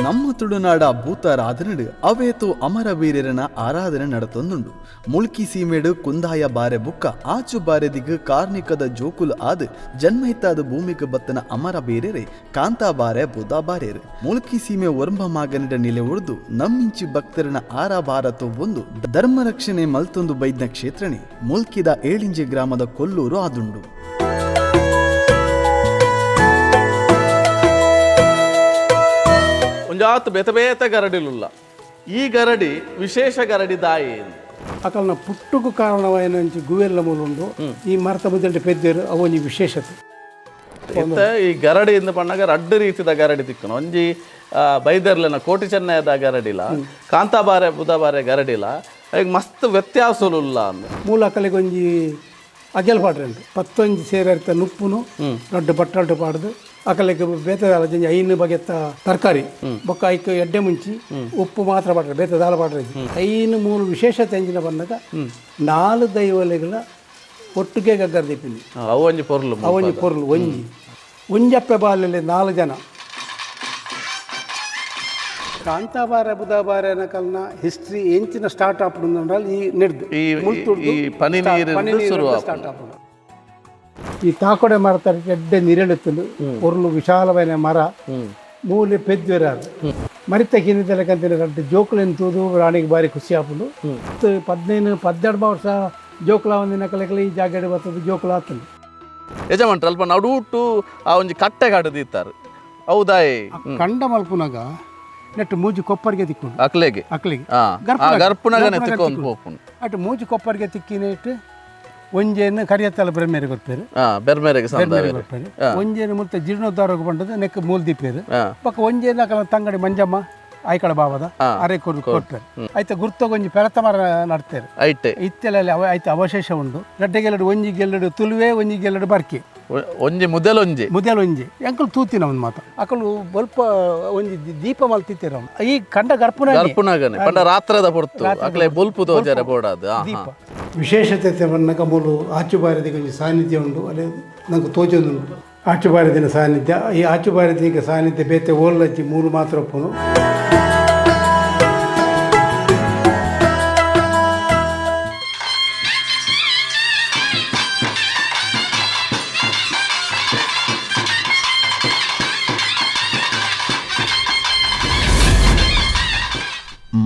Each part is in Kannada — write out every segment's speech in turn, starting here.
ನಮ್ಮ ತುಳುನಾಡ ಭೂತಾರಾಧನೆಡು ಅವೇತು ಅಮರ ವೀರರನ ಆರಾಧನೆ ನಡತೊಂದುಂಡು. ಮುಲ್ಕಿ ಸೀಮೆಡು ಕುಂದಾಯ ಬಾರೆ ಬುಕ್ಕ ಆಚು ಬಾರೆದಿಗ್ ಕಾರ್ಣಿಕದ ಜೋಕುಲು ಆದ್ ಜನ್ಮೈತಾದ ಭೂಮಿಗೆ ಬತ್ತನ ಅಮರ ವೀರರೇ ಕಾಂತಾಬಾರೆ ಬುಧಾಬಾರೇರು. ಮುಲ್ಕಿ ಸೀಮೆ ಒರಂಬ ಮಾಗನಿಡ ನೆಲೆ ಉಳಿದು ನಮ್ಮಿಂಚಿ ಭಕ್ತರನ ಆರಾಭಾರತೋ ಒಂದು ಧರ್ಮ ರಕ್ಷಣೆ ಮಲ್ತೊಂದು ಬೈದ್ನ ಕ್ಷೇತ್ರನೇ ಮುಲ್ಕಿದ ಏಳಿಂಜೆ ಗ್ರಾಮದ ಕೊಲ್ಲೂರು ಆದುಂಡು. ಒಂಜಾತ್ ಬೇತ ಗರಡಿಲುಲ್ಲ ಈ ಗರಡಿ ವಿಶೇಷ ಗರಡಿ ದಾಯಿ ಅಕಲ್ನ ಪುಟ್ಟುಕು ಕಾರಣವಾಯಿನ ಗುವೆಲ್ಲ ಮೂಲುಂಡು ಈ ಮರತ ಮುದ್ದೆ ಪೆದ್ದೇರು ಅವೊಂಜಿ ವಿಶೇಷತೆ ಈ ಗರಡಿ ಇಂದ ಪಣ್ಣಗ ರಡ್ಡು ರೀತಿದ ಗರಡಿ ತಿಕ್ಕನು ಒಂಜಿ ಬೈದರ್ಲೆನ ಕೋಟಿ ಚೆನ್ನೈದ ಗರಡಿಲ ಕಾಂತಾಬಾರೆ ಬುಧಾಬಾರೆ ಗರಡಿಲ ಈಗ ಮಸ್ತ್ ವ್ಯತ್ಯಾಸಲುಲ್ಲ ಅಂದ ಮೂಲ ಅಕಲಿಗೆ ಒಂಜಿ ಅಗೆಲ್ ಪಾಡ್ರೆ ಉಂಟು 11 ಸೇರಿರ್ತ ನುಪ್ಪುನು ದೊಡ್ಡ ಬಟ್ಟಲ್ಟು ಪಾಡ್ದು ಅಕಲಿಗೆ ಬೇತದಾಲ ಜಂಜಿ ಐನು ಬಗೆತ್ತ ತರಕಾರಿ ಬೊಕ್ಕ ಐಕ್ ಎಡ್ಡೆ ಮುಂಚಿ ಉಪ್ಪು ಮಾತ್ರ ಪಾಡ್ರೆ ಬೇತದಾಲ ಪಾಡ್ರೆ ಐನು ಮೂಲು ವಿಶೇಷತೆ ಎಂಜಿನ ಬಂದಾಗ 4 ದೈವಲೆಗಳ ಒಟ್ಟಿಗೆ ಗಗ್ಗರ್ ದಿಪ್ಪಿನಿ ಅವೊಂಜಿ ಪೊರ್ಲು ಒಂಜಪ್ಪೆ ಬಾಲಲ್ಲಿ 4 ಜನ ಕಾಂತಾಬಾರೆ ಬುಧಾಬಾರೆ ಕಲ್ನ ಹಿಸ್ಟ್ರಿ ಎಂಚಿನ ಸ್ಟಾರ್ಟ್ ಆಪುಂಡು ಈ ನೆಡ್ದು ಸ್ಟಾರ್ಟ್ ಆಪುಂಡು ಈ ತಾಕೊಡೆ ಮರ ತರಕ್ಕೆ ಎಡ್ಡೆ ನೀರೆಳುತ್ತಲು ಒರ್ಲು ವಿಶಾಲವಾದ ಮರ ಮೂಲೆ ಪೆದ್ವೆರ ಮರಿತ ಕಿನಿತಲಕಂತ ರಡ್ಡು ಜೋಕುಲೆನ್ ತೂದು ರಾಣಿಗೆ ಬಾರಿ ಖುಷಿ ಆಪುಂಡು 15-12 ವರ್ಷ ಜೋಕುಲ ಒಂದಿನ ಕಲೆಕಲ ಈ ಜಾಗಡೆ ಬರ್ತದೆ ಜೋಕುಲ ಆತಂದು ಯಜಮಾನ್ರು ಅಲ್ಪ ನಡುಟು ಆ ಒಂಜಿ ಕಟ್ಟೆ ಕಾಡದಿತ್ತಾರೆ ಹೌದಾಯ್ ಕಂಡ ಮಲ್ಪುನಾಗ ನೆಟ್ಟು ಮೂಜಿ ಕೊಪ್ಪರಿಗೆ ತಿಕ್ಕೊಂಡು ಅಕ್ಲೆಗೆ ಗರ್ಪುನಾಗನೆ ತಿಕ್ಕೊಂಡು ಹೋಗ್ಕೊಂಡು ಅಟ್ಟು ಮೂಜಿ ಕೊಪ್ಪರಿಗೆ ತಿಕ್ಕಿನೇಟ್ಟು ಒಂಜೇನು ಕರಿಯತ್ತಲ್ಲ ಬೆರ್ಮೇರೆ ಕೊಡ್ಪೇರು ಬೆರ್ಮೇರೆಗೆ ಕೊಡ್ಪೇರು ಒಂಜೇನು ಮುಲ್ತ ಜೀರ್ಣೋದ್ಧಾರಕ್ಕೆ ಬಂದದ್ದು ನೆಕ್ಕ ಮೂಲ್ ದಿಪ್ಪೇರು ಪಕ್ಕ ಒಂಜೇನು ಅಕಲ ತಂಗಡಿ ಮಂಜಮ್ಮ ಆಯ್ಕಳ ಬಾವದ ಅರೆ ಕೊಡ್ತಾರೆ ಆಯ್ತಾ ಗುರ್ತಗೊಂಜಿ ಪೆರತ ಮರ ನಡ್ತೇರು ಇತ್ತೆಲಲ್ಲಿ ಆಯ್ತು ಅವಶೇಷ ಉಂಡು ಗಡ್ಡೆಗೆಲ್ಲಡು ಒಂಜಿ ಗೆಲ್ಲಡು ತುಳುವೆ ಒಂಜಿ ಗೆಲ್ಲಡು ಬರ್ಕಿ ಒಂಜಿ ಮುದಲೊಂಜಿ ಎಂಕಲ್ ತೂತಿನ ಒಂದು ಮಾತು ಅಕಲು ಸ್ವಲ್ಪ ಒಂಜಿ ದೀಪ ಮಲ್ತಿತ್ತೇರ ಈ ಕಂಡ ಗರ್ಪುನಾಗನೆ ಪಂಡ ರಾತ್ರದ ಪೊರ್ತು ಅಕಲೆ ಬೊಲ್ಪು ತೋಜರೆ ಬೋಡಾದು ದೀಪ ವಿಶೇಷತೆ ಬನ್ನಕ ಮೂಲು ಆಚುಬಾರದಿಗೆ ಒಂಜಿ ಸಾನ್ನಿಧ್ಯ ಉಂಡು ಅಲ್ಲೇ ನಂಗೆ ತೋಜೊಂದುಂಟು ಆಚುಬಾರದಿನ ಸಾನ್ನಿಧ್ಯ ಈ ಆಚುಬಾರದಿಗೆ ಸಾನ್ನಿಧ್ಯ ಬೇತೆ ಓಲ್ಲಜ್ಜಿ ಮೂರು ಮಾತ್ರ ಒಪ್ಪುನು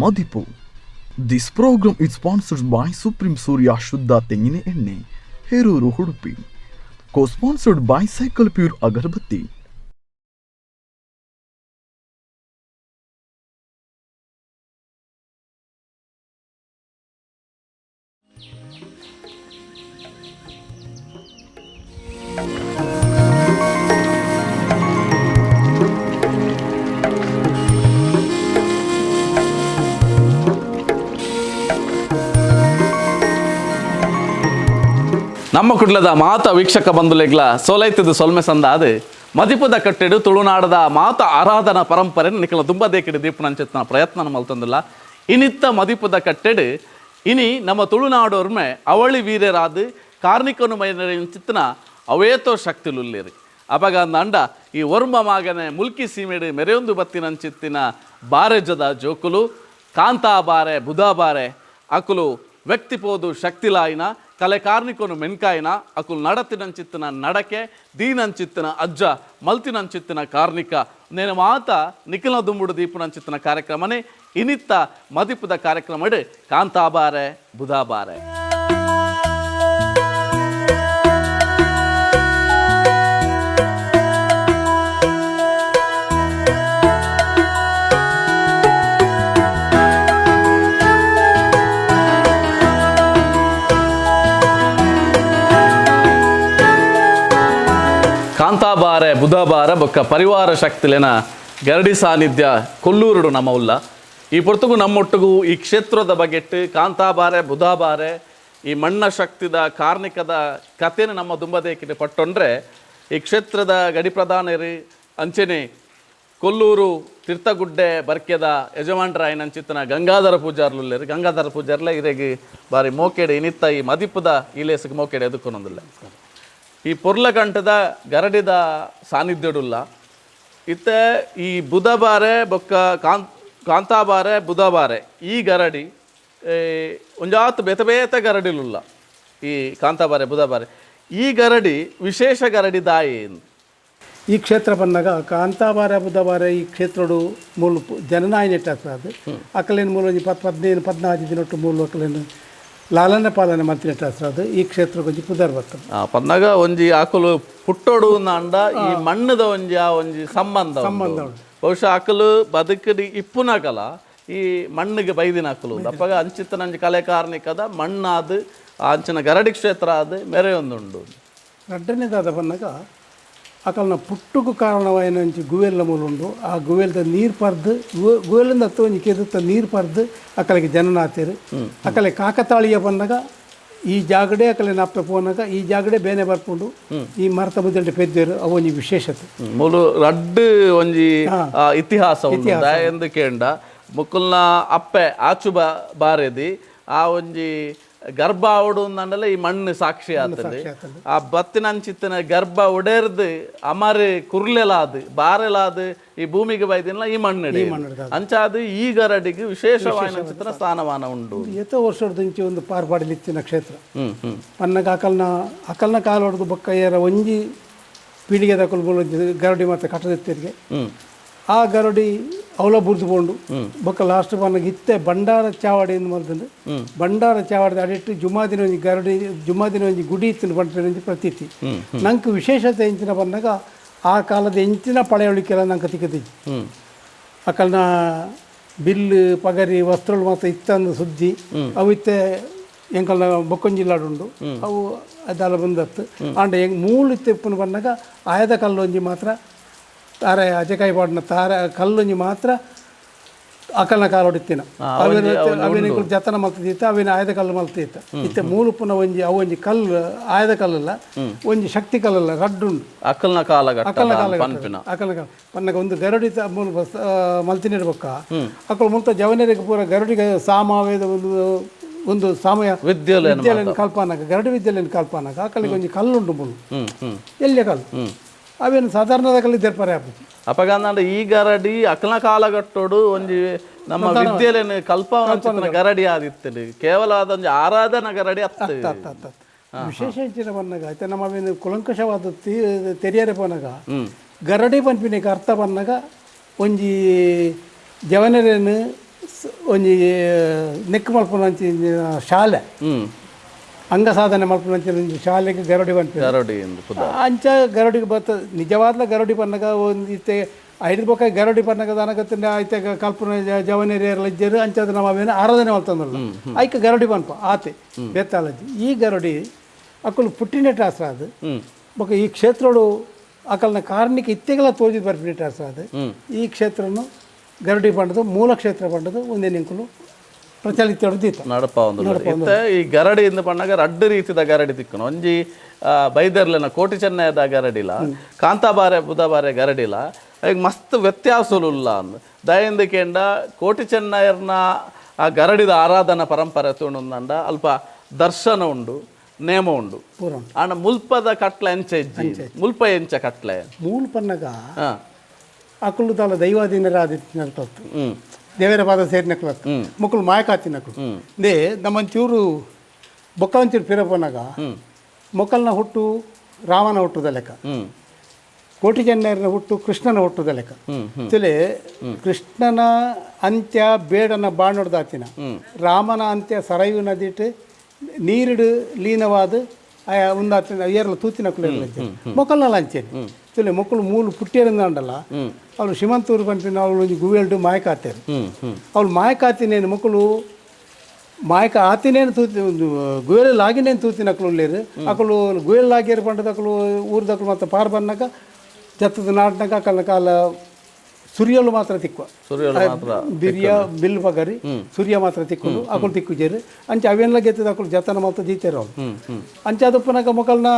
Madipu. This program is sponsored by Supreme Surya Shuddha Tengine Enne, Heruru Hudupi. Co-sponsored by Cycle Pure Agarbatti. ನಮ್ಮ ಕುಡ್ಲದ ಮಾತ ವೀಕ್ಷಕ ಬಂಧುಲೆಗ್ಲ ಸೋಲೈತದು ಸೊಲ್ಮೆ ಸಂದಾದು ಮದಿಪುದ ಕಟ್ಟೆಡು ತುಳುನಾಡದ ಮಾತ ಆರಾಧನಾ ಪರಂಪರೆ ನಿಖಲ ತುಂಬ ದೇಕಿಡು ದೀಪನಂಚಿತ್ನ ಪ್ರಯತ್ನ ಮಲ್ತಂದಿಲ್ಲ ಇನಿತ್ತ ಮದಿಪುದ ಕಟ್ಟೆಡು ಇನಿ ನಮ್ಮ ತುಳುನಾಡೋರ್ಮೆ ಅವಳಿ ವೀರ್ಯರಾದು ಕಾರ್ಣಿಕನು ಮೈನಚಿತ್ತಿನ ಅವೇತೋ ಶಕ್ತಿಲುಲ್ಲೇರಿ ಅಪಗ ಅಂದ ಈ ಒರ್ಮ ಮಾಗನೆ ಮುಲ್ಕಿ ಸೀಮೆಡು ಮೆರೆಯೊಂದು ಬತ್ತಿನಂಚಿತ್ತಿನ ಬಾರೆಜದ ಜೋಕುಲು ಕಾಂತಾಬಾರೆ ಬುಧಾಬಾರೆ ಅಕುಲು ವ್ಯಕ್ತಿಪೋದು ಶಕ್ತಿಲಾಯಿನ ಕಲೆ ಕಾರ್ಣಿಕನು ಮೆನ್ಕಾಯಿನ ಅಕುಲು ನಡತಿನಂಚಿತ್ತಿನ ನಡಕೆ ದೀನಂಚಿತ್ತಿನ ಅಜ್ಜ ಮಲ್ತಿನಂಚಿತ್ತಿನ ಕಾರ್ಣಿಕ ನೇನು ಮಾತ ನಿಖಿಲ ದುಂಬುಡು ದೀಪನಂಚಿತ್ತಿನ ಕಾರ್ಯಕ್ರಮನೇ ಇನಿತ್ತ ಮದಿಪುದ ಕಾರ್ಯಕ್ರಮಡು ಕಾಂತಾಬಾರೆ ಬುಧಾಬಾರೆ ಕಾಂತಾಬಾರೆ ಬುಧಾಬಾರ ಬೊಕ್ಕ ಪರಿವಾರ ಶಕ್ತಿಲೆನ ಗರಡಿ ಸಾನ್ನಿಧ್ಯ ಕೊಲ್ಲೂರುಡು ನಮ್ಮ ಉಲ್ಲ ಈ ಪೊರ್ತುಗು ನಮ್ಮೊಟ್ಟಿಗೂ ಈ ಕ್ಷೇತ್ರದ ಬಗೆಟ್ಟು ಕಾಂತಾಬಾರೆ ಬುಧಾಬಾರೆ ಈ ಮಣ್ಣ ಶಕ್ತಿದ ಕಾರ್ಣಿಕದ ಕಥೆನ ನಮ್ಮ ದುಂಬದೇಕಿನ ಪಟ್ಟೊಂಡ್ರೆ ಈ ಕ್ಷೇತ್ರದ ಗಡಿ ಪ್ರಧಾನರಿ ಅಂಚೆನೆ ಕೊಲ್ಲೂರು ತೀರ್ಥಗುಡ್ಡೆ ಬರ್ಕೆದ ಯಜಮಾನ್ರ ಆಯ್ನಂಚಿತ್ತನ ಗಂಗಾಧರ ಪೂಜಾರ್ಲುಲ್ಲೇರು ಗಂಗಾಧರ ಪೂಜಾರ್ಲೆ ಇರೆಗೆ ಬಾರಿ ಮೋಕೆಡೆ ಇನಿತ್ತ ಈ ಮದಿಪುದ ಇಲೇಸಿಗೆ ಮೋಕೆಡೆ ಎದುಕೊಂಡೊಂದಿಲ್ಲ ಈ ಪೊರ್ಲಗಂಟದ ಗರಡಿದ ಸಾನ್ನಿಧ್ಯಡುಲ್ಲ ಇತ್ತೆ ಈ ಬುಧಬಾರೆ ಬೊಕ್ಕ ಕಾಂತಾಬಾರೆ ಬುಧಬಾರೆ ಈ ಗರಡಿ ಒಂಜಾತ್ ಬೇತೆ ಬೇತೆ ಗರಡಿಲುಲ್ಲ ಈ ಕಾಂತಾಬಾರೆ ಬುಧಬಾರೆ ಈ ಗರಡಿ ವಿಶೇಷ ಗರಡಿ ದಾಯೇನು ಈ ಕ್ಷೇತ್ರ ಬಂದಾಗ ಕಾಂತಾಬಾರ ಬುಧವಾರ ಈ ಕ್ಷೇತ್ರಡು ಮೂಲ ಜನನಾಯ ನೆಟ್ಟಾಗ್ತದೆ ಅಕ್ಕಲೇನು ಮೂಲ 15-14 ದಿನೊಟ್ಟು ಮೂಲ ಅಕ್ಕಲೇನು ಲಾಲನೆ ಪಾಲನೆ ಮಂತ್ರಿ ನೆಟ್ಟಾಗ್ತದೆ ಈ ಕ್ಷೇತ್ರ ಒಂಜಿ ಪುದರ್ ಬರ್ತದೆ ಪನ್ನಗ ಒಂಜಿ ಆಕಲು ಪುಟ್ಟೋಡು ಅಂಡ ಈ ಮಣ್ಣದ ಒಂಜಿ ಸಂಬಂಧ ಬಹುಶಃ ಆಕಲು ಬದುಕಡಿ ಇಪ್ಪುನಕಲ ಈ ಮಣ್ಣಿಗೆ ಬೈದಿನ ಆಕಲು ಅಪ್ಪಾಗ ಅಂಚಿತ್ತ ನಂಜಿ ಕಲೆ ಕಾರ್ಣಿಕದ ಮಣ್ಣಾದ ಅಂಚಿನ ಗರಡಿ ಕ್ಷೇತ್ರ ಆದ ಮೇರೆ ಒಂದುಂಡು ಎರಡನೇದಾದ ಬಂದಾಗ ಅಕಲ್ನ ಪುಟ್ಟುಕು ಕಾರಣವಾಯಿನ ಗುವೆಲ್ಲ ಮೂಲುಂಡು ಆ ಗುವೆಲ್ದ ನೀರು ಪರ್ದು ಗುವೆಲಿಂದ ಹತ್ತು ಒಂಜಿ ಕೆದುತ್ತ ನೀರು ಪರ್ದು ಅಕಲಿಗೆ ಜನನಾತೀರು ಅಕಲೆ ಕಾಕತಾಳಿಯ ಬಂದಾಗ ಈ ಜಾಗಡೆ ಅಕಲೆ ನಪ್ಪ ಪೋನಾಗ ಈ ಜಾಗಡೆ ಬೇನೆ ಬರ್ಕೊಂಡು ಈ ಮರತ ಮುದ್ದೆ ಪೆದ್ದೇರು ಅವು ಒಂಜಿ ವಿಶೇಷತೆ ಮೂಲು ರಡ್ಡು ಒಂಜಿ ಇತಿಹಾಸ ಎಂದು ಕೇಂಡ ಮುಕ್ಕಲ್ನ ಅಪ್ಪೆ ಆಚು ಬಾರೆದಿ ಆ ಒಂಜಿ ಗರ್ಭ ಆವಡುಂದಂಡಲ ಈ ಮಣ್ಣು ಸಾಕ್ಷಿ ಆಗ್ತದೆ ಆ ಬತ್ತಿನಂಚಿತ್ತಿನ ಗರ್ಭ ಒಡೆರ್ದು ಅಮರ್ ಕುರ್ಲೆಲಾದು ಬಾರೆಲಾದು ಈ ಭೂಮಿಗೆ ಬೈದಿನ ಈ ಮಣ್ಣು ಅಂಚಾದು ಈ ಗರಡಿಗೆ ವಿಶೇಷವಾದ ಚಿತ್ರ ಸ್ಥಾನಮಾನ ಉಂಟು ಎಷ್ಟೋ ವರ್ಷದಂಚಿ ಒಂದು ಪಾರ್ಪಾಡಲಿತ್ತಿನ ಕ್ಷೇತ್ರ ಪನ್ನಗ ಅಕಲ್ನ ಕಾಲು ಹೊಡೆದು ಬೊಕ್ಕ ಏರ ಒಂಜಿ ಪೀಳಿಗೆ ತಕೊಳ್ಬೋದು ಗರಡಿ ಮಾತ್ರ ಕಟ್ಟದಿತ್ತಿರಿಗೆ ಆ ಗರಡಿ ಅವಲ ಬುರ್ದುಕೊಂಡು ಬೊಕ್ಕ ಲಾಸ್ಟ್ ಬನ್ನಗ ಇತ್ತೆ ಬಂಡಾರ ಚಾವಡಿಯಿಂದ ಮಲ್ತಂದು ಬಂಡಾರ ಚಾವಡಿದ ಅಡಿಟ್ಟು ಜುಮಾದಿನ ಒಂಜಿ ಗರಡಿ ಜುಮಾದಿನ ಒಂಜಿ ಗುಡಿ ಇತ್ತಿನ ಬಂಟ ಪ್ರತೀತಿ ನಂಗೆ ವಿಶೇಷತೆ ಎಂಚಿನ ಬಂದಾಗ ಆ ಕಾಲದ ಎಂಚಿನ ಪಳೆಯೊಳಿಕೆಲ್ಲ ನಂಗೆ ತಿಕ್ಕತಿಜ್ಜಿ ಅಕಲ್ನ ಬಿಲ್ಲು ಪಗರಿ ವಸ್ತ್ರಗಳು ಮಾತ್ರ ಇತ್ತಂದು ಸುದ್ದಿ ಅವು ಇತ್ತೆ ಎಂಕಲ್ನ ಬೊಕ್ಕೊಂಜಿಲ್ಲಾಡುಂಡು ಅವು ಅದೆಲ್ಲ ಬಂದತ್ತು ಆಂಡ ಹೆಂಗೆ ಮೂಳು ಇತ್ತಿಪ್ಪನ ಬಂದಾಗ ಆಯದ ಕಲ್ಲು ಒಂಜಿ ಮಾತ್ರ ತಾರೆ ಅಜಕಾಯಿ ಪಾಡಿನ ತಾರೆ ಕಲ್ಲೊಂಜಿ ಮಾತ್ರ ಅಕಲ್ನ ಕಾಲು ಹೊಡಿತೀನ ಅವೇನು ಜತನ ಮಲ್ತಿತ್ತ ಅವೇನು ಆಯ್ದ ಕಲ್ಲು ಮಲ್ತಿತ್ತ ಇತ್ತೆ ಮೂಲು ಪುನಃ ಒಂಜಿ ಅವು ಒಂಜಿ ಕಲ್ಲು ಆಯ್ದ ಕಲ್ಲಲ್ಲ ಒಂಜಿ ಶಕ್ತಿ ಕಲ್ಲಲ್ಲ ರಡ್ಡುಂಡು ಅಕಲ್ನ ಕಾಲ ಪನ್ನಗ ಒಂದು ಗರಡಿ ಮೂಲ ಮಲ್ತಿನಿರ್ಬೇಕ ಅಕ್ಕಳು ಮುಂತ ಜವನರಿಗೆ ಪೂರ ಗರಡಿಗೆ ಸಾಮವೇದ ಒಂದು ಸಾಮಯ ವಿದ್ಯಾಲಯ ಕಲ್ಪನಾಗ ಗರಡಿ ವಿದ್ಯಾಲಯ ಕಲ್ಪನಾಗ ಅಕ್ಕಳಿಗೆ ಒಂಜಿ ಕಲ್ಲುಂಡು ಮೂಲು ಎಲ್ಲಿಯ ಕಲ್ಲು ಅವೇನು ಸಾಧಾರಣದ ಕಲ್ಲಿ ತೆರ್ಪರೆ ಆಗ್ಬೋದು ಅಪಗಂದ ಈ ಗರಡಿ ಅಕಲ್ನ ಕಾಲಗಟ್ಟೋಡು ಒಂಜಿ ನಮ್ಮ ವಿದ್ಯೆಲೆನ್ ಕಲ್ಪನ ಗರಡಿ ಆದಿತ್ತದು ಕೇವಲ ಅದೊಂದು ಆರಾಧನಾ ಗರಡಿ ಅತ್ತ ವಿಶೇಷ ಹೆಚ್ಚಿನ ಬನ್ನಾಗ ಆಯ್ತಾ ನಮ್ಮ ಅವೇನು ಕುಲಂಕಷವಾದ ತೆರಿಯರೆ ಪೋನಾಗ ಗರಡಿ ಪಂಪಿನಿಗೆ ಅರ್ಥ ಬಂದಾಗ ಒಂಜಿ ಜವನರೇನು ಒಂಜಿ ನೆಕ್ ಮಲ್ಪನ ಶಾಲೆ ಅಂಗ ಸಾಧನೆ ಮಲ್ಪನ ಶಾಲೆಗೆ ಗರಡಿ ಬಂತು ಅಂಚ ಗರಡಿಗೆ ಬತ್ತ ನಿಜವಾದ ಗರಡಿ ಪನ್ನಗ ಒಂದು ಇತ್ತೆ ಐದು ಬೊಕ್ಕ ಗರಡಿ ಪನ್ನಗ ದನಗತ್ತಿನ ಆಯ್ತ ಕಲ್ಪನೆ ಜವನೇರಿಯರ್ಲ ಇದ್ದರು ಅಂಚದ ನಮ್ಮ ಅವೇನು ಆರಾಧನೆ ಮಲ್ತಂದಲ್ಲ ಆಯ್ಕ ಗರಡಿ ಬನ್ಪ ಆತೆ ಬೇತಾಲಜ್ಜಿ ಈ ಗರಡಿ ಅಕ್ಕಲು ಪುಟ್ಟಿನೆಟ್ ಆಸ್ರ ಅದು ಬೊಕ್ಕ ಈ ಕ್ಷೇತ್ರಡು ಅಕಲ್ನ ಕಾರ್ಣಿಕ ಇತ್ತೆಗೆಲ್ಲ ತೋಜಿದ್ ಬರ್ಪಿನೆಟ್ ಆಸ್ರ ಅದು ಈ ಕ್ಷೇತ್ರನು ಗರಡಿ ಪಂಡದು ಮೂಲ ಕ್ಷೇತ್ರ ಪಂಡದು ಒಂದೇ ನಿಂಕಲು ಪ್ರಚಲಿತ ನಡಪ ಒಂದು ಈ ಗರಡಿ ಇಂದ ಪಣ್ಣಾಗ ರಡ್ಡು ರೀತಿದ ಗರಡಿ ತಿಕ್ಕನು ಒಂಜಿ ಬೈದರ್ಲಿನ ಕೋಟಿ ಚೆನ್ನೈದ ಗರಡಿಲ ಕಾಂತಾಬಾರೆ ಬುಧಬಾರೆ ಗರಡಿಲ ಈಗ ಮಸ್ತ್ ವ್ಯತ್ಯಾಸಲುಲ್ಲ ಅಂದ್ ದಯಿಂದ ಕೇಂಡ ಕೋಟಿ ಚೆನ್ನೈರ್ನ ಆ ಗರಡಿದ ಆರಾಧನಾ ಪರಂಪರೆ ತುಣುಂದಂಡ ಅಲ್ಪ ದರ್ಶನ ಉಂಡು ನೇಮ ಉಂಡು ಆಂಡ ಮುಲ್ಪದ ಕಟ್ಲೆ ಎಂಚ ಇಜ್ಜಿ ಮುಲ್ಪ ಎಂಚ ಕಟ್ಲೆ ಮೂಲ್ ಪನ್ನಗ ಅಕುಲು ತಾಲ ದೈವಾಧೀನರಾದಿತ್ತು ದೇವರ ಪಾದ ಸೇರಿನಕ್ಲ ಮಕ್ಕಳು ಮಾಯಕಾತಿನಕ್ಲು ದೇ ನಮ್ಮಂಚೂರು ಬೊಕ್ಕ ಒಂಚೂರು ಪಿರಪನಾಗ ಮೊಕ್ಕಲ್ನ ಹುಟ್ಟು ರಾಮನ ಹುಟ್ಟುದ ಲೆಕ್ಕ ಕೋಟಿ ಚೆನ್ನೈರನ ಹುಟ್ಟು ಕೃಷ್ಣನ ಹುಟ್ಟುದ ಲೆಕ್ಕ ತಿಳಿ ಕೃಷ್ಣನ ಅಂತ್ಯ ಬೇಡನ ಬಾಣೊಡ್ದಾತಿನ ರಾಮನ ಅಂತ್ಯ ಸರಯು ನದಿಟ್ಟು ನೀರಿಡು ಲೀನವಾದ ಒಂದಾತಿನ ಏರ್ಲ ತೂತಿನ ಕುಳಿರ್ಲ ಮೊಕ್ಕಲ್ನ ಅಂಚೇನಿ ತಿಳಿ ಮಕ್ಕಳು ಮೂಲು ಪುಟ್ಟಿಯರಿಂದ ಅಂಡಲ್ಲ ಅವಳು ಶ್ರೀಮಂತೂರು ಪಂಪಿನ ಅವಳು ಒಂದು ಗುವೆಲ್ಡು ಮಾಯಕ ಆತೇರು ಅವಳು ಮಾಯಕ ಆತಿನೇನು ಮಕ್ಕಳು ಮಾಯಕ ಆತಿನೇನು ತೂತಿ ಒಂದು ಗುವೆಲ್ ಆಗಿನೇನು ತೂತಿನ ಅಕ್ಕಳು ಉಳ್ಳೇರು ಅಕ್ಕಳು ಗುವೆಲ್ ಆಗಿರು ಪಂಡದ ಅಕ್ಕಳು ಊರ್ದಕ್ಕಳು ಮತ್ತು ಪಾರ್ ಬಂದಾಗ ಜತ್ತದ ನಾಟ್ನಾಗ ಅಕ್ಕಲ್ನ ಕಾಲ ಸೂರ್ಯಲು ಮಾತ್ರ ತಿಕ್ಕುವ ಬಿರಿಯ ಬಿಲ್ ಪಗರಿ ಸೂರ್ಯ ಮಾತ್ರ ತಿಕ್ಕುದು ಅಕ್ಕಳು ತಿಕ್ಕುಜೇರು ಅಂಚೆ ಅವೆಲ್ಲ ಗೆತ್ತದ ಅಕ್ಕಳು ಜತನ ಮಾತ್ರ ಜೀತೇರು ಅವಳು ಅಂಚೆ ಅದಪ್ಪನಾಗ ಮಕ್ಕಳನ್ನ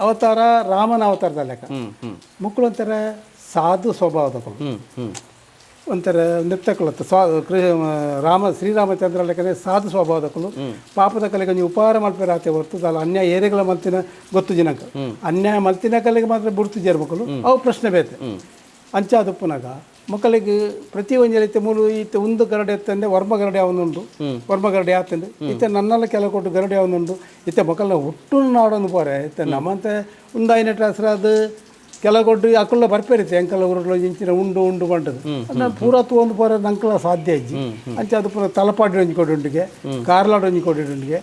ಅವತಾರ ರಾಮನ ಅವತಾರದ ಲೆಕ್ಕ ಮಕ್ಕಳು ಒಂಥರ ಸಾಧು ಸ್ವಭಾವದಕ್ಕಳು ಒಂಥರ ನೃತ್ಯಕಲತ್ತು ಶ್ರೀರಾಮಚಂದ್ರ ಲೆಕ್ಕನೆ ಸಾಧು ಸ್ವಭಾವದಕ್ಕಳು ಪಾಪದ ಕಲೆಗೆ ನೀವು ಉಪಹಾರ ಮಲ್ಪೇರಾತೆ ಹೊರತು ಅಲ್ಲ ಅನ್ಯಾಯ ಏರೆಗಳ ಮಲ್ತಿನ ಗೊತ್ತು ಜನಕ ಅನ್ಯಾಯ ಮಲ್ತಿನ ಕಲೆಗೆ ಮಾತ್ರ ಬುಡ್ತು ಜೇರ್ ಮಕ್ಕಳು ಅವು ಪ್ರಶ್ನೆ ಬೇತೆ ಅಂಚಾದುಪ್ಪುನಾಗ ಮಕ್ಕಳಿಗೆ ಪ್ರತಿ ಒಂಜಲೈತೆ ಮೂಲು ಈತ ಒಂದು ಗರಡೆ ಎತ್ತಂದೆ ವರ್ಮ ಗರಡೆ ಅವನುಂಡು ವರ್ಮ ಗರಡೆ ಆತಂದು ಇತ್ತ ನನ್ನೆಲ್ಲ ಕೆಲ ಕೊಟ್ಟು ಗರಡೆ ಅವನುಂಡು ಇತ್ತ ಮಕ್ಕಳನ್ನ ಹುಟ್ಟು ನಾಡೊಂದು ಪೋರೆ ಇತ್ತ ನಮ್ಮಂತೆ ಉಂದಾಯಿನ ಟ್ರಾಸ್ರ ಅದು ಕೆಲ ಕೊಟ್ಟು ಅಕ್ಕಲ್ಲ ಬರ್ಪೇರಿತೆ ಅಂಕಲ ಊರಲ್ಲಿ ಇಂಚಿನ ಉಂಡು ಬಂಟದು ನಾನು ಪೂರ ಒಂದು ಪೋರ ನಂಕಲ ಸಾಧ್ಯ ಇಜ್ಜಿ ಅಂಚೆ ಅದು ಪೂರ ತಲಪಾಡಿ ಒಂಜಿ ಕೊಡುಂಡಿಗೆ ಕಾರ್ಲಾಡ್ ಒಂಜಿ ಕೊಡುಂಡಿಗೆ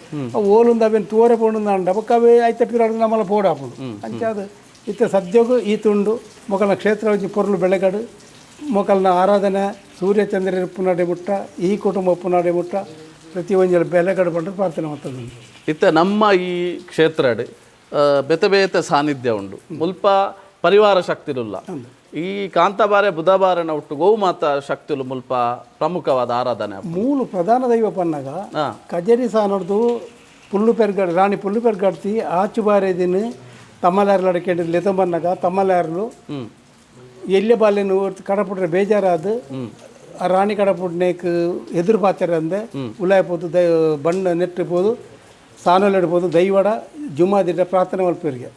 ಓಲುಂದು ಅವೇನು ತೋರೆ ಪೋಂಡು ಅಂಡ ಬೊಕ್ಕ ಅವೇ ಐತೆ ಪಿರಾಡು ನಮ್ಮಲ್ಲ ಪೋಡಾಪುಂಡು ಅಂಚೆ ಅದು ಇತ್ತ ಸದ್ಯಗೂ ಈ ತುಂಡು ಮೊಕಲ್ನ ಕ್ಷೇತ್ರ ಒಂಜಿ ಪೊರ್ಲು ಬೆಳೆಗಡು ಮೊಕಲ್ನ ಆರಾಧನೆ ಸೂರ್ಯ ಚಂದ್ರ ಉಪ್ಪುನಾಡೆ ಮುಟ್ಟ ಈ ಕುಟುಂಬ ಉಪ್ಪುನಾಡೆ ಮುಟ್ಟ ಪ್ರತಿ ಒಂಜಲ ಬೆಲೆಗಡು ಬಂದು ಪ್ರಾರ್ಥನೆ ಮಾಡ್ತದೆ ಇತ್ತ ನಮ್ಮ ಈ ಕ್ಷೇತ್ರ ಬೇತೆ ಸಾನ್ನಿಧ್ಯ ಉಂಡು ಮುಲ್ಪ ಪರಿವಾರ ಶಕ್ತಿರುಲ್ಲ ಈ ಕಾಂತಬಾರೆ ಬುಧಬಾರನ ಒಟ್ಟು ಗೋಮಾತ ಶಕ್ತಿಲು ಮುಲ್ಪ ಪ್ರಮುಖವಾದ ಆರಾಧನೆ ಮೂಲು ಪ್ರಧಾನ ದೈವ ಪನ್ನಗ ಕಜೇರಿ ಸಾನಡ್ದು ಪುಲ್ಲು ಪೆರ್ಗಡ್ ರಾಣಿ ಪುಲ್ಲು ಪೆರ್ಗಡ್ತಿ ಆಚು ಬಾರೆ ದಿನ ತಮ್ಮಲಾರ್ಲು ಅಡಕೆಂಡು ಲೆತಂಬನ್ನಗ ತಮ್ಮಲಾರ್ಲು ಎಲ್ಲಿ ಬಾಲ್ಯನು ಕಡಪುಟ್ರೆ ಬೇಜಾರಾದ ಆ ರಾಣಿ ಕಡಪುಟ್ನೇಕ್ ಎದುರು ಪಾತ್ರ ಅಂದೆ ಉಲಾಯ್ಬೋದು ಬಣ್ಣ ನೆಟ್ಟಿರ್ಬೋದು ಸಾನೋಲ್ ಇಡ್ಬೋದು ದೈವಡ ಜುಮಾದಿಡ್ಡ ಪ್ರಾರ್ಥನೆ ಮಲ್ಪೇರಿಗೆ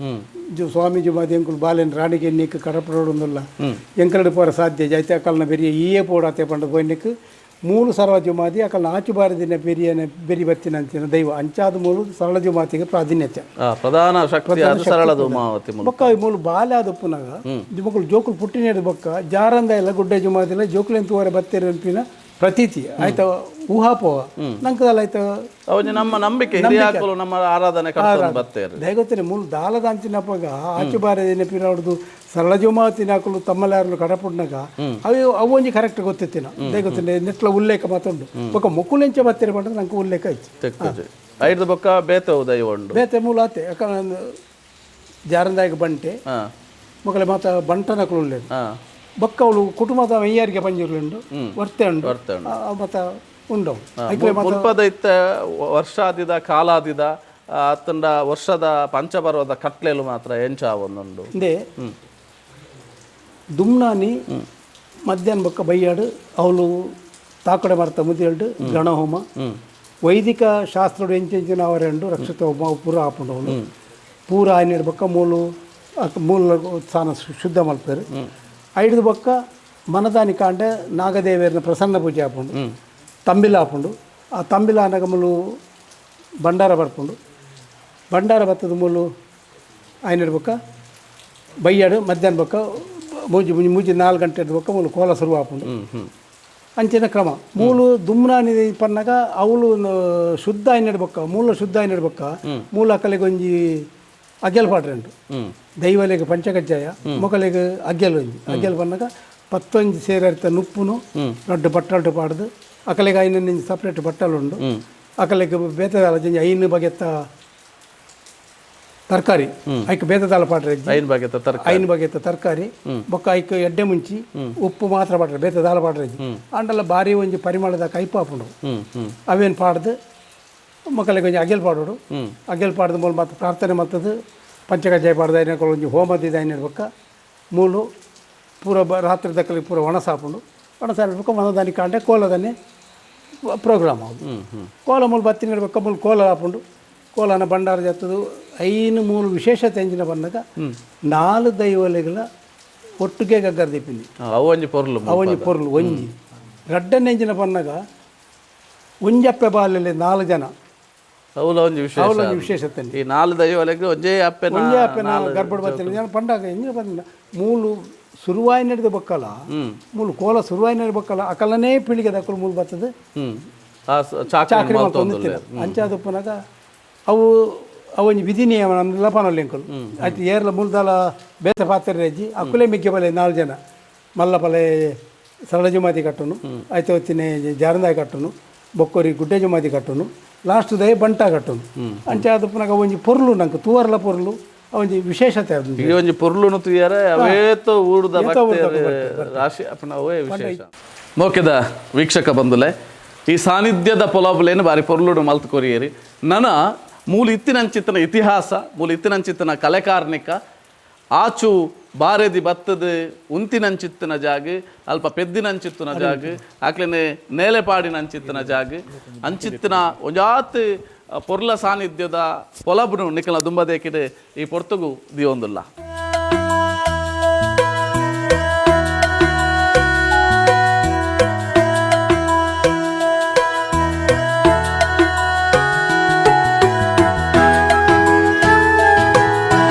ಸ್ವಾಮಿ ಜುಮಾದಿ ಎಂಕುಲು ಬಾಲ್ಯನ ರಾಣಿಗೆ ಎನ್ನಿಕ್ ಕಡಪುಡೋಲ್ಲ ಎಂಕಲ್ಡ್ ಪೋರ ಸಾಧ್ಯ ಜೈತೆ ಅಕ್ಕಲ್ನ ಬೆರಿಯ ಈಯೇ ಪೋಡಾತೆ ಪಂಡ ಪೋಯ್ನಿಕ್ ಮೂಲು ಸರ್ವ ಜುಮಾದಿ ಅಕಲ್ನ ಆಚು ಬಾರದಿನ ಬೆರಿಯನ ಬೆರಿ ಬತ್ತಿನ ಅಂತಿನ ದೈವ ಅಂಚಾದ ಮೂಲು ಸರಳ ಜುಮಾತಿಗೆ ಪ್ರಾಧಾನ್ಯತೆ ಪ್ರಧಾನ ಶಕ್ತಿ ಸರಳ ಜುಮಾವತಿ ಬೊಕ್ಕ ಮೂಲು ಬಾಲ್ಯ ಆದ ಉಪ್ಪುನಾಗ ಮಕ್ಕಳು ಜೋಕುಲು ಪುಟ್ಟಿನೇದು ಬೊಕ್ಕ ಜಾರಂದ ಎಲ್ಲ ಗುಡ್ಡೆ ಜುಮಾದಿಲ್ಲ ಜೋಕುಲು ಎಂತುವರೆ ಬತ್ತೇರಿ ಅನ್ಪಿನ ಪ್ರತೀತಿ ಆಯ್ತಾ ಊಹಾಪೋಹ ನಂಕದಲ್ಲ ಆಯ್ತಾ ನಮ್ಮ ನಂಬಿಕೆ ಹಿರಿಯಾಕಲು ನಮ್ಮ ಆರಾಧನೆ ಬತ್ತೇರಿ ದಯಗೊತ್ತೇನೆ ಮೂಲ ದಾಲದ ಅಂಚಿನಪ್ಪಾಗ ಆಚು ಬಾರೆ ನೆಪಿನವ್ರದ್ದು ಸರಳ ಜುಮಾತಿನ ಹಾಕಲು ತಮ್ಮಲ್ಲಾರಲು ಕಡಪುಡ್ನಾಗ ಅವು ಒಂಜಿ ಕರೆಕ್ಟ್ ಗೊತ್ತಿತ್ತಿನ ದಯಗೊತ್ತೇನೆ ನೆಟ್ಲ ಉಲ್ಲೇಖ ಮಾತುಂಡು ಬೊಕ್ಕ ಮೊಕ್ಕುಲೆಂಚ ಬತ್ತೇರಿ ಬಂದ್ರೆ ನಂಗೆ ಉಲ್ಲೇಖ ಐತಿ ಐದು ಬೊಕ್ಕ ಬೇತೆ ಉದಯ ಉಂಡು ಬೇತೆ ಮೂಲ ಆತೆ ಯಾಕಂದ್ರೆ ಜಾರಂದಾಯಿಗೆ ಬಂಟೆ ಮಕ್ಕಳ ಮಾತ ಬಂಟನಕಲು ಉಳ್ಳೇದು ಬೊಕ್ಕ ಅವಳು ಕುಟುಂಬದ ಮೈಯಾರಿಗೆ ಪಂಜಿರ್ಲುಂಡು ವರ್ತೆ ಉಂಡು ಮತ್ತ ಉಂಡು ಮುಲ್ಪದ ಇತ್ತ ವರ್ಷಾದಿದ ಕಾಲಾದಿದ ಅತ್ತಂಡ ವರ್ಷದ ಪಂಚಪರ್ವದ ಕಟ್ಲೆಲು ಮಾತ್ರ ಎಂಚ ಒಂದುಂಡು ಇಂದೇ ದುಮ್ನಾನಿ ಮಧ್ಯಾಹ್ನ ಬೊಕ್ಕ ಬೈಯಾಡು ಅವಳು ತಾಕಡೆ ಮರ್ತ ಮುದಿಯಲ್ಡು ಗಣಹೋಮ ವೈದಿಕ ಶಾಸ್ತ್ರಡು ಎಂಚೆಂಚಿನ ಅವರೆಂಡು ರಕ್ಷಿತ ಹೋಮ ಪೂರ ಹಾಪುಂಡು ಅವಳು ಪೂರ ಆಯ್ನೆಡು ಬೊಕ್ಕ ಮೂಲ ಸ್ಥಾನ ಶುದ್ಧ ಮಲ್ಪೇರು ಐದು ಬೊಕ್ಕ ಮನದಾನಿ ಕಾಂಡೆ ನಾಗದೇವಿಯರ್ನ ಪ್ರಸನ್ನ ಪೂಜೆ ಹಾಪುಂಡು ತಂಬಿಲ ಹಾಪುಂಡು ಆ ತಂಬಿಲ ಅನ್ನಾಗ ಮೂಲು ಭಂಡಾರ ಬರ್ಪುಂಡು ಭಂಡಾರ ಬತ್ತದ ಮೂಲು ಐನೆಡು ಬೊಕ್ಕ ಬೈಯಾಡು ಮಧ್ಯಾಹ್ನ ಬೊಕ್ಕ ಮೂಜಿ 4 ಗಂಟೆ ಬೊಕ್ಕ ಮೂಲು ಕೋಲ ಶುರು ಹಾಪುಂಡು ಅಂಚಿನ ಕ್ರಮ ಮೂಲು ದುಮ್ನಾನಿ ಪನ್ನಾಗ ಅವಳು ಶುದ್ಧ ಐನೆಡು ಬೊಕ್ಕ ಮೂಲ ಶುದ್ಧ ಐನೆಡು ಬೊಕ್ಕ ಮೂಲ ಅಕ್ಕಲಿಗೆ ಒಂಜಿ ಅಗ್ಗೆಲ್ ಪಾಡ್ರೆ ಉಂಟು ದೈವಲೆಗೆ ಪಂಚಕಜ್ಜಾಯ ಮೊಕಲಿಗೆ ಅಗ್ಗೆಲ್ ಒಂಜಿ ಅಗ್ಗೆಲ್ ಪನ್ನಾಗ 11 ಸೇರಿತ ನುಪ್ಪುನು ದೊಡ್ಡ ಬಟ್ಟಲು ಪಾಡ್ದು ಅಕಲಿಗೆ ಐನ ಸಪ್ರೇಟ್ ಬಟ್ಟಲು ಉಂಡು ಅಕಲಿಗೆ ಬೇತದಾಲ ಜಂಜಿ 5 ಬಗೆತ್ತ ತರಕಾರಿ ಐಕ್ ಬೇತದಾಲ ಪಾಡ್ರೆ 5 ಬಗೆತ್ತ ತರಕಾರಿ ಬೊಕ್ಕ ಐಕ್ ಎಡ್ಡೆ ಮುಂಚಿ ಉಪ್ಪು ಮಾತ್ರ ಪಾಡ್ರೆ ಬೇತದಾಲ ಪಾಡ್ರೆ ಅಂಡಲ್ಲ ಬಾರಿ ಒಂಜಿ ಪರಿಮಳದ ಕೈಪಾಪುಂಡು ಅವೇನು ಪಾಡ್ದು ಮಕ್ಕಳಿಗೆ ಒಂಜಿ ಅಗೆಲ್ ಪಾಡೋಡು ಅಗೆಲ್ ಪಾಡ್ದು ಮೂಲ ಮತ್ತು ಪ್ರಾರ್ಥನೆ ಮತ್ತದು ಪಂಚಕಜ್ಜಾಯ ಪಾಡ್ದು ಐನಕಲು ಒಂಜಿ ಹೋಮದಿದ್ದು ಐನಿರ್ಬೇಕ ಮೂಲು ಪೂರ ರಾತ್ರಿ ದಕ್ಕಲಿಗೆ ಪೂರ ಒಣಸಾಪುಂಡು ಒಣಸಾಡ್ಬೇಕು ಮನದಾನಿ ಕಾಂಡೆ ಕೋಲದನ್ನೇ ಪ್ರೋಗ್ರಾಮ್ ಆಗುದು ಕೋಲ ಮೂಲ ಬತ್ತಿನಿರ್ಬೇಕ ಮೂಲ ಕೋಲ ಹಾಪುಂಡು ಕೋಲನ ಭಂಡಾರ ಜತ್ತದು 5 ಮೂಲು ವಿಶೇಷತೆ ಎಂಜಿನ ಬಂದಾಗ 4 ದೈವಲೆಗಳ ಒಟ್ಟಿಗೆ ಗಗ್ಗರ ದೀಪಿನಿ ಅವೊಂಜಿ ಪೊರ್ಲು ಒಂಜಿ ಗಡ್ಡನ ಎಂಜಿನ ಬಂದಾಗ ಒಂಜಪ್ಪೆ ಬಾಲ್ಯಲ್ಲಿ 4 ಜನ ವಿಶೇಷತೆ ಈ 4 ದೈವಲೆಗೆ ಒಂಜೇ ಅಪ್ಪೆ ಗರ್ಭಡ ಬರ್ತೀನಿ ಪಂಡಾಗ ಎಂಜಿನ ಬಂದ ಮೂಲು ಸುರುವಾಯಿ ನಡೆದ ಬಕ್ಕಲ್ಲ ಮೂಲು ಕೋಲ ಸುರುವಾಯಿ ನಡೆದ ಬಕ್ಕಲ್ಲ ಅಕಲನೇ ಪೀಳಿಗೆ ದಕ್ಕಲು ಮೂಲು ಬರ್ತದೆ ಚಾಕ್ರಿ ಮಾಡ್ಕೊಂಡು ಅಂಚಾದಪ್ಪನಾಗ ಅವೊಂಜಿ ವಿಧಿ ನಿಯಮ ಲಪನಲ್ಲೆಂಕಲು ಆಯ್ತು ಏರ್ಲ ಮೂಲದಲ ಬೇತ ಪಾತ್ರೆ ರಜ್ಜಿ ಅಕ್ಕುಲೆ ಮಿಗ್ಗೆ ಬಲೆ 4 ಜನ ಮಲ್ಲಪಲೆ ಸರಳ ಜುಮಾತಿ ಕಟ್ಟುನು ಆಯ್ತು ಹೊತ್ತಿನ ಜಾರಂದಾಯಿ ಕಟ್ಟುನು ಬೊಕ್ಕೋರಿ ಗುಡ್ಡೆ ಜುಮಾತಿ ಕಟ್ಟುನು ಲಾಸ್ಟ್ ದಯ ಬಂಟ ಕಟ್ಟುನು ಅಂಚಾದಪ್ಪನಾಗ ಒಂಜಿ ಪೊರ್ಲು ನಂಗೆ ತೂವರ್ಲ ಪೊರ್ಲು ಅವೊಂಜಿ ವಿಶೇಷತೆ ಅದು ಒಂಜಿ ಪೊರ್ಲುನು ತುಯ್ಯಾರೆ ಅವೇತೋ ಊಡುದ ರಾಶಿ ಅಪ್ಪನ ಅವೇ ವಿಶೇಷ ಮೋಕೆದ ವೀಕ್ಷಕ ಬಂದುಲೆ ಈ ಸಾನ್ನಿಧ್ಯದ ಪೊಲಾಬುಲೇನು ಬಾರಿ ಪೊರ್ಲುಡು ಮಲ್ತು ಕೊರಿಯೇರಿ ನನ್ನ ಮೂಲ ಇತ್ತಿನಂಚಿತ್ತನ ಇತಿಹಾಸ ಮೂಲ ಇತ್ತಿನಂಚಿತ್ತನ ಕಲೆಕಾರ್ಣಿಕ ಆಚು ಬಾರೆದಿ ಬತ್ತದ ಉಂತಿನಂಚಿತ್ತಿನ ಜಾಗ ಅಲ್ಪ ಪೆದ್ದಿನಂಚಿತ್ತಿನ ಜಾಗ ಆಕ್ಲೇನೆ ನೇಲೆಪಾಡಿನಂಚಿತ್ತಿನ ಜಾಗ ಅಂಚಿತ್ತಿನ ಒಂಜಾತ್ ಪೊರ್ಲ ಸಾನ್ನಿಧ್ಯದ ಪೊಲಬ್ನು ನಿಖಲ ದುಂಬದೇಕಿಡೆ ಈ ಪೊರ್ತುಗು ದಿಯೊಂದುಲ್ಲ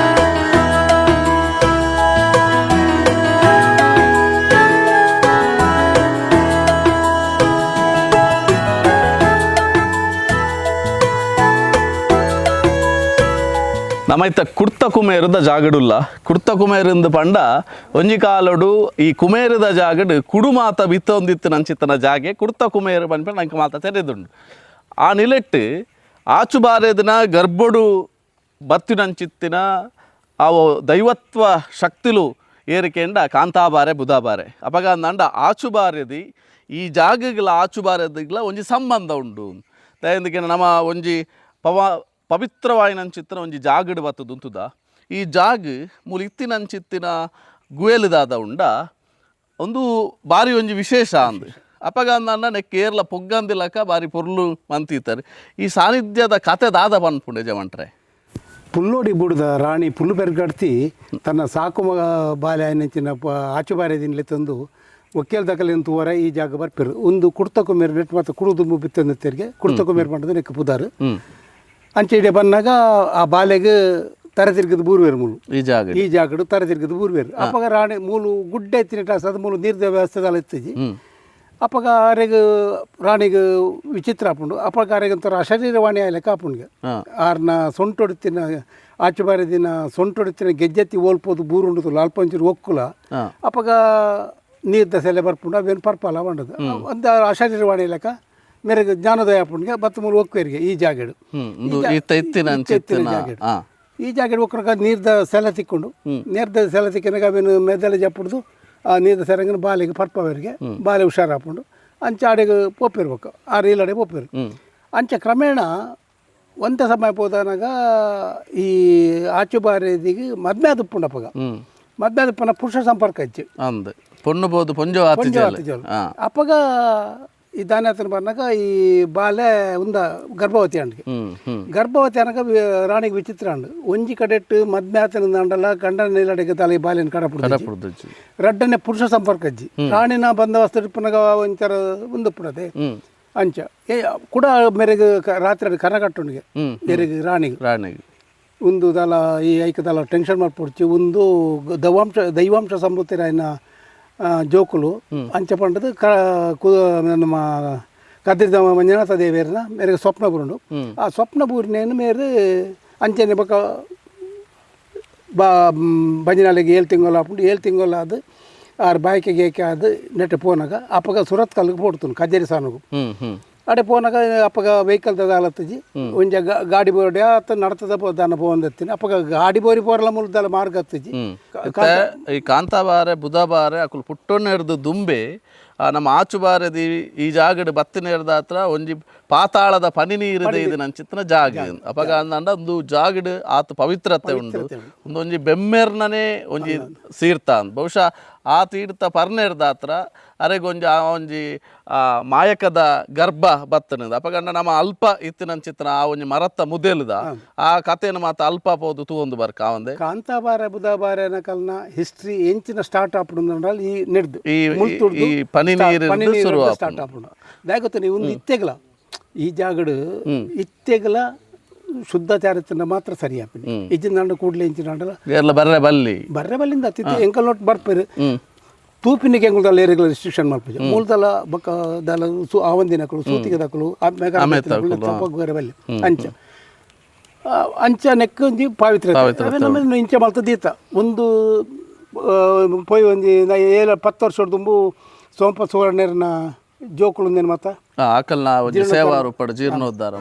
ನಮೈತ ಕುರ್ತ ಕುಮೇರದ ಜಾಗಡುಲ್ಲ ಕುರ್ತ ಕುಮೇರಿಂದ ಪಂಡ ಒಂಜಿ ಕಾಲಡು ಈ ಕುಮೇರದ ಜಾಗಡು ಕುಡು ಮಾತ ಬಿತ್ತೊಂದಿತ್ತು ನಂಚಿತ್ತನ ಜಾಗೆ ಕುರ್ತ ಕುಮೇರು ಪಂಪ ನಂಗೆ ಮಾತ ತೆರೆದುಂಡು ಆ ನಿಲೆಟ್ಟು ಆಚು ಬಾರೆದಿನ ಗರ್ಭಡು ಬತ್ತಿನಂಚಿತ್ತಿನ ಅವು ದೈವತ್ವ ಶಕ್ತಿಲು ಏರಿಕೆಂಡ ಕಾಂತಾಬಾರೆ ಬುಧಾಬಾರೆ ಅಪಗ ಅಂದ ಆಚು ಬಾರೆದಿ ಈ ಜಾಗಗಳ ಆಚು ಬಾರೆದಿಗ್ಲ ಒಂಜಿ ಸಂಬಂಧ ಉಂಡು ದಯಂದಿಗೆ ನಮ್ಮ ಒಂಜಿ ಪವಿತ್ರವಾಯಿನಂಚಿತ್ತಿನ ಒಂಜಿ ಜಾಗಡು ಬತ್ತದು ಉಂತುದ ಈ ಜಾಗ ಮೂಲ ಇತ್ತಿನಂಚಿತ್ತಿನ ಗುಯಲಿದಾದ ಉಂಡ ಒಂದು ಬಾರಿ ಒಂಜಿ ವಿಶೇಷ ಅಂದು ಅಪಗ ಅಂದ ನೆಕ್ ಏರ್ಲ ಪೊಗ್ಗಂದಿಲಕ ಬಾರಿ ಪೊರ್ಲು ಮಂತೀತಾರೆ ಈ ಸಾನ್ನಿಧ್ಯದ ಕತೆ ದಾದ ಪನ್ಪುಂಡೆ ಜವಂಟ್ರೆ ಪುಲ್ಲೋಡಿ ಬುಡದ ರಾಣಿ ಪುಲ್ಲು ಬೆರ್ಗಡ್ತಿ ತನ್ನ ಸಾಕು ಬಾಲ್ಯ ನೆಂಚಿನ ಆಚು ಬಾರ್ಯದಿಂದಲೇ ತಂದು ಒಕ್ಕೇಲ್ ದಕಲಿನ ತೂವರ ಈ ಜಾಗ ಬರ್ಪಿರು ಒಂದು ಕುಡ್ತ ಕುಮೇರು ನೆಟ್ಟು ಮತ್ತು ಕುಡುದು ಬಿತ್ತಂದರಿಗೆ ಕುಡ್ತ ಕುಮೇರು ಮಾಡೋದು ನೆಕ್ಕ ಪುದಾರು ಅಂಚೆ ಬಂದಾಗ ಆ ಬಾಲೆಗೆ ತರತಿರ್ಗದ ಬೂರ್ವೇರು ಮೂಲು ಈ ಜಾಗಡು ತರತಿರ್ಗದ ಬೂರ್ವೇರು ಅಪ್ಪಗ ರಾಣಿ ಮೂಲು ಗುಡ್ಡ ಎತ್ತಿನ ಟಾಸ್ ಅದು ಮೂಲು ನೀರ್ದ ವ್ಯವಸ್ಥೆದಾಲ ಎತ್ತಿಜಿ ಅಪ್ಪಗ ಆರೆಗೆ ರಾಣಿಗೆ ವಿಚಿತ್ರ ಹಾಪುಂಡು ಅಪ್ಪಗ ಆರೆಗೆ ಒಂಥರ ಅಶರೀರವಾಣಿ ಆಯ್ಲಕ್ಕ ಹಾಪುಂಡ್ಗೆ ಆರ್ನ ಸೊಂಟೊಡ್ತಿನ ಆಚೆ ಬಾರಿದಿನ ಸೊಂಟೊಡ್ತಿನ ಗೆಜ್ಜೆತ್ತಿ ಓಲ್ಪೋದು ಬೂರುಂಡು ಲಾಲ್ಪಂಚೂರು ಒಕ್ಕುಲ ಅಪ್ಪಗ ನೀರ್ದ ಸೆಲೆ ಬರ್ಪುಂಡು ಅವೇನು ಪರ್ಪಲ್ಲ ಬಂಡದು ಒಂದು ಅಶರೀರವಾಣಿ ಲೆಕ್ಕ ಮೇರೆಗೆ ಜ್ಞಾನೋದಯ ಹಾಪುಂಡ್ಗೆ ಬತ್ತ ಮೂಲು ಒಕ್ಕೇರಿಗೆ ಈ ಜಾಗಡು ಈ ಜಾಗಡು ಒಕ್ಕರಕ ನೀರ್ದ ಸೆಲೆ ತಿಕ್ಕೊಂಡು ನೀರ್ದ ಸೆಲೆ ತಿಕ್ಕಿನಾಗ ಅವೇನು ಮೆದಲೆ ಜಪ್ಪುಡ್ದು ಆ ನೀರ್ದ ಸೆರಂಗಿನ ಬಾಲಿಗೆ ಪರ್ಪವರಿಗೆ ಬಾಲೆ ಹುಷಾರು ಹಾಕೊಂಡು ಅಂಚೆ ಆಡೆಗೆ ಪೋಪಿರ್ಬೇಕು ಆ ರೀಲಡೆ ಪೋಪಿರು ಅಂಚೆ ಕ್ರಮೇಣ ಒಂದ ಸಮಯ ಹೋದನಾಗ ಈ ಆಚು ಬಾರಿದಿಗೆ ಮದ್ಮೆ ಆದುಪ್ಪುಂಡಪ್ಪಗ ಮದ್ಮೆ ಆದುಪ್ಪನ ಪುರುಷ ಸಂಪರ್ಕ ಹೆಚ್ಚು ಪೊಣ್ಣು ಬೋದು ಪೊಂಜೋ ಅಪ್ಪಗ ಈ ದಾನ್ಯಾತನ ಬಂದಾಗ ಈ ಬಾಲೆ ಉಂದ ಗರ್ಭವತಿ ಅಂಡಿಗೆ ಗರ್ಭವತಿ ಅನ್ನಕ ರಾಣಿಗೆ ವಿಚಿತ್ರ ಅಂಡು ಒಂಜಿ ಕಡೆಟ್ಟು ಮದ್ಮೆ ಆತನ ಅಂಡಲ್ಲ ಗಂಡನ ನೀಲಡೆಗೆ ತಲೆ ಬಾಲಿನ ಕಡಪುಡು ರಡ್ಡನೆ ಪುರುಷ ಸಂಪರ್ಕ ಅಜ್ಜಿ ರಾಣಿನ ಬಂದವಸ್ತು ಪುನಗ ಒಂಥರ ಉಂದುಪ್ಪುಡದೆ ಅಂಚ ಕೂಡ ಮೇರೆಗೆ ರಾತ್ರಿ ಕರ ಕಟ್ಟುಣಿಗೆ ಮೇರೆಗೆ ರಾಣಿಗೆ ಒಂದು ದಲ ಈ ಐಕದಲ ಟೆನ್ಷನ್ ಮಾಡ್ಪುಡ್ಚಿ ಒಂದು ದೈವಾಂಶ ಸಂಬುತ್ತಿರ ಜೋಕುಲು ಅಂಚೆ ಪಂಡದು ನಮ್ಮ ಕದ್ರಿದ ಮಂಜುನಾಥ ದೇವಿಯರ್ನ ಮೇರೆಗೆ ಸ್ವಪ್ನ ಬುರುಂಡು ಆ ಸ್ವಪ್ನ ಬೂರಿನೇನು ಮೇರೆ ಅಂಚೆನೆ ಬಕ ಭಜನಾಲಿಗೆ 7 ತಿಂಗಳು ಹಾಕೊಂಡು 7 ತಿಂಗಳು ಅದು ಆರು ಬಾಯ್ಕೆಗೆ ಏಕೆ ಅದು ನೆಟ್ಟೆ ಪೋನಾಗ ಅಪ್ಪಗ ಸುರತ್ ಕಲ್ಗೆ ಪೋಡ್ತು ಕಜೇರಿ ಸಾನುಗು ಅಡೆ ಪೋನಾಗ ಅಪ್ಪಗ ವೆಹಿಕಲ್ ದಾಲತ್ತಜಿ ಒಂಜ ಗಾಡಿ ಬೋರ್ಡೆ ಆತ ನಡ್ತದ ದಾನ ಪೋಂದತ್ತೀನಿ ಅಪ್ಪಗ ಗಾಡಿ ಬೋರಿ ಪೋರ್ಲ ಮೂಲದಲ್ಲ ಮಾರ್ಗ ಹತ್ತಜಿ ಈ ಕಾಂತಾಬಾರೆ ಬುಧಬಾರೆ ಅಕುಲು ಪುಟ್ಟೊಣ್ಣೆ ಹಿಡ್ದು ದುಂಬೆ ನಮ್ಮ ಆಚು ಬಾರದಿ ಈ ಜಾಗಡ್ ಬತ್ತಿನ ಹಿಡ್ದ ಹತ್ರ ಒಂಜಿ ಪಾತಾಳದ ಪನಿ ನೀರಿದೆ ಇದು ನಂಚಿತ್ತಿನ ಜಾಗ ಅಪಗ ಅಂದ ಒಂದು ಜಾಗಡ್ ಆತ ಪವಿತ್ರತೆ ಉಂಡು ಒಂದೊಂಜಿ ಬೆಮ್ಮೆರ್ನೇ ಒಂಜಿ ಸೀರ್ತ ಅಂದ್ ಬಹುಶಃ ಆ ತೀರ್ಥ ಪರ್ನೆ ಹಿಡ್ದ ಹತ್ರ ಅರೆಗೊಂಜಿ ಆ ಒಂಜಿ ಮಾಯಕದ ಗರ್ಭ ಬತ್ತನದ ಅಪಗಂಡ ನಮ್ಮ ಅಲ್ಪ ಇತ್ತಿನಂಚಿತ್ತಿನ ಆ ಒಂಜಿ ಮರತ್ತ ಮುದೆಲ್ದ ಆ ಕಥೆನ ಮಾತ ಅಲ್ಪ ಪೋದು ತೂವೊಂದು ಬರ್ಕ ಅವಂದೆ ಕಾಂತಾಬಾರೆ ಬುಧಬಾರೆ ಕಲ್ನ ಹಿಸ್ಟ್ರಿ ಎಂಚಿನ ಸ್ಟಾರ್ಟ್ ಆಪುಂಡು ಈ ನೆಡ್ದು ಈ ಪನಿ ನೀರು ಶುರು ಸ್ಟಾರ್ಟ್ ಆಪುಂಡು ದಾಗೊತ್ತ ನೀವು ಒಂದು ಇತ್ತೆಗಲ ಈ ಜಾಗಡು ಇತ್ತೆಗಲ ಶುದ್ಧ ಚಾರಿತ್ರ ಮಾತ್ರ ಸರಿ ಆಪಿನಿ ಇಜ್ಜಿನ ದಂಡ ಕೂಡ್ಲೆ ಇಂಚಿನ ಬರ್ರೆ ಬಲ್ಲಿಂದ ಹತ್ತಿತ್ತು ಎಂಕಲ್ ನೋಟ್ ಬರ್ಪೇರು ತೂಪಿನಿಗೆ ಎಂಗುಲ್ದಲ್ಲ ಏರಿಗಳ ರಿಸ್ಟ್ರಿಕ್ಷನ್ ಮಾಡ್ಪುಜ ಮೂಲದಲ್ಲ ಬಕ್ಕ ದಲ ಆವಂದಿನಕಲು ಸೂತಿಗೆ ದಕಲು ಬೇರೆ ಬಲ್ಲಿ ಅಂಚ ನೆಕ್ಕ ಒಂಜಿ ಪಾವಿತ್ರ ಇಂಚ ಮಲ್ತದೀತ ಒಂದು ಪೋಯ್ ಒಂಜಿ 10 ವರ್ಷದ ತುಂಬು ಸೋಂಪ ಸುವರ್ಣೇರನ ಜೋಕುಲು ಮತ್ತ ಆಕಲ್ನ ಸೇವಾ ರೂಪಡ ಜೀರ್ಣೋದ್ಧಾರ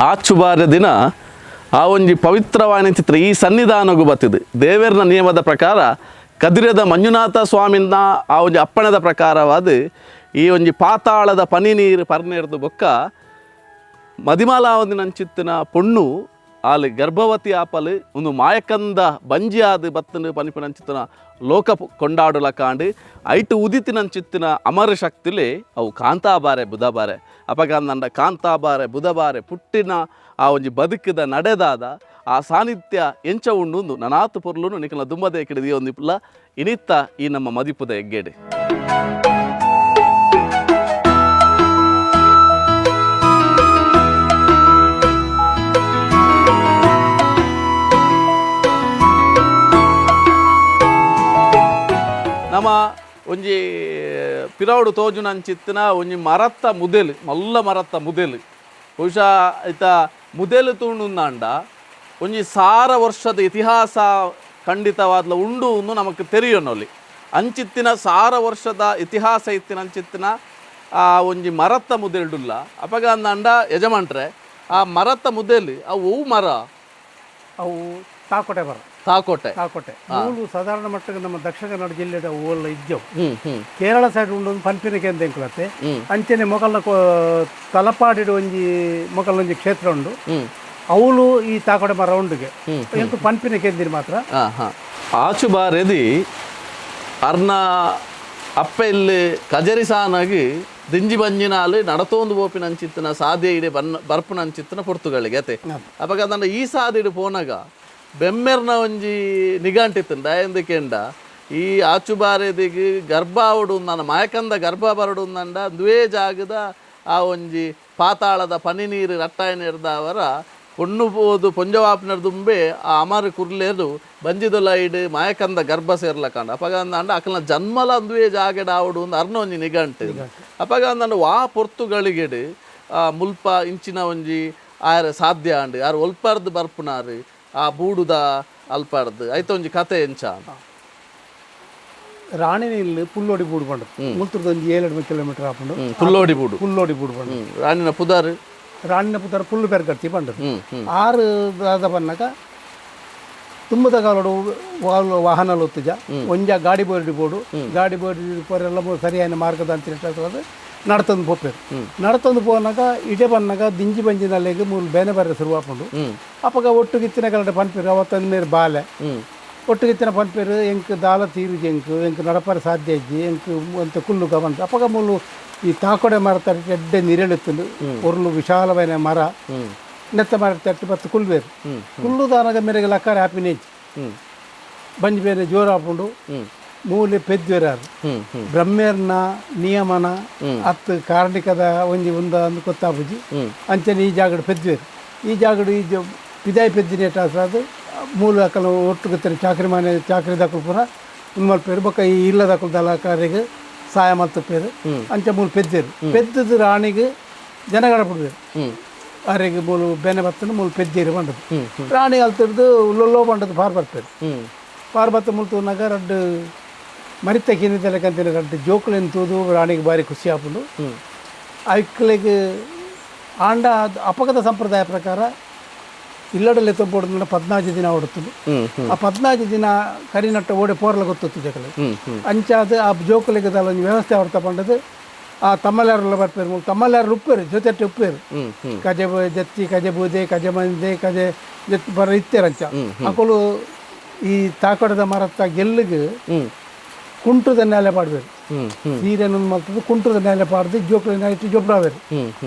ಆಚು ಬಾರ ದಿನ ಆ ಒಂಜಿ ಪವಿತ್ರವಾದ ಚಿತ್ರ ಈ ಸನ್ನಿಧಾನಗೂ ಬತ್ತಿದೆ ದೇವೇರ್ನ ನಿಯಮದ ಪ್ರಕಾರ ಕದಿರದ ಮಂಜುನಾಥ ಸ್ವಾಮಿನ ಆ ಒಂಜಿ ಅಪ್ಪಣದ ಪ್ರಕಾರವಾದ ಈ ಒಂಜಿ ಪಾತಾಳದ ಪನಿ ನೀರು ಪರ್ನೇರ್ದು ಬೊಕ್ಕ ಮದಿಮಾಲ ಒಂದಿನಂಚಿತ್ತಿನ ಪೊಣ್ಣು ಅಲ್ಲಿ ಗರ್ಭವತಿ ಆಪಲು ಒಂದು ಮಾಯಕಂದ ಬಂಜಿ ಆದ ಬತ್ತನು ಪನಿಪನಂಚಿತ್ತಿನ ಲೋಕ ಕೊಂಡಾಡುಲ ಕಾಂಡು ಐಟು ಉದಿತಿನಂಚಿತ್ತಿನ ಅಮರ ಶಕ್ತಿಲೆ ಅವು ಕಾಂತಾಬಾರೆ ಬುಧಬಾರೆ ಅಪಗಂದಂಡ ಕಾಂತಾಬಾರೆ ಬುಧಬಾರೆ ಪುಟ್ಟಿನ ಆ ಒಂಜಿ ಬದುಕಿದ ನಡೆದಾದ ಆ ಸಾನ್ನಿಧ್ಯ ಎಂಚ ಉಂಡು ನನಾತು ಪೊರ್ಲುನು ನಿಖಲ ದುಂಬದೆ ಕಿಡಿದಿ ಒಂದಿಪ್ಪಲ ಇನಿತ್ತ ಈ ನಮ್ಮ ಮದಿಪುದ ಹೆಗ್ಗೇಡೆ ನಮ ಒಂಜಿ ಪಿರವುಡು ತೋಜುನಂಚಿತ್ತಿನ ಒಂಜಿ ಮರತ್ತ ಮುದೆಲು ಮಲ್ಲ ಮರತ್ತ ಮುದೆಲು ಬಹುಶಃ ಐತ ಮುದೆಲು ತೂಂಡುಂದಾಂಡ ಒಂಜಿ 1000 ವರ್ಷದ ಇತಿಹಾಸ ಖಂಡಿತವಾದ್ಲ ಉಂಡು ಎಂದು ನಮಗೆ ತೆರಿಯೋನೊಲಿ ಅಂಚಿತ್ತಿನ 1000 ವರ್ಷದ ಇತಿಹಾಸ ಇತ್ತಿನ ಅಂಚಿತ್ತಿನ ಆ ಒಂಜಿ ಮರತ್ತ ಮುದೆಲ್ಡುಲ್ಲ ಅಪಗ ಅಂದಾಂಡ ಯಜಮಾನ್ರೆ ಆ ಮರತ್ತ ಮುದೆಲು ಅವು ಮರ ಅವು ತಾಕೋಟೆ ಮರ ತಾಕೋಟೆ ಮೂಲು ಸಾಧಾರಣ ಮಟ್ಟಕ್ಕೆ ನಮ್ಮ ದಕ್ಷಿಣ ಕನ್ನಡ ಜಿಲ್ಲೆದ ಹೂವೆಲ್ಲ ಇದ್ದವು ಕೇರಳ ಸೈಡ್ ಉಂಡು ಪಂಪಿನ ಕೇಂದ್ರ ಎಂಕುಲತ್ತೆ ಅಂಚನೆ ಮೊಕಲ್ನ ತಲಪಾಡಿಡು ಒಂಜಿ ಮೊಕಲ್ನ ಒಂಜಿ ಕ್ಷೇತ್ರ ಉಂಡು ಅವಳು ಈ ತಾಕೋಟೆ ಮರ ಉಂಡುಗೆ ಎಂಕು ಪಂಪಿನ ಕೇಂದ್ರ ಮಾತ್ರ ಆಚು ಬಾರೆದಿ ಅರ್ನ ಅಪ್ಪ ಇಲ್ಲಿ ಕಜರಿ ಸಾನಾಗಿ ದಿಂಜಿ ಬಂಜಿನಾಲು ನಡತೋಂದು ಬೋಪಿನಂಚಿತ್ತಿನ ಸಾಧ್ಯ ಇಡೆ ಬರ್ಪುನಂಚಿತ್ತಿನ ಪೊರ್ತುಗಳಿಗೆ ಅತೆ ಅವಾಗ ಅದನ್ನು ಈ ಸಾದಿಡು ಪೋನಾಗ ಬೆಮ್ಮೆರ್ನ ಒಂಜಿ ನಿಘಂಟಿತ್ತಂಡ ಎಂದಕ್ಕೆಂಡ ಈ ಆಚು ಬಾರೆದಿಗೆ ಗರ್ಭ ಆವಡು ನನ್ನ ಮಾಯಕಂದ ಗರ್ಭ ಬರಡು ನಂಡ ದುವೇ ಜಾಗದ ಆ ಒಂಜಿ ಪಾತಾಳದ ಪನಿ ನೀರು ರಟ್ಟಾಯನ ಇರ್ದವರ ಪೊಣ್ಣು ಬೋದು ಪೊಂಜವಾಪಿನರ್ ದುಂಬೆ ಆ ಅಮರ ಕುರ್ಲೇದು ಬಂಜಿದೊಲೈಡ್ ಮಾಯಕಂದ ಗರ್ಭ ಸೇರ್ಲಕಂಡ ಅಪಗ ಅಂದ ಅಕಲ್ನ ಜನ್ಮಲ ಅಂದುವೆ ಜಾಗೆಡ ಆವಡು ಒಂದು ಅರ್ನ ಒಂಜಿ ನಿಘಂಟು ಅಪಗ ಅಂದ ವಾ ಪೊರ್ತುಗಳಿಗೆಡು ಮುಲ್ಪ ಇಂಚಿನ ಒಂಜಿ ಆರ ಸಾಧ್ಯ ಅಂಡು ಯಾರು ಒಲ್ಪಾರ್ದು ಬರ್ಪುನಾರು ಆ ಬೂಡುದ ಅಲ್ಪಾರ್ದು ಐತ ಒಂಜಿ ಕತೆ ಎಂಚ ರಾಣಿನಿಲ್ ಪುಲ್ಲೋಡಿ ಬೂಡು ಬಂಡು ಮುಲ್ತುರ್ದು ಒಂಜಿ 7 ಕಿಲೋಮೀಟರ್ ಆಪುಂಡು ಪುಲ್ಲೋಡಿ ಬೂಡು ಬಂಡು ರಾಣಿನ ಪುದಾರು ಪುಲ್ಲು ಪೆರ್ಗಟ್ಟಿ ಬಂಡು 6 ದಾದ ಬನ್ನಗ ತುಂಬದ ಕಾಲೋಡು ವಾಹನಲು ಒತ್ತುಜ ಒಂಜ ಗಾಡಿ ಬೋರ್ಡಿ ಪೋರೆಲ್ಲ ಸರಿಯಾದ ಮಾರ್ಗದ ಅಂತ ನಡ್ತಂದು ಪೋಪೇರು ಪೋನಾಗ ಇಡೆ ಬನ್ನಾಗ ದಿಂಜಿ ಬಂಜಿನಲ್ಲಿಗೆ ಮೂರು ಬೇನೆ ಬೇರೆ ಶುರುವಾಪುಂಡು ಅಪ್ಪಗ ಒಟ್ಟುಗಿತ್ತಿನ ಕಲಡೆ ಪನ್ಪೇರು ಅವತ್ತೊಂದು ಮೇರೆ ಬಾಲೆ ಒಟ್ಟುಗಿತ್ತಿನ ಪನ್ಪೇರು ಎಂಕ್ ದಾಲ ತೀರುಜಿ ಎಂಕ್ ನಡಪರ ಸಾಧ್ಯ ಇಜ್ಜಿ ಎಂಕ್ ಅಂತ ಕುಲ್ಲುಗ ಬಂತು ಅಪ್ಪಗ ಮೂಲು ಈ ತಾಕೋಡೆ ಮರ ತಟ್ಟಿ ಎಡ್ಡೆ ನಿರೆಳುತ್ತುಂಡು ಒರ್ಲು ವಿಶಾಲమైన ಮರ ನೆತ್ತ ಮರ ತಟ್ಟಿ ಬತ್ತು ಕುಲ್ಬೇರು ಕುಲ್ಲುದಾನಾಗ ಮೇರೆಗೆ ಲಕ್ಕಾರ ಹ್ಯಾಪಿನೇಜ್ ಬಂಜಿ ಬೇರೆ ಜೋರು ಹಾಪುಂಡು ಮೂಲೆ ಪೆದ್ವೇರಾರು ಬ್ರಹ್ಮೇರ್ನ ನಿಯಮನ ಅತ್ತು ಕಾರಣಿಕದ ಒಂಜಿ ಒಂದು ಗೊತ್ತಾಪುಜಿ ಅಂಚನೆ ಈ ಜಾಗಡು ಪೆದ್ವೇರು ಈ ಜಾಗಡು ಈ ಪಿದಾಯಿ ಪೆದ್ದಿನ ಅದು ಮೂಲ ಅಕ್ಕಲು ಒಟ್ಟುಗುತ್ತಾರೆ ಚಾಕ್ರಿ ದಕ್ಕಲು ಪುರ ಮಲ್ಪೇರು ಬೊಕ್ಕ ಈ ಇಲ್ಲ ದಕ್ಕಲು ದಲಕಾರಿಗೆ ಸಹಾಯ ಮಲ್ತಪ್ಪೇರು ಅಂಚ ಮೂಲು ಪೆದ್ದದು ರಾಣಿಗೆ ಜನಗಡ ಬಿಡ್ಬೇರು ಆರೆಗೆ ಮೂಲು ಬೆನೆ ಬತ್ತನು ಮೂಲು ಪೆದ್ದೇರಿ ಬಂಡದು ರಾಣಿ ಅಲ್ತಿರ್ದು ಲೊಲ್ಲೋ ಬಂಡದು ಪಾರ್ ಬತ್ತ ಮುಲ್ತುನಾಗ ರಡ್ಡು ಮರಿತ ಕಿನಿದಲಕಂತಿನ ರಡ್ಡು ಜೋಕುಲು ಎಂತುದು ರಾಣಿಗೆ ಭಾರಿ ಖುಷಿ ಆಪುಂಡು ಅಕ್ಕಲಿಗೆ ಆಂಡ ಅಪಗತ ಸಂಪ್ರದಾಯ ಪ್ರಕಾರ ಇಲ್ಲಡಲ್ಲಿ ತೊಂಬೋಡು 14 ದಿನ ಓಡುತ್ತದೆ ಆ 14 ದಿನ ಕರಿನಟ್ಟ ಓಡೆ ಪೋರ್ಲ ಗೊತ್ತು ಜಗಲು ಅಂಚಾದ ಆ ಜೋಕುಲಿಗೆ ಒಂದು ವ್ಯವಸ್ಥೆ ಅವ್ರು ತಗೊಂಡದು ಆ ತಮ್ಮಲ್ಯಾರೆಲ್ಲ ಬರ್ಪೇರು ತಮ್ಮಲ್ಯಾರು ಉಪ್ಪೇರು ಜೊತೆ ಉಪ್ಪೇರು ಕಜೆ ಜತ್ತಿ ಕಜೆ ಬೂದೆ ಕಜೆ ಮಂದೆ ಕಜೆ ಜತ್ತಿ ಬರ ಇತ್ತೇರು ಅಂಚ ಅಕಲು ಈ ತಾಕಡದ ಮರತ್ತ ಗೆಲ್ಲಿಗೆ ಕುಂಟುದ ನೆಲೆ ಪಾಡ್ಬೇರು ಸೀರೆನ ಮಲ್ತದ್ದು ಕುಂಟುದ ನೆಲೆ ಪಾಡ್ದು ಜೋಕುಲಿನ ಇಟ್ಟು ಜೊಬ್ಡಾವೇರು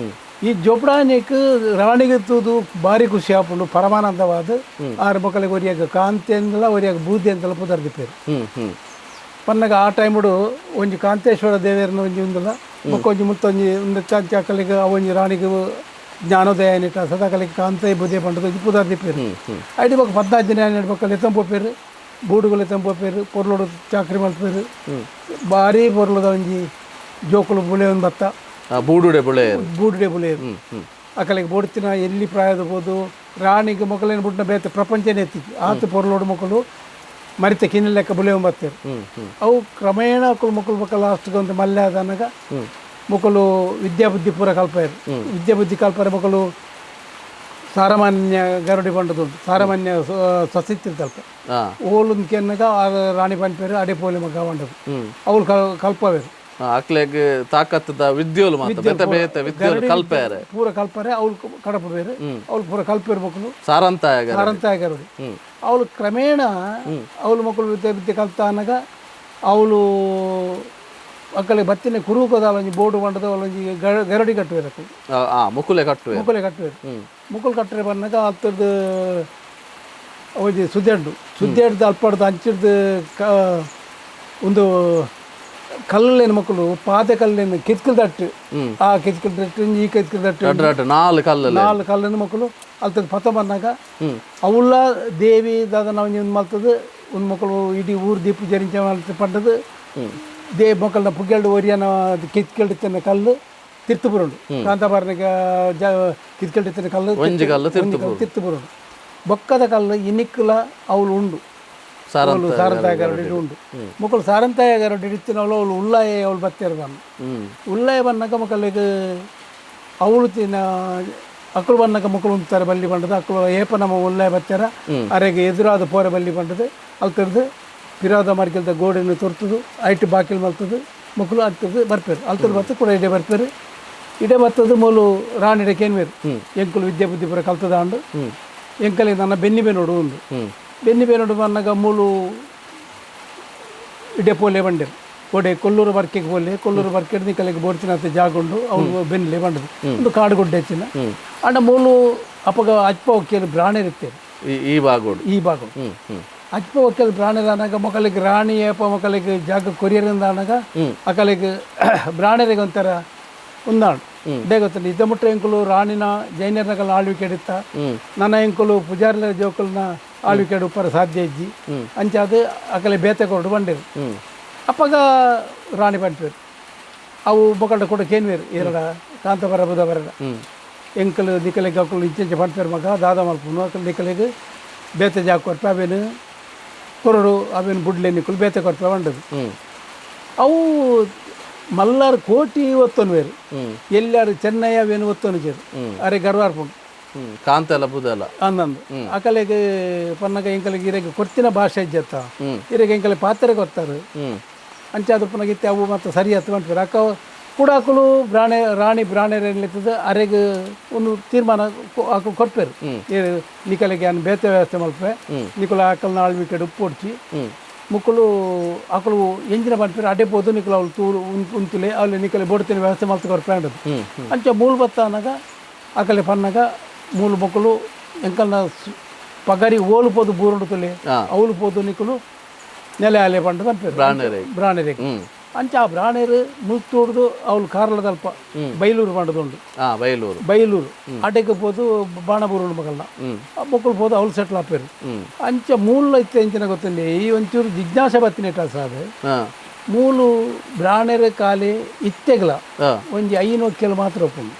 ಈ ಜೊಬ್ಡಾನಿಕ್ ರಾಣಿಗೆ ತೂದು ಭಾರಿ ಖುಷಿ ಆಪುಂಡು ಪರಮಾನಂದವಾದ ಆರು ಮಕ್ಕಳಿಗೆ ಒರಿಯಾಗ ಕಾಂತಿ ಅಂದಲ ಒರಿಯಾಗ ಬೂದಿ ಅಂತಲ್ಲ ಪುದರ್ದಿಪ್ಪೇರು ಪನ್ನಗ ಆ ಟೈಮುಡು ಒಂಜಿ ಕಾಂತೇಶ್ವರ ದೇವೇರನ ಒಂಜಿ ಉಂದಲ್ಲ ಬೊಕ್ಕ ಒಂಜಿ ಮುತ್ತೊಂಜಿ ಒಂದು ಚಾಕಲಿಗೆ ಒಂಜಿ ರಾಣಿಗೆ ಜ್ಞಾನೋದಯ ಏನಿಟ್ಟ ಸದಾಕಲಿಗೆ ಕಾಂತೆ ಬುದೇ ಪಂಡದ ಒಂಜಿ ಪುದರ್ದಿಪ್ಪೇರು ಐಡಿ ಬೊಕ್ಕ 14 ದಿನ ಬೊಕ್ಕಲ್ಲಿ ಎತ್ತಂಪೋಪೇರು ಬೂಡುಗಳು ಎತ್ತಂಪೋಪೇರು ಪೊರ್ಲೋಡು ಚಾಕ್ರಿ ಮಲ್ಪೇರು ಭಾರಿ ಪೊರ್ಲದ ಒಂಜಿ ಜೋಕುಲು ಬುಳೆ ಒಂದು ಬತ್ತ ಬೂಡುಡೆ ಬುಳೆ ಅಕಲಿಗೆ ಬೋಡ್ತಿನ ಎಲ್ಲಿ ಪ್ರಾಯದ ಬೋದು ರಾಣಿಗೆ ಮಕ್ಕಳೇನು ಬಿಟ್ಟಿನ ಬೇತೆ ಪ್ರಪಂಚನೇ ಎತ್ತಿತ್ತು ಆತು ಪೊರ್ಲೋಡು ಮಕ್ಕಳು ಮರಿತ ಕಿನ್ನ ಲೆಕ್ಕ ಬುಳೆ ಬತ್ತೇರು ಅವು ಕ್ರಮೇಣ ಮಕ್ಕಳು ಮಕ್ಕಳು ಲಾಸ್ಟ್ಗೆ ಒಂದು ಮಲ್ಯ ಆದನಾಗ ಮಕ್ಕಳು ವಿದ್ಯಾಬುದ್ಧಿ ಪೂರ ಕಲ್ಪಾಯರು ವಿದ್ಯಾಬುದ್ಧಿ ಕಲ್ಪರೆ ಮಕ್ಕಳು ಸಾರಮಾನ್ಯ ಗರುಡಿ ಬಂಡದುಂಟು ಸಾರಮಾನ್ಯ ಸ್ವಸಿತ್ತಿ ತಲ್ಪ ಓಲು ಕೆನ್ನಾಗ ರಾಣಿ ಪಂಪೇರು ಅಡೆ ಪೋಲಿ ಮಗ ಬಂಡದು ಅವಳು ಕಲ್ಪವೇರು ಅಕ್ಲೆಗ್ ತಾಕತ್ತದ ವಿದ್ಯೋಲು ಮಾತ್ರ ಬೇತೆ ಬೇತೆ ವಿದ್ಯೋಲು ಕಲ್ಪೇರೆ ಪೂರ ಕಲ್ಪರೆ ಅವ್ಳು ಕಡಪ ಬೇರೆ ಅವ್ಳು ಪೂರ ಕಲ್ಪೇರು ಮಕ್ಕಳು ಸಾರಂತಾಯ ಗರುಡಿ ಅವಳು ಕ್ರಮೇಣ ಅವಳು ಮಕ್ಕಳು ವಿದ್ಯೆ ಕಲ್ತ ಅನ್ನಗ ಅವಳು ಅಕ್ಕಲೆ ಬತ್ತಿನ ಕುರುಕದ ಒಂಜಿ ಬೋರ್ಡು ಬಂಡದ ಒಂಜಿ ಗರಡಿ ಕಟ್ಟುವೇರು ಮುಕುಲೆ ಕಟ್ಟುವೇರು ಮುಕುಲು ಕಟ್ಟರೆ ಬಂದಾಗ ಹತ್ತದ ಒಂಜಿ ಸುದ್ದೆಡ್ದು ಅಲ್ಪಡ್ದು ಹಂಚಿಡ್ದು ಒಂದು ಕಲ್ಲೇನು ಮಕ್ಕಳು ಪಾತೆ ಕಲ್ಲೇನು ಕಿತ್ಕಲ್ ದಟ್ಟು ಆ ಕಿತ್ಕಲ್ ದಟ್ಟು ಈ ಕಿತ್ಕಲ್ ದಟ್ಟು 4 ಕಲ್ಲಿನ ಮಕ್ಕಳು ಅಲ್ತದ ಪಥ ಬಂದಾಗ ಅವಳ ದೇವಿ ದಾದ ನಾವು ಮಲ್ತದ ಒಂದು ಮಕ್ಕಳು ಇಡೀ ಊರು ದೀಪ ಜರಿಂಚ ಪಂಡದು ದೇ ಮೊಕ್ಕಲ್ನ ಪುಗ್ಗೆಲ್ಡು ಒರಿಯನ ಕಿತ್ಕೆಳ್ತಿನ ಕಲ್ಲು ತಿರ್ತುಪುರುಂಡು ಕಾಂತಾಬಾರನಿಗ ಕಿತ್ಕೆಳ್ತಿನ ಕಲ್ಲು ತಿರ್ತುಪುರುಂಡು ಬೊಕ್ಕದ ಕಲ್ಲು ಇನಿಕ್ಕಲ ಅವಳು ಉಂಡು ಸಾರಂತಾಯ ಗರಡಿ ಉಂಡು ಮೊಕ್ಕಳು ಸಾರಂತಾಯ ಗರಡಿ ಇತ್ತಿನವಳು ಅವಳು ಉಳ್ಳಾಯ ಅವಳು ಬತ್ತಿರದನ್ನು ಉಳ್ಳಾಯ ಬನ್ನಕ ಮೊಕ್ಕಲಿಗೆ ಅವಳು ಅಕ್ಕಳು ಬನ್ನಕ ಮೊಕ್ಕಳು ಉಂಟಾರೆ ಬಲ್ಲಿ ಬಂಡದು ಅಕ್ಕಳು ಏಪ ನಮ್ಮ ಉಳ್ಳಾಯ ಬತ್ತಾರ ಅರೆಗೆ ಎದುರಾದ ಪೋರೆ ಬಲ್ಲಿ ಬಂಡದು ಅಲ್ಲಿ ತೆರೆದು ಪಿರಾದ ಮಾರ್ಕೆಲ್ದ ಗೋಡೆಯನ್ನು ತೊರ್ತದು ಐಟ್ ಬಾಕಿಲ್ ಮಲ್ತದು ಮಕ್ಕಳು ಆಗ್ತದೆ ಬರ್ಪೇರು ಅಲ್ತರು ಬರ್ತದೆ ಕೂಡ ಇಡೆ ಬರ್ಪೇರು ಇಡೆ ಬರ್ತದು ಮೂಲು ರಾಣಿಡೆ ಕೇನ್ವೇರು ಎಂಕುಲು ವಿದ್ಯಾ ಬುದ್ಧಿ ಪುರ ಕಲ್ತದ ಅಂಡು ಎಂಕಲಿಗೆ ನನ್ನ ಬೆನ್ನಿಬೆ ನೋಡು ಒಂದು ಬೆನ್ನಿಬೆ ನೋಡು ಬನ್ನಾಗ ಮೂಲು ಇಡೆ ಪೋಲೆ ಬಂಡೇರು ಗೋಡೆ ಕೊಲ್ಲೂರು ಬರ್ಕೆಗೆ ಪೋಲೆ ಕೊಲ್ಲೂರು ಬರ್ಕೆ ನಿಕಲಿಗೆ ಬೋಡ್ತಿನಂತೆ ಜಾಗೊಂಡು ಅವ್ರು ಬೆನ್ನಿಲೆ ಬಂಡದು ಒಂದು ಕಾಡು ಗೊಡ್ಡೆ ಹೆಚ್ಚಿನ ಅಂಡ ಮೂಲು ಅಪಗ ಅಜ್ಪ ಹೋಗಿ ಬ್ರಾಣಿರುತ್ತೇವೆ ಈ ಭಾಗ ಅಜ್ಪ ಒಕ್ಕಲ್ ಬ್ರಾಣೆರ್ ಅನ್ನಾಗ ಮೊಕ್ಕಲಿಗೆ ರಾಣಿ ಏಪ ಮೊಕ್ಕಲಿಗೆ ಜಾಗ ಕೊರಿಯರಿಂದ ಅನ್ನಾಗ ಅಕಲಿಗೆ ಬ್ರಾಣೆರಿಗೆ ಒಂಥರ ಉಂದಾಣು ಇದೇ ಗೊತ್ತಿಲ್ಲ ಇದ್ದ ಮುಟ್ಟ ಎಂಕುಲು ರಾಣಿನ ಜೈನರ್ನಕಲ್ನ ಆಳ್ವಿಕೆ ಇಡುತ್ತ ನನ್ನ ಎಂಕುಲು ಪೂಜಾರ್ಲ ಜೋಕಲ್ನ ಆಳ್ವಿಕೆ ಉಪ್ಪರ ಸಾಧ್ಯ ಇಜ್ಜಿ ಅಂಚಾದ ಅಕಲೆ ಬೇತೆ ಕೊರಡು ಬಂಡೇರು ಅಪ್ಪಾಗ ರಾಣಿ ಬಂಟ್ವೇರು ಅವು ಬೊಕಲ್ಡ ಕೂಡ ಕೇನ್ವೇರು ಎರಡ ಕಾಂತಬರ ಬುಧಬರ ಎಂಕಲು ನಿಕಲಿಗೆ ಅಕ್ಕಲು ಇಂಚೆ ಬಂಟ್ವೇರು ಮಗ ದಾದ ಮಲ್ಪನು ಅಕಲ್ ನಿಕಲಿಗೆ ಬೇತೆ ಜಾಗ ಕೊರ್ಪೆ ಅವೇನು ಕೊರಡು ಅವೇನು ಬುಡ್ಲೆ ನಿಕ್ಕಲು ಬೇತೆ ಕೊರ್ಪೆ ಬಂಡದು ಅವು ಮಲ್ಲಾರು ಕೋಟಿ ಒತ್ತೊನು ಬೇರು ಎಲ್ಲಾರು ಚೆನ್ನೈ ಅವೇನು ಒತ್ತೊನು ಚೇರು ಅರೆ ಗರ್ವಾರ್ಪುಂಡು ಕಾಂತ ಬುದಲ್ಲ ಅಂದಂದು ಅಕಲೆಗೆ ಪನ್ನಗ ಎಂಕಲಿಗೆ ಇರೆಗೆ ಕೊರ್ತಿನ ಭಾಷೆ ಇಜ್ಜತ್ತ ಇರೆಗೆ ಎಂಕಲೆ ಪಾತ್ರೆ ಕೊರ್ತಾರೆ ಅಂಚಾದ ಪುನಗಿತ್ತೆ ಅವು ಮತ್ತು ಸರಿ ಹತ್ತು ಬಂಟ್ಬೇರು ಅಕ್ಕ ಕೂಡಾಕಲು ರಾಣಿ ಬ್ರಾಣೆರಲ್ಲಿರ್ತದೆ ಅರೆಗೆ ಒಂದು ತೀರ್ಮಾನ ಆಕಲು ಕೊಟ್ಪೇರು ನಿಕಲಿಗೆ ನಾನು ಬೇತೆ ವ್ಯವಸ್ಥೆ ಮಲ್ಪೆ ನಿಕಲು ಆಕಲ್ನ ಆಳ್ವಿಕೆ ಉಪ್ಪು ಹೊಡ್ಚಿ ಮುಕ್ಕಳು ಆಕಳು ಎಂಜಿನ ಬಂಟ್ಪೇರು ಅಡ್ಡೆ ಬೋದು ನಿಕಲು ಅವಳು ತೂರು ಉಂತುಲೆ ಅಲ್ಲಿ ನಿಕಲೆ ಬೋಡ್ತಿನ ವ್ಯವಸ್ಥೆ ಮಲ್ತು ಕೊಡ್ಪೆ ಅಂಡದು ಅಂಚ ಮೂಲ ಬತ್ತ ಅನ್ನಾಗ ಆಕಲೆ ಪನ್ನಾಗ ಮೂಲ ಮಕ್ಕಳು ಎಂಕಲ್ನ ಪಗರಿ ಓಲು ಪೋದು ಬೂರುಂಡು ತುಲೆ ಅವಳು ಪೋದು ನಿಕಲು ನೆಲೆ ಅಲೆ ಬಂಡು ಬಂಟ್ಪೇರು ಬ್ರಾಣೆರಿಗೆ ಅಂಚ ಆ ಬ್ರಾಣೇರು ಮುಲ್ತೋಡ್ದು ಅವಳು ಕಾರ್ಲದಲ್ಪ ಬೈಲೂರು ಮಾಡೋದುಂಡು ಬೈಲೂರು ಅಡ್ಡೆಗೆ ಪೋದು ಬಾಣಬೂರು ಮಗಲ್ನ ಮಕ್ಕಳು ಪೋದು ಅವಳು ಸೆಟ್ಲ್ ಆಪೇರು ಅಂಚ ಮೂಲ ಇತ್ತೆ ಅಂಚಿನ ಗೊತ್ತಿಲ್ಲ ಈ ಒಂಚೂರು ಜಿಜ್ಞಾಸೆ ಬತ್ತಿನೇಟ ಸಾದು ಮೂಲು ಬ್ರಾಣೆರ ಕಾಲಿ ಇತ್ತೆಗ್ಲ ಒಂಜಿ ಐನು ಒಕ್ಕೆಲ್ ಮಾತ್ರ ಒಪ್ಪುಂಡು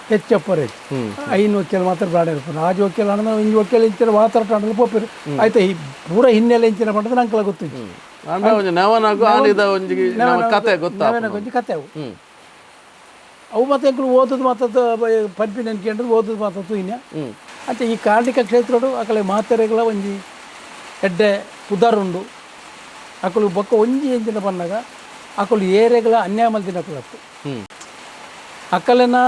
ಹೆಚ್ಚಪ್ಪರ ಹೆಚ್ಚು ಐನು ಒಕ್ಕೆಲ್ ಮಾತ್ರ ಬ್ರಾಣೆರ್ ಒಪ್ಪುಂಡು ಆಜು ಒಕ್ಕೆಲ್ ಅಣ್ಣ ಇಂಜಿ ಒಕ್ಕೆಲ್ ಇಂಚಿನ ಮಾತಾಟ ಅಂದ್ರೆ ಪೋಪೇರು ಆಯ್ತಾ ಈ ಪೂರ ಹಿನ್ನೆಲೆ ಇಂಚಿನ ಪಂಡದ ನಂಕಲ ಗೊತ್ತಿತ್ತು ಕತೆ ಅವು ಮತ್ತೆ ಓದೋದು ಮಾತದ್ದು ಪಂಪಿ ನೆನ್ಕೊಂಡ್ರೆ ಓದೋದು ಮಾತದ್ದು ಇನ್ನ ಅಂಚೆ ಈ ಕಾರ್ಣಿಕ ಕ್ಷೇತ್ರಡು ಅಕಲೆ ಮಾತೆರೆಗಳ ಒಂಜಿ ಎಡ್ಡೆ ಉದಾರುಂಡು ಅಕಲು ಬೊಕ್ಕ ಒಂಜಿ ಎಂಜಿನ ಬಂದಾಗ ಅಕಲು ಏರೆಗಳ ಅನ್ಯಾಯ ಮಲ್ದಿನ ಅಕಲತ್ತು ಅಕಲೆನ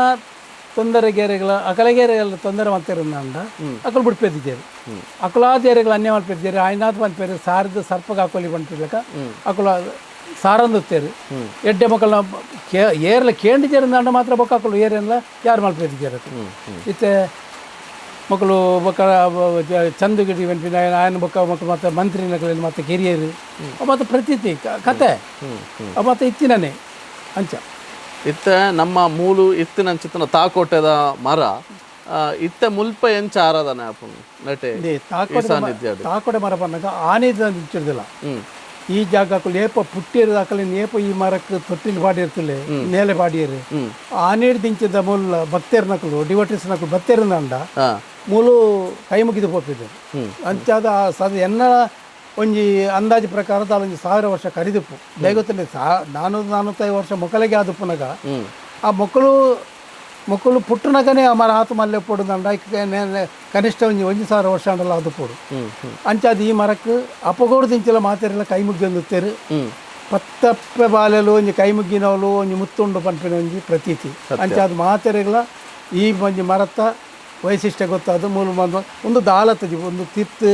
ತೊಂದರೆಗೇರೆಗಳ ಅಕಲೆಗೇರೆಗಳ ತೊಂದರೆ ಮಾಡ್ತಿರೋದು ಅಂಡ ಅಕಲು ಬಿಡ್ಪೇದಿದ್ದೇವೆ ಅಕಲಾದ ಏರೆಗಳ ಅನ್ಯಾಯ ಮಲ್ಪೇದಿದ್ದೇವೆ ಆಯ್ನಾಥ್ ಬಂದ್ಪೇರು ಸಾರಿದ ಸರ್ಪಗ ಹಾಕೊಲಿ ಬಂತಿರ್ಲಕ ಅಕಲ ಸಾರಂದುತ್ತೇರು ಎಡ್ಡೆ ಮಕ್ಕಳನ್ನ ಏರ್ಲ ಕೇಂಡಿದ್ದೇರು ಅಂಡ ಮಾತ್ರ ಬೊಕ್ಕ ಹಾಕಲು ಏರೆಲ್ಲ ಯಾರು ಮಲ್ಪೇದಿದ್ದೇವೆ ಇತ್ತೆ ಮಕ್ಕಳು ಬೊಕ್ಕ ಚಂದಗಿಡಿ ಬಂಪಿನ ఆయన ಬೊಕ್ಕ ಮಕ್ಕಳು ಮತ್ತು ಮಂತ್ರಿನಗಳಲ್ಲಿ ಮತ್ತು ಕೆರಿಯರು ಮತ್ತು ಪ್ರತೀತಿ ಕತೆ ಮತ್ತು ಇತ್ತಿನೇ ಅಂಚ ಇತ್ತ ನಮ್ಮ ಮೂಲು ಇತ್ತಿನ ಚಿತ್ತನ ತಾಕೋಟೆದ ಮರ ಇತ್ತ ಮುಲ್ಪ ಎಂಚ ಆರಾಧನೆ ನಟೆ ತಾಕೋಟೆ ಮರ ಬಂದಾಗ ಆನೆ ಇಚ್ಚಿರ್ದಿಲ್ಲ ಈ ಜಾಗಕ್ಕೂ ಏಪ ಪುಟ್ಟಿರದ ಹಾಕಲಿ ಏಪ ಈ ಮರಕ್ಕೆ ತೊಟ್ಟಿನ ಬಾಡಿ ಇರ್ತಿಲ್ಲ ನೇಲೆ ಬಾಡಿಯರು ಆನೆ ದಿಂಚಿದ ಮೂಲ ಭಕ್ತೇರ್ನಕಲು ಡಿವೋಟೀಸ್ ನಕಲು ಭಕ್ತೇರ್ನಂಡ ಮೂಲು ಕೈ ಮುಗಿದು ಹೋಗ್ತಿದ್ದರು ಅಂಚಾದ ಎನ್ನ ಒಂಜಿ ಅಂದಾಜು ಪ್ರಕಾರದ ಅಲ್ಲೊಂದು 1000 ವರ್ಷ ಕರಿದಿಪ್ಪು ದಯಗೊತ್ತಲ್ಲಿ 400-450 ವರ್ಷ ಮೊಕ್ಕಲಿಗೆ ಆದುಪ್ಪುನಾಗ ಆ ಮೊಕ್ಕಲು ಪುಟ್ಟನಗನೇ ಆ ಮರ ಆತು ಮಲ್ಲೆ ಪೊಡುದಂಡ ಕನಿಷ್ಠ ಒಂಜಿ 1000 ವರ್ಷ ಅಂಡಲ್ಲ ಆದುಪ್ಪೋಡು ಅಂಚಾದ ಈ ಮರಕ್ಕೆ ಅಪಗೋಡು ದಿಂಚಲ ಮಾತೆರೆಲ್ಲ ಕೈ ಮುಗ್ಗಿಂದುತ್ತೇರು ಪತ್ತಪ್ಪೆ ಬಾಲೆಲು ಒಂಜಿ ಕೈ ಮುಗ್ಗಿನವಳು ಒಂಜಿ ಮುತ್ತುಂಡು ಪಂಪಿನ ಒಂಜಿ ಪ್ರತೀತಿ ಅಂಚಾದ ಮಾತೆರೆಗಳ ಈ ಒಂಜಿ ಮರತ್ತ ವೈಶಿಷ್ಟ್ಯ ಗೊತ್ತಾದ ಮೂಲ ಒಂದು ದಾಲತ್ತದಿ ಒಂದು ತಿತ್ತು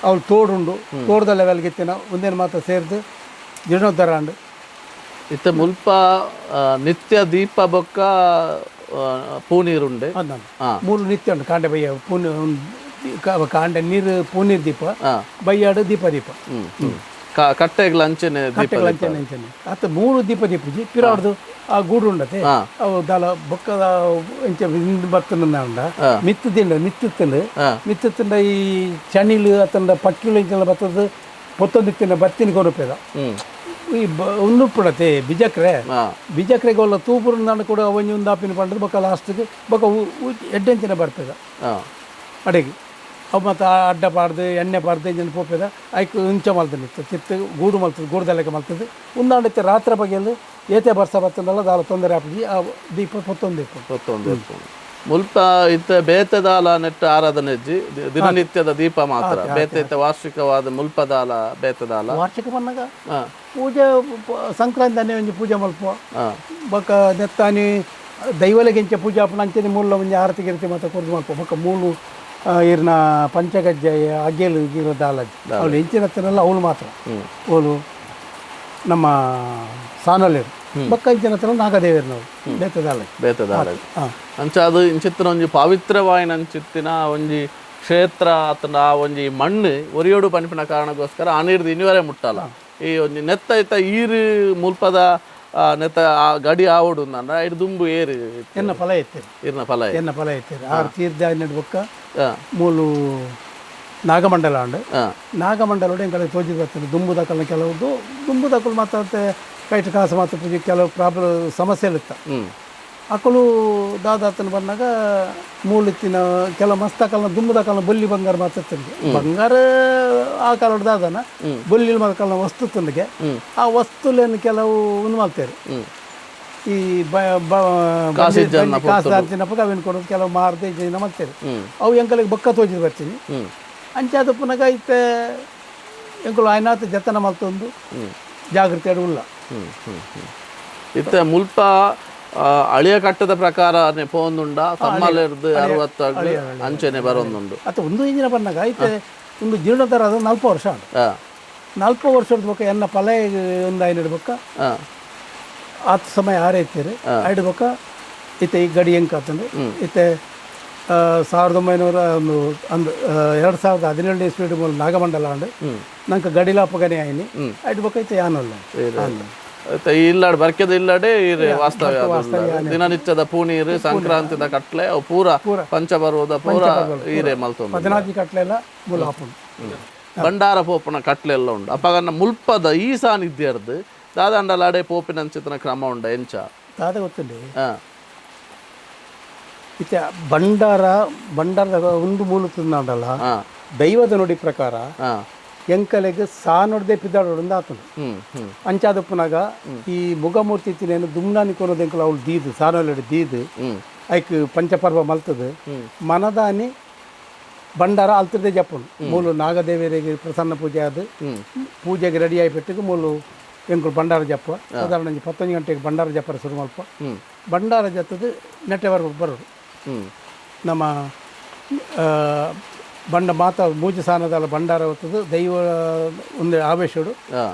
ಅವಳು ತೋಡುಂಡು ತೋಡ್ದ ಲೆವೆಲ್ಗೆ ಎತ್ತಿನ ಒಂದೇನು ಮಾತ್ರ ಸೇರಿದು ಜೀರ್ಣೋದ್ಧಾರ ಅಂಡು ಇತ್ತ ಮುಲ್ಪ ನಿತ್ಯ ದೀಪ ಬೊಕ್ಕ ಪೂನೀರುಂಡೆ ಮೂರು ನಿತ್ಯ ಉಂಡು ಕಾಂಡೆ ಬಯ್ಯ ಕಾಂಡೆ ನೀರು ಪೂನೀರ್ ದೀಪ ಬಯ್ಯಾಡು ದೀಪ ಕಟ್ಟೆಗಳ ಅಂಚೆನೆ ಅತ್ತ 3 ದೀಪಜಿ ಪಿರಾಡ್ದು ಆ ಗೂಡು ಉಂಡತೆ ಅವು ದಾಲ ಬೊಕ್ಕದ ಎಂಚ ಬರ್ತನ ಉಂಡ ಮಿತ್ತುತ್ತಿಂಡ ಈ ಚಣಿಲು ಅತ್ತಂಡ ಪಕ್ಕಿಲು ಇಂಚೆಲ್ಲ ಬರ್ತದ ಪೊತ್ತೊಂದಿತ್ತಿನ ಬತ್ತಿನ ಕೊರಪೇದ ಈ ಉನ್ನುಪ್ಪಡತೆ ಬಿಜಕ್ರೆಗೆ ಒಲ್ಲ ತೂಪುರು ನಾನು ಕೂಡ ಒಂಜಿ ಒಂದು ಆಪಿನ ಪಂಡದು ಬೊಕ್ಕ ಲಾಸ್ಟ್ಗೆ ಬೊಕ್ಕ ಎಡ್ಡೆಂಚಿನ ಬರ್ತದೆ ಅಡಿಗೆ ಅವು ಮತ್ತು ಅಡ್ಡ ಪಾಡ್ದು ಎಣ್ಣೆ ಪಾಡ್ದು ಎಂಜಿನ ಪೋಪೆದ ಐಕ್ ಇಂಚ ಮಲ್ತನಿತ್ತು ಚಿತ್ತು ಗೂಡು ಮಲ್ತದೆ ಗೂಡುದಲೆಕ್ಕೆ ಮಲ್ತದೆ ಉಂದಾಂಡತ್ತೆ ರಾತ್ರಿ ಬಗೆಯಲ್ಲಿ ಏತೆ ಬರ್ಸ ಬರ್ತದಲ್ಲ ದಾಲ ತೊಂದರೆ ಆಪಿ ಆ ದೀಪ ಪೊತ್ತೊಂದು ಮುಲ್ಪ ಇತ್ತ ಬೇತೆದಾಲ ನೆಟ್ಟ ಆರಾಧನೆ ಇಜ್ಜಿ ದಿನನಿತ್ಯದ ದೀಪ ಮಾತ್ರ ಬೇತೆ ವಾರ್ಷಿಕವಾದ ಮುಲ್ಪದಾಲ ಬೇತೆದಾಲ ವಾರ್ಷಿಕ ಬಂದಾಗ ಪೂಜೆ ಸಂಕ್ರಾಂತಿ ಅನ್ನೇ ಒಂಜಿ ಪೂಜೆ ಮಲ್ಪ ಬೊಕ್ಕ ನೆತ್ತಾನಿ ದೈವಲೆಗೆಂಚ ಪೂಜೆ ಅಪ್ಪನ ಅಂಚನೆ ಮೂಲ ಒಂಜಿ ಆರತಿ ಗಿರತಿ ಮತ್ತು ಕುರ್ದು ಮಲ್ಪ ಬೊಕ್ಕ ಮೂಲು ಇರ್ನ ಪಂಚಗಜ್ಜಾಯ ಅಗೆಲು ಗಿರ ದಾಲಜ್ ಅವಳು ಹೆಂಚಿನತ್ತನೆಲ್ಲ ಅವಳು ಮಾತ್ರ ಅವಳು ನಮ್ಮ ಸಾನಲೇರು ಬೊಕ್ಕ ಇಂಚಿನತ್ತನ ನಾಗದೇವಿರು ನಾವು ಬೇತದಾಲ ಅಂಚ ಅದು ಇಂಚಿತ್ತಿನ ಒಂಜಿ ಪವಿತ್ರವಾಯಿನ ಅಂಚಿತ್ತಿನ ಒಂಜಿ ಕ್ಷೇತ್ರ ಅತನ ಒಂಜಿ ಮಣ್ಣು ಒರಿಯೋಡು ಪಂಪಿನ ಕಾರಣಕ್ಕೋಸ್ಕರ ಆ ನೀರ್ದು ಇನ್ನಿವರೇ ಮುಟ್ಟಲ್ಲ ಈ ಒಂಜಿ ನೆತ್ತ ಇತ್ತ ಈರು ಮುಲ್ಪದ ನೆತ್ತ ಗಡಿ ಆವಡು ಅಂದ್ರೆ ಐದು ದುಂಬು ಏರು ಎನ್ನ ಫಲ ಎತ್ತೇರು ಎನ್ನ ಫಲ ಎತ್ತೇರು ಆರು ತೀರ್ಥ ಬೊಕ್ಕ ಮೂಲು ನಾಗಮಂಡಲ ಅಂಡ್ ನಾಗಮಂಡಲ ಎಂಕಡೆ ತೋಜಿ ಬರ್ತದೆ ದುಂಬುದಕಲ್ನ ಕೆಲವು ದುಂಬುದಕ್ಕಲು ಮತ್ತೆ ಕೈಟ್ ಕಾಸು ಮತ್ತು ಪೂಜೆ ಕೆಲವು ಪ್ರಾಬ್ಲಮ್ ಸಮಸ್ಯೆಗಳು ಇತ್ತ ಅಕ್ಕಳು ದಾದಾತನ ಬಂದಾಗ ಮೂಲಿತ್ತಿನ ಕೆಲವು ಮಸ್ತಕಲ್ನ ದುಂಬುದಕಲ್ನ ಬೊಲ್ಲಿ ಬಂಗಾರ ಮಾತಾಡ್ತಿದ್ದೆ ಬಂಗಾರ ಆ ಕಾಲ ದಾದನ ಬೊಲ್ಲಿ ಮದಕಲ್ನ ವಸ್ತು ತಂದಿಗೆ ಆ ವಸ್ತುಲೇನು ಕೆಲವು ಉನ್ ಮಾಡ್ತಾರೆ ಈ ಕಾಸಿನಪ್ಪ ಅವೇನು ಕೊಡೋದು ಕೆಲವು ಮಾರ್ದೆ ಜನ ಮಾಡ್ತಾರೆ ಅವು ಎಂಕಲಿಗೆ ಬೊಕ್ಕ ತೋಜಿ ಬರ್ತೀನಿ ಅಂಚಾದ ಪುನಗ ಐತೆ ಎಂಕಲು ಆಯ್ನಾತ ಜತನ ಮಲ್ತೊಂದು ಜಾಗೃತಿ ಅಡುಲ್ಲ ಇತ್ತ ಮುಲ್ಪ ಅಳಿಯ ಕಟ್ಟದ ಪ್ರಕಾರ ಪೋಂದುಂಡ ತಮ್ಮಲ್ಲಿರ್ದು 60 ಅಂಚನೆ ಬರೋದುಂಡು ಅಥವಾ ಒಂದು ಇಂಜಿನ ಬಂದಾಗ ಐತೆ ಒಂದು ಜೀರ್ಣೋದ್ಧಾರ ಅದು 40 ವರ್ಷ 40 ವರ್ಷದ ಬೊಕ್ಕ ಎನ್ನ ಫಲ ಒಂದು ಐದು ಇಡ್ಬೇಕ ಆ ಸಮಯ ಆರೈತೀರಿ ಇಡ್ಬೇಕ ಇತ್ತೆ ಈ ಗಡಿ ಹೆಂಗೆ ಕಾತಂದ್ರೆ ಇತ್ತೆ 2017 ಇಸ್ಪೀಡ್ ಮೂಲ ನಾಗಮಂಡಲ ಅಂಡ್ ನಂಗೆ ಗಡಿಲಾಪಗನೆ ಆಯ್ನಿ ಇಡ್ಬೇಕೈತೆ ಯಾನಲ್ಲ ಇಲ್ಲಾಡ್ ಬರ್ಕೆದ ಇಲ್ಲಡೆ ವಾಸ್ತವ್ಯ ದಿನನಿತ್ಯದ ಪೂನೀರು ಸಂಕ್ರಾಂತಿದ ಕಟ್ಲೆ ಅವು ಪೂರ ಪಂಚಬರ್ವದ ಪೂರ ಈರೆ ಮಲ್ತೊಂದು 14 ಕಟ್ಲೆ ಎಲ್ಲ ಮೂಲ ಹಾಪುಂಡು ಬಂಡಾರ ಪೋಪನ ಕಟ್ಲೆ ಎಲ್ಲ ಉಂಡು ಅಪ್ಪಗನ್ನ ಮುಲ್ಪದ ಈ ಸಾನ್ನಿಧ್ಯರ್ದು ದಾದಂಡಲಾಡೆ ಪೋಪಿನ ಚಿತ್ರ ಕ್ರಮ ಉಂಡ ಎಂಚ ದಾದ ಗೊತ್ತಿಲ್ಲ ಇತ್ತೆ ಬಂಡಾರದ ಒಂದು ಮೂಲ ತಿನ್ನಲ್ಲ ದೈವದ ನುಡಿ ಪ್ರಕಾರ ಎಂಕಲೆಗೆ ಸಾನೊಡ್ದೆ ಪಿದಾಡೋಡಿಂದ ಆತನು ಅಂಚಾದಪ್ಪನಾಗ ಈ ಮುಗಮೂರ್ತಿ ತಿನ್ನೇನು ದುಮ್ನಾನಿ ಕೊನೋದು ಎಂಕಲು ಅವಳು ದೀದು ಸಾನೊಲ್ಲೆಡೆ ದೀದು ಐಕ್ ಪಂಚಪರ್ವ ಮಲ್ತದು ಮನದಾನಿ ಬಂಡಾರ ಅಲ್ತಿರ್ದೆ ಜಪ್ಪನು ಮೂಲು ನಾಗದೇವಿಯರಿಗೆ ಪ್ರಸನ್ನ ಪೂಜೆ ಅದು ಪೂಜೆಗೆ ರೆಡಿ ಆಗಿಬಿಟ್ಟಿಗೆ ಮೂಲು ಎಂಕಲು ಬಂಡಾರ ಜಪ್ಪ ಸಾಧಾರಣ 11 ಗಂಟೆಗೆ ಬಂಡಾರ ಜಪ್ಪರ ಶುರು ಮಲ್ಪ ಬಂಡಾರ ಜತ್ತದು ನೆಟ್ಟೆವರೆಗೂ ಬರೋದು ನಮ್ಮ ಬಂಡ ಮಾತ ಮೂಜಿ ಸಾನದಲ್ಲ ಬಂಡಾರ ಹೊತ್ತದು ದೈವ ಒಂದು ಆವೇಶಡು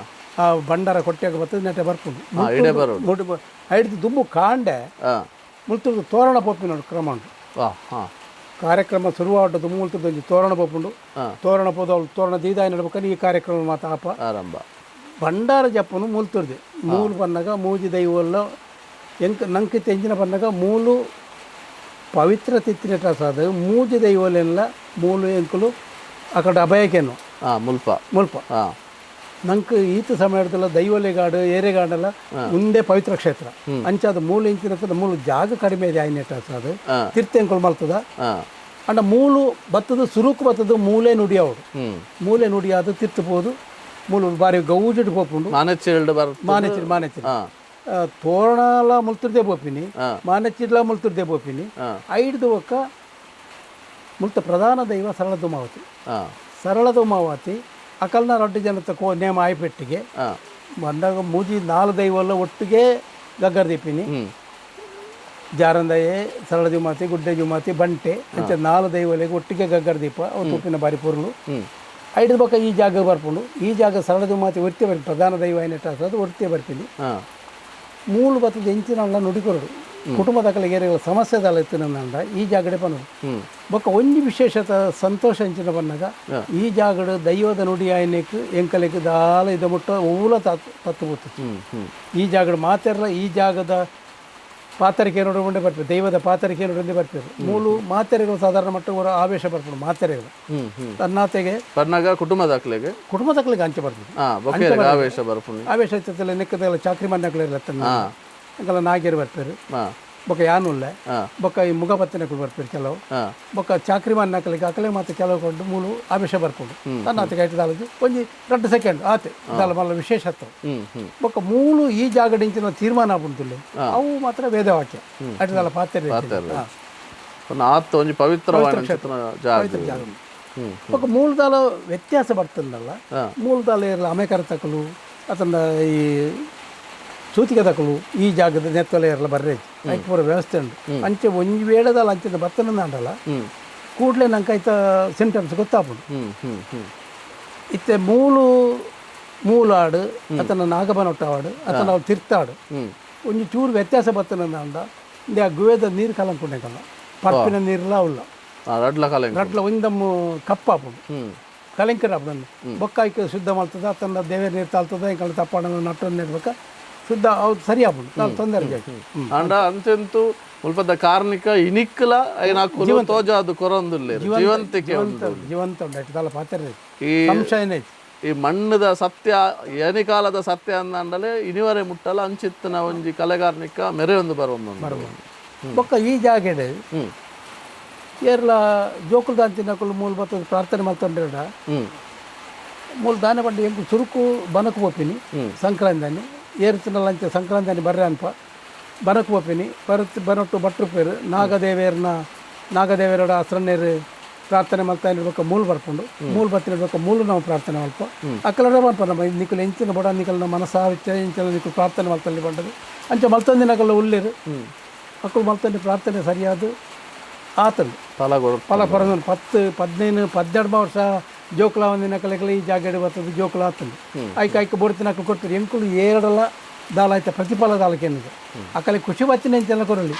ಆ ಬಂಡಾರ ಕೊಟ್ಟಾಗ ಬರ್ತದೆ ನೆಟ್ಟೆ ಬರ್ಕೊಂಡು ಐದು ದುಂಬು ಕಾಂಡೆ ಮುಲ್ತುದು ತೋರಣ ಪೊಪ್ಪಿನ ಕ್ರಮ ಉಂಟು ಕಾರ್ಯಕ್ರಮ ಶುರುವಾಟದ್ದು ಮುಲ್ತದ್ದು ಒಂದು ತೋರಣ ಪೊಪ್ಪುಂಡು ತೋರಣ ಪೋದ ಅವಳು ತೋರಣ ದೀದಾಯ ನಡ್ಬೇಕಂದ್ರೆ ಈ ಕಾರ್ಯಕ್ರಮ ಮಾತ ಆಪ ಆರಂಭ ಬಂಡಾರ ಜಪ್ಪನು ಮೂಲ್ತುರ್ದೆ ಮೂಲು ಬಂದಾಗ ಮೂಜಿ ದೈವಲ್ಲ ನಂಗೆ ತೆಂಜಿನ ಬಂದಾಗ ಮೂಲು ಪವಿತ್ರ ತಿತ್ತಿನ ಸಾದ ಮೂಜಿ ದೈವಲೆಲ್ಲ ಮೂಲು ಎಂಕಲು ಅಕಡೆ ಅಭಯಕೇನು ಮುಲ್ಪ ನಂಗೆ ಈತ ಸಮಯದಲ್ಲ ದೈವಲೆಗಾಡು ಏರೆಗಾಡೆಲ್ಲ ಮುಂದೆ ಪವಿತ್ರ ಕ್ಷೇತ್ರ ಅಂಚಾದ ಮೂಲ ಇಂಚಿನ ಮೂಲು ಜಾಗ ಕಡಿಮೆ ಇದೆ ಆಯ್ನೆಟ ಸಾದ ತಿರ್ತಿ ಎಂಕಲು ಮಲ್ತದ ಅಂಡ ಮೂಲು ಬತ್ತದು ಸುರುಕು ಬತ್ತದು ಮೂಲೆ ನುಡಿ ಅವಡು ಮೂಲೆ ನುಡಿ ಅದು ತಿರ್ತಬೋದು ಮೂಲು ಬಾರಿ ಗೌಜುಡು ಪೋಪುಂಡು ಮಾನೆಚ್ಚಿ ತೋರಣಲ ಮುಲ್ತಿರ್ದೆ ಬೋಪಿನಿ ಮಾನೆಚ್ಚಿಡ್ಲ ಮುಲ್ತಿರ್ದೆ ಬೋಪಿನಿ ಐಡ್ದು ಒಕ್ಕ ಮುಲ್ತ ಪ್ರಧಾನ ದೈವ ಸರಳದುಮಾವತಿ ಅಕಲ್ನ ರೊಡ್ಡು ಜನತ ನೇಮ ಆಯ್ಪೆಟ್ಟಿಗೆ ಬಂದಾಗ ಮೂಜಿ 4 ದೈವಲ್ಲ ಒಟ್ಟಿಗೆ ಗಗ್ಗರ್ದಿಪ್ಪಿನಿ ಜಾರಂದಯೇ ಸರಳದುಮಾತಿ ಗುಡ್ಡೆ ಜುಮಾತಿ ಬಂಟೆ ಅಂಚ 4 ದೈವಲೆಗೆ ಒಟ್ಟಿಗೆ ಗಗ್ಗರ್ದೀಪ ಅವು ತುಪ್ಪಿನ ಬಾರಿ ಪುರ್ಲು ಐದು ಬೊಕ್ಕ ಈ ಜಾಗ ಬರ್ಕೊಂಡು ಈ ಜಾಗ ಸರಳದುಮಾತಿ ಒರ್ತಿ ಬರ್ತೀನಿ ಪ್ರಧಾನ ದೈವ ಏನೇಟ ಅದು ಒರ್ತಿ ಬರ್ತೀನಿ ಮೂಲು ಬತ್ತದ ಎಂಚಿನಲ್ಲ ನುಡಿಕೊರಡು ಕುಟುಂಬದ ಕಲೆಗೇರಿಗಳ ಸಮಸ್ಯೆದಲ್ಲ ಇತ್ತಿನಂದ ಈ ಜಾಗಡೆ ಬಂದು ಬೊಕ್ಕ ಒಂಜಿ ವಿಶೇಷತ ಸಂತೋಷ ಎಂಚಿನ ಬಂದಾಗ ಈ ಜಾಗಡ ದೈವದ ನುಡಿ ಆಯ್ನೆಕ್ ಎಂಕಲೆಕ್ ದಾಲ ಇದ ಮುಟ್ಟ ಊಲ ತತ್ತು ಬತ್ತು ಈ ಜಾಗಡ ಮಾತೆರ್ಲ ಈ ಜಾಗದ ಪಾತರಿಕೆ ನೋಡೊಂಡೆ ಬರ್ತಾರೆ, ದೈವದ ಪಾತರಿಕೆ ನೋಡೊಂಡೆ ಬರ್ತಾರೆ. ಮೂಲು ಮಾತೆರೆಗಳು ಸಾಧಾರಣ ಮಟ್ಟ ಆವೇಶ ಬರ್ಬೋದು ಮಾತೆರೆಗಳು ತನ್ನಾತೆಗೆ ಬರ್ನಾಗ ಕುಟುಂಬದಕ್ಕಳಿಗೆ ಅಂಚೆ ಬರ್ತದೆ. ಆವೇಶ ಇರ್ತದಲ್ಲ ನೆಕ್ಕದಲ್ಲ ಚಾಕ್ರಿ ಮಣ್ಣಗಳಿರಲ್ಲ ತನ್ನ ನಾಗೇರು ಬರ್ತಾರೆ, ಬೊಕ್ಕ ಯಾನುಲ್ಲೆ ಬೊಕ್ಕ ಈ ಮುಖಪತ್ತಿನಗಳು ಬರ್ತಾರೆ ಕೆಲವು, ಬೊಕ್ಕ ಚಾಕ್ರಿ ಮಣ್ಣಗಳಿಗೆ ಅಕಲೆ ಮತ್ತೆ ಕೆಲವು ಕೊಂಡು ಮೂಲು ಆವೇಶ ಬರ್ಕೊಂಡು ತನ್ನಾತೆಗೆ ಆಯ್ತದಾಲದು ಒಂಜಿ 2 ಸೆಕೆಂಡ್ ಆತೆ ಅದಲ್ಲ ಮಲ್ಲ ವಿಶೇಷತ್ವ. ಬೊಕ್ಕ ಮೂಲು ಈ ಜಾಗಡಿಂಚಿನ ತೀರ್ಮಾನ ಆಗ್ಬಿಡ್ತಿಲ್ಲ ಅವು ಮಾತ್ರ ವೇದವಾಕ್ಯ ಆಯ್ತದಲ್ಲ ಪಾತ್ರೆ ಬೊಕ್ಕ ಮೂಲದಾಲ ವ್ಯತ್ಯಾಸ ಬರ್ತದಲ್ಲ. ಮೂಲದಾಲ ಇರಲ್ಲ ಅಮೇಕರ ತಕಲು ಅದನ್ನ ಈ ಸೂತಿಗೆ ತಕಲು ಈ ಜಾಗದ ನೆತ್ತಲೆ ಇರಲ್ಲ ಬರ್ರೆ ಆಯ್ತು ಪೂರ ವ್ಯವಸ್ಥೆ ಉಂಟು. ಅಂಚೆ ಒಂಜಿ ವೇಳೆದಲ್ಲ ಅಂಚಿನ ಬತ್ತನ ಅಂಡಲ್ಲ ಕೂಡಲೇ ನಂಗೆ ಆಯ್ತ ಸಿಂಟಮ್ಸ್ ಗೊತ್ತಾಗ್ಬೋದು. ಇತ್ತೆ ಮೂಲಾಡು ಅತನ ನಾಗಬನೊಟ್ಟಾಡು ಅತನ ಅವ್ರು ತಿರ್ತಾಡು ಒಂಜಿ ಚೂರು ವ್ಯತ್ಯಾಸ ಬತ್ತನ ಅಂಡ ಆ ಗುವೇದ ನೀರು ಕಲಂಕೊಂಡೆ ಕಲ್ಲ ಪರ್ಪಿನ ನೀರ್ಲ ಅವಲ್ಲ ರಡ್ಲ ಒಂದಮ್ಮ ಕಪ್ಪಾಪುಡು ಕಲೆಂಕರ ಆಪುಡು ಬೊಕ್ಕಾಯ್ಕೆ ಶುದ್ಧ ಮಾಡ್ತದ ಅತನ ದೇವರ ನೀರು ತಾಳ್ತದ ಇಂಕಲ್ ತಪ್ಪಾಡ ನಟ್ಟು ನೀರ್ಬೇಕ ಶುದ್ಧ ಅವ್ರು ಸರಿ ಆಗ್ಬಿಡು ನಾನು ತೊಂದರೆ ಅಂಡ ಅಂತೆಂತೂ ಮುಲ್ಪದ ಕಾರ್ಮಿಕ ಇನಿಕ್ಕಲ ತೋಜಾದು ಕೊರೊಂದುಲ್ಲೆ ಜೀವಂತಿಕೆ ಜೀವಂತ ಉಂಟಾಯ್ತದಲ್ಲ ಪಾತ್ರೆ ಸಂಶಯನೇ ಈ ಮಣ್ಣದ ಸತ್ಯ ಏನಿ ಕಾಲದ ಸತ್ಯ ಅಂದಂಡಲೆ ಇನಿವರೆ ಮುಟ್ಟಲ ಅಂಚಿತ್ತಿನ ಒಂಜಿ ಕಲೆಗಾರ್ನಿಕ ಮೆರೆ ಒಂದು ಬರೋದು ಬೊಕ್ಕ ಈ ಜಾಗೆಡೆ ಏರ್ಲ ಜೋಕುಲ್ ದಾಂತಿನಕುಲು ಮೂಲ ಬರ್ತದೆ ಪ್ರಾರ್ಥನೆ ಮಾಡ್ಕೊಂಡ್ರ ಮೂಲ ದಾನ ಪಂಡ ಎಂಕು ಚುರುಕು ಬನಕು ಹೋಪಿನಿ ಸಂಕ್ರಾಂತಿ ಏರ್ತಿನಲ್ಲ ಅಂಚೆ ಸಂಕ್ರಾಂತಿ ಬರ್ರೆ ಅನ್ಪ ಬನಕು ಹೋಪಿನಿ ಬನೊಟ್ಟು ಭಟ್ರು ಪೇರು ನಾಗದೇವರ ಹಸ್ರನ್ನೇರು ಪ್ರಾರ್ಥನೆ ಮಾಡ್ತಾ ಇರ್ಬೇಕು ಮೂಲ ಬರ್ಕೊಂಡು ಮೂಲ ಬರ್ತಿರ್ಬೇಕು ಮೂಲ ನಾವು ಪ್ರಾರ್ಥನೆ ಮಲ್ಪ ಅಕ್ಕಲ ಮಾಡ್ಪ ನಮ್ಮ ನಿಕ್ಕಲು ಎಂಚಿನ ಬಡ ನಿಕ್ಕಲ್ ಮನಸ್ಸಾ ಇಂಚಲ ನಿಕ್ಕಲು ಪ್ರಾರ್ಥನೆ ಮಾಡ್ತಲ್ಲಿ ಬಂಡದು ಅಂಚೆ ಮಲ್ತಂದಿನಕಲ್ಲ ಉಳ್ಳೇರು ಮಕ್ಕಳು ಮಲ್ತಂದಿ ಪ್ರಾರ್ಥನೆ ಸರಿಯಾದ ಆತಂದು ಫಲ ಪರದನು 10, 15, 12 ವರ್ಷ ಜೋಕುಲ ಒಂದಿನ ಕಲೆಗಳು ಈ ಜಾಗ ಬರ್ತದೆ ಜೋಕುಲ ಆತಂದು ಆಯ್ಕೆ ಬೋಡ್ತಿನಕ ಕೊಡ್ತಾರೆ ಎಂಕುಲು ಏರಡಲ್ಲ ದಾಲ ಆಯ್ತಾ ಪ್ರತಿಫಲ ದಾಲಕ್ಕೆ ಏನಿದೆ ಆ ಕಲೆ ಖುಷಿ ಬಚ್ಚಿನ ಎಂತೆಲ್ಲ ಕೊರಲಿ.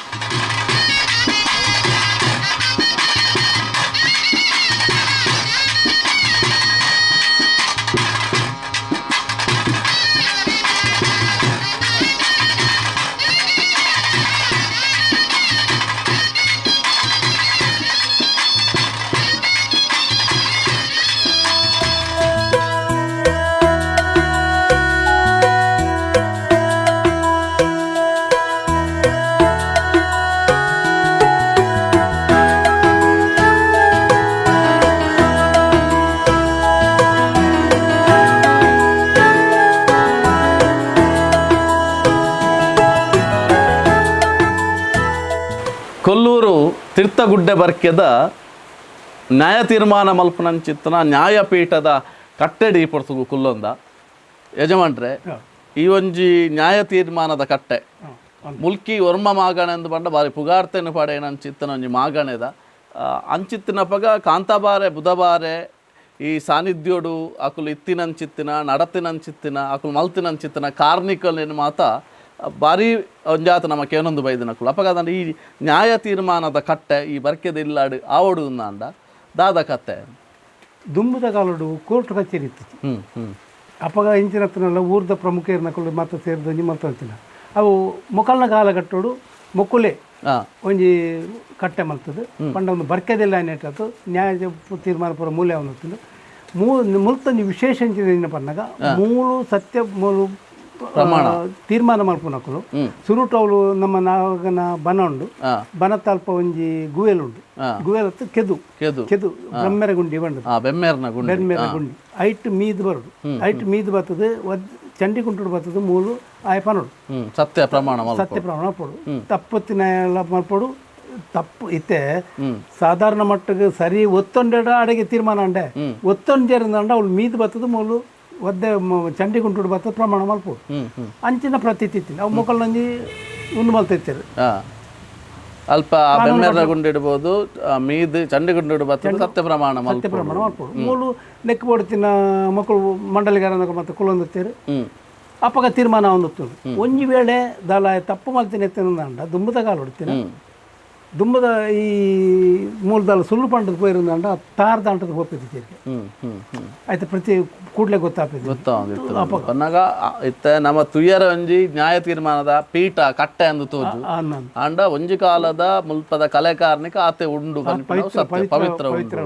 ಕೊಲ್ಲೂರು ತೀರ್ಥಗುಡ್ಡೆ ಬರ್ಕೆದ ನ್ಯಾಯ ತೀರ್ಮಾನ ಮಲ್ಪನಂಚಿತ್ತನ ನ್ಯಾಯಪೀಠದ ಕಟ್ಟೆಡಿ ಪೊರ್ತುಗು ಕುಲ್ಲೊಂದ ಯಜಮಾನ್ರೆ ಈ ಒಂಜಿ ನ್ಯಾಯ ತೀರ್ಮಾನದ ಕಟ್ಟೆ ಮುಲ್ಕಿ ಒರ್ಮ ಮಾಗಣೆ ಎಂದು ಬಂಡ ಬಾರಿ ಪುಗಾರ್ತೆನು ಪಡೆಯನಂಚಿತ್ತನ ಒಂಜಿ ಮಾಗಣೆದ ಅಂಚಿತ್ತಿನ ಪಗ ಕಾಂತಬಾರೆ ಬುಧಬಾರೆ ಈ ಸಾನ್ನಿಧ್ಯೋಡು ಅಕುಲು ಇತ್ತಿನಂಚಿತ್ತಿನ ನಡತಿನಂಚಿತ್ತಿನ ಅಕುಲು ಮಲ್ತಿನಂಚಿತ್ತಿನ ಕಾರ್ನಿಕಲೇನು ಮಾತ ಭಾರಿ ಒಂಜಾತ ನಮಕ್ಕೆ ಏನೊಂದು ಬೈದಿನಕುಲು ಅಪಗಾದಂಡ ಈ ನ್ಯಾಯ ತೀರ್ಮಾನದ ಕಟ್ಟೆ ಈ ಬರ್ಕೆದ ಇಲ್ಲಾಡು ಆವಡು ಅಂದ ದಾದ ಕತ್ತೆ ದುಂಬದ ಕಾಲಡು ಕೋರ್ಟ್ ಕಚೇರಿ ಇತ್ತು ಅಪಗ ಇಂಚಿನತ್ತನೆಲ್ಲ ಊರ್ದ ಪ್ರಮುಖ ಇರ್ನಕುಲು ಮತ್ತೆ ಸೇರಿದಂಜಿ ಮಲ್ತಂತಿನ ಅವು ಮೊಕಲ್ನ ಕಾಲಘಟ್ಟೋಡು ಮೊಕ್ಕುಲೆ ಒಂಜಿ ಕಟ್ಟೆ ಮಲ್ತದೆ ಪಂಡ ಒಂದು ಬರ್ಕೆದೆಲ್ಲ ಏನೇಟು ನ್ಯಾಯ ತೀರ್ಮಾನ ಪೂರ ಮೂಲೆ ಅವನು ಮುಲ್ತಂಜಿ ವಿಶೇಷ ಇಂಚಿನ ಪನ್ನಾಗ ಮೂಲು ಸತ್ಯ ಮೂಲು ತೀರ್ಮಾನ ಮಲ್ಪುನಕಲು ಸುರುಟವಳು ನಮ್ಮ ನಾಗನ ಬನ ಉಂಡು ಬನ ತಲ್ಪ ಒಂಜಿ ಗುವೆಲ್ ಉಂಡು ಗುವೆಲ್ ಕೆದು ಕೆದು ಬೆಮ್ಮೆರ ಗುಂಡಿ ಬಂಡು ಬೆಮ್ಮೆರ ಗುಂಡಿ ಐಟ್ ಮೀದ್ ಬರುಡು ಐಟ್ ಮೀದ್ ಬರ್ತದೆ ಚಂಡಿ ಕುಂಟುಡು ಬರ್ತದೆ ಮೂಲು ಆಯ ಪನೋಡು ಸತ್ಯ ಪ್ರಮಾಣ ಮಲ್ಪಡು ತಪ್ಪತ್ತಿನ ಎಲ್ಲ ಮಲ್ಪಡು ತಪ್ಪು ಇತ್ತೆ ಸಾಧಾರಣ ಮಟ್ಟಿಗೆ ಸರಿ ಒತ್ತೊಂಡೆಡ ಅಡೆಗೆ ತೀರ್ಮಾನ ಅಂಡೆ ಒತ್ತೊಂಜೇರಿಂದ ಅವಳು ಮೀದ್ ಬರ್ತದೆ ಮೂಲು ಒದ್ದೆ ಚಂಡಿ ಕುಂಟುಡು ಬರ್ತದೆ ಪ್ರಮಾಣ ಮಲ್ಪೋಡು ಅಂಚಿನ ಪ್ರತೀತಿ ಅವು ಮೊಕಲ್ನಂಜಿ ಉಂಡು ಮಲ್ತಿರ್ತಾರೆ ಅಲ್ಪ ಬೆಮ್ಮೆರ ಗುಂಡಿಡ್ಬೋದು ಮೀದ್ ಚಂಡಿ ಗುಂಡಿಡು ಬರ್ತದೆ ಸತ್ಯ ಪ್ರಮಾಣ ಮಲ್ಪೋಡು ಮೂಲು ನೆಕ್ ಬೋಡ್ತಿನ ಮಕ್ಕಳು ಮಂಡಲಿಗಾರ ಮತ್ತೆ ಕುಲೊಂದಿರ್ತಾರೆ ಅಪ್ಪಗ ತೀರ್ಮಾನ ಹೊಂದುತ್ತದೆ ಒಂಜಿ ವೇಳೆ ದಾಲ ತಪ್ಪು ಮಲ್ತಿನ ಎತ್ತಿನ ದುಂಬದ ಕಾಲು ಹೊಡ್ತೀನಿ ದುಂಬದ ಈ ಮೂಲದಲ್ಲಿ ಸುಳ್ಳು ಪಂಡದ ಪೋಯಿರುಂದಂಡ ತಾರ್ ದಾಂಟದ ಹೋಗ್ತಿದ್ದೆ ಆಯ್ತು ಪ್ರತಿ ಕೂಡಲೇ ಗೊತ್ತಾಗಿತ್ತು ಪನ್ನಾಗ ಇತ್ತ ನಮ್ಮ ತುಯ್ಯರ ಒಂಜಿ ನ್ಯಾಯ ತೀರ್ಮಾನದ ಪೀಠ ಕಟ್ಟೆ ಅಂದು ತೋಜು ಅಂಡ ಒಂಜಿ ಕಾಲದ ಮುಲ್ಪದ ಕಲೆಕಾರ್ನಿಕ ಆತೆ ಉಂಡು ಪವಿತ್ರ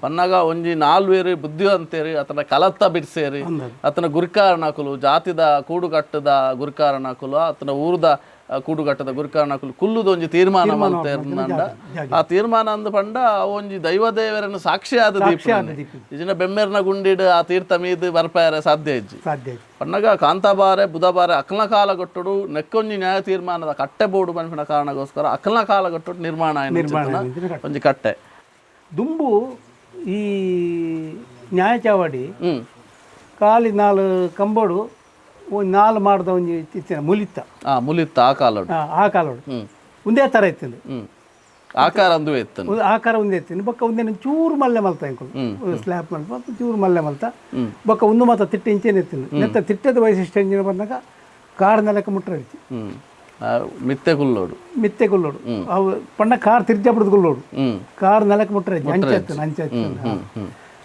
ಪನ್ನಾಗ ಒಂಜಿ ನಾಲ್ವೇರಿ ಬುದ್ಧಿವಂತೇರಿ ಅತನ ಕಲತ್ತ ಬಿಡ್ಸೇರಿ ಅತನ ಗುರಿಕಾರಣಕುಲು ಜಾತಿದ ಕೂಡುಗಟ್ಟದ ಗುರಿಕಾರಣಕುಲು ಅತನ ಊರ್ದ ಕೂಡುಗಟ್ಟದ ಗುರಿಕಾರಣಕುಲು ಕುಲ್ಲುದ ಒಂಜಿ ತೀರ್ಮಾನ ಮಲ್ತೇರ್ನಂಡ ಆ ತೀರ್ಮಾನ ಅಂದು ಪಂಡ ಒಂಜಿ ದೈವದೇವರನ್ನು ಸಾಕ್ಷಿ ಆದ ಇಜಿನ ಬೆಮ್ಮೆರ್ನ ಗುಂಡಿಡ್ ಆ ತೀರ್ಥ ಮೀದು ಬರ್ಪಾಯರ ಸಾಧ್ಯ ಇಜ್ಜಿ ಪನ್ನಗ ಕಾಂತಾಬಾರೆ ಬುಧಬಾರೆ ಅಕ್ಲ ಕಾಲ ಗೊಟ್ಟುಡು ನೆಕ್ಕೊಂಜಿ ನ್ಯಾಯ ತೀರ್ಮಾನದ ಕಟ್ಟೆ ಬೋರ್ಡು ಬನ್ಪಿನ ಕಾರಣಗೋಸ್ಕರ ಅಕ್ಲ ಕಾಲ ಗೊಟ್ಟುಡು ನಿರ್ಮಾಣ ಒಂಜಿ ಕಟ್ಟೆ ದುಂಬು ಈ ನ್ಯಾಯ ಚಾವಡಿ ಕಾಲಿ ನಾಲ್ ಕಂಬೋಡು ನಾಲ್ ಮಾಡ್ದ ಒಂಜಿ ಇತ್ತಿನ ಮುಲಿತ್ತ ಆ ಕಾಲೋಡು ಒಂದೇ ಥರ ಇತ್ತಿಂದು ಆಕಾರ ಒಂದೇ ಇತ್ತಿನ ಬೊಕ್ಕ ಒಂದೇ ಚೂರು ಮಲ್ಲೆ ಮಲ್ತ ಎಂಕುಲು ಸ್ಲ್ಯಾಬ್ ಮಲ್ಪ ಚೂರು ಮಲ್ಲೆ ಮಲ್ತ ಬೊಕ್ಕ ಒಂದು ಮಾತ ತಿಟ್ಟ ಇಂಚೇನೆ ಇತ್ತಿಂದು ನೆತ್ತ ತಿಟ್ಟದ ವೈಶಿಷ್ಟ್ಯ ಎಂಜಿನ ಬಂದಾಗ ಕಾರ್ ನೆಲಕ್ಕೆ ಮುಟ್ಟ ಮಿತ್ತೆ ಕುಲ್ಲೋಡು ಅವು ಪಂಡ ಕಾರ್ ತಿರ್ಜಾಪುರದ ಕುಲ್ಲೋಡು ಕಾರ್ ನೆಲಕ್ಕೆ ಮುಟ್ಟ ಅಂಚೆ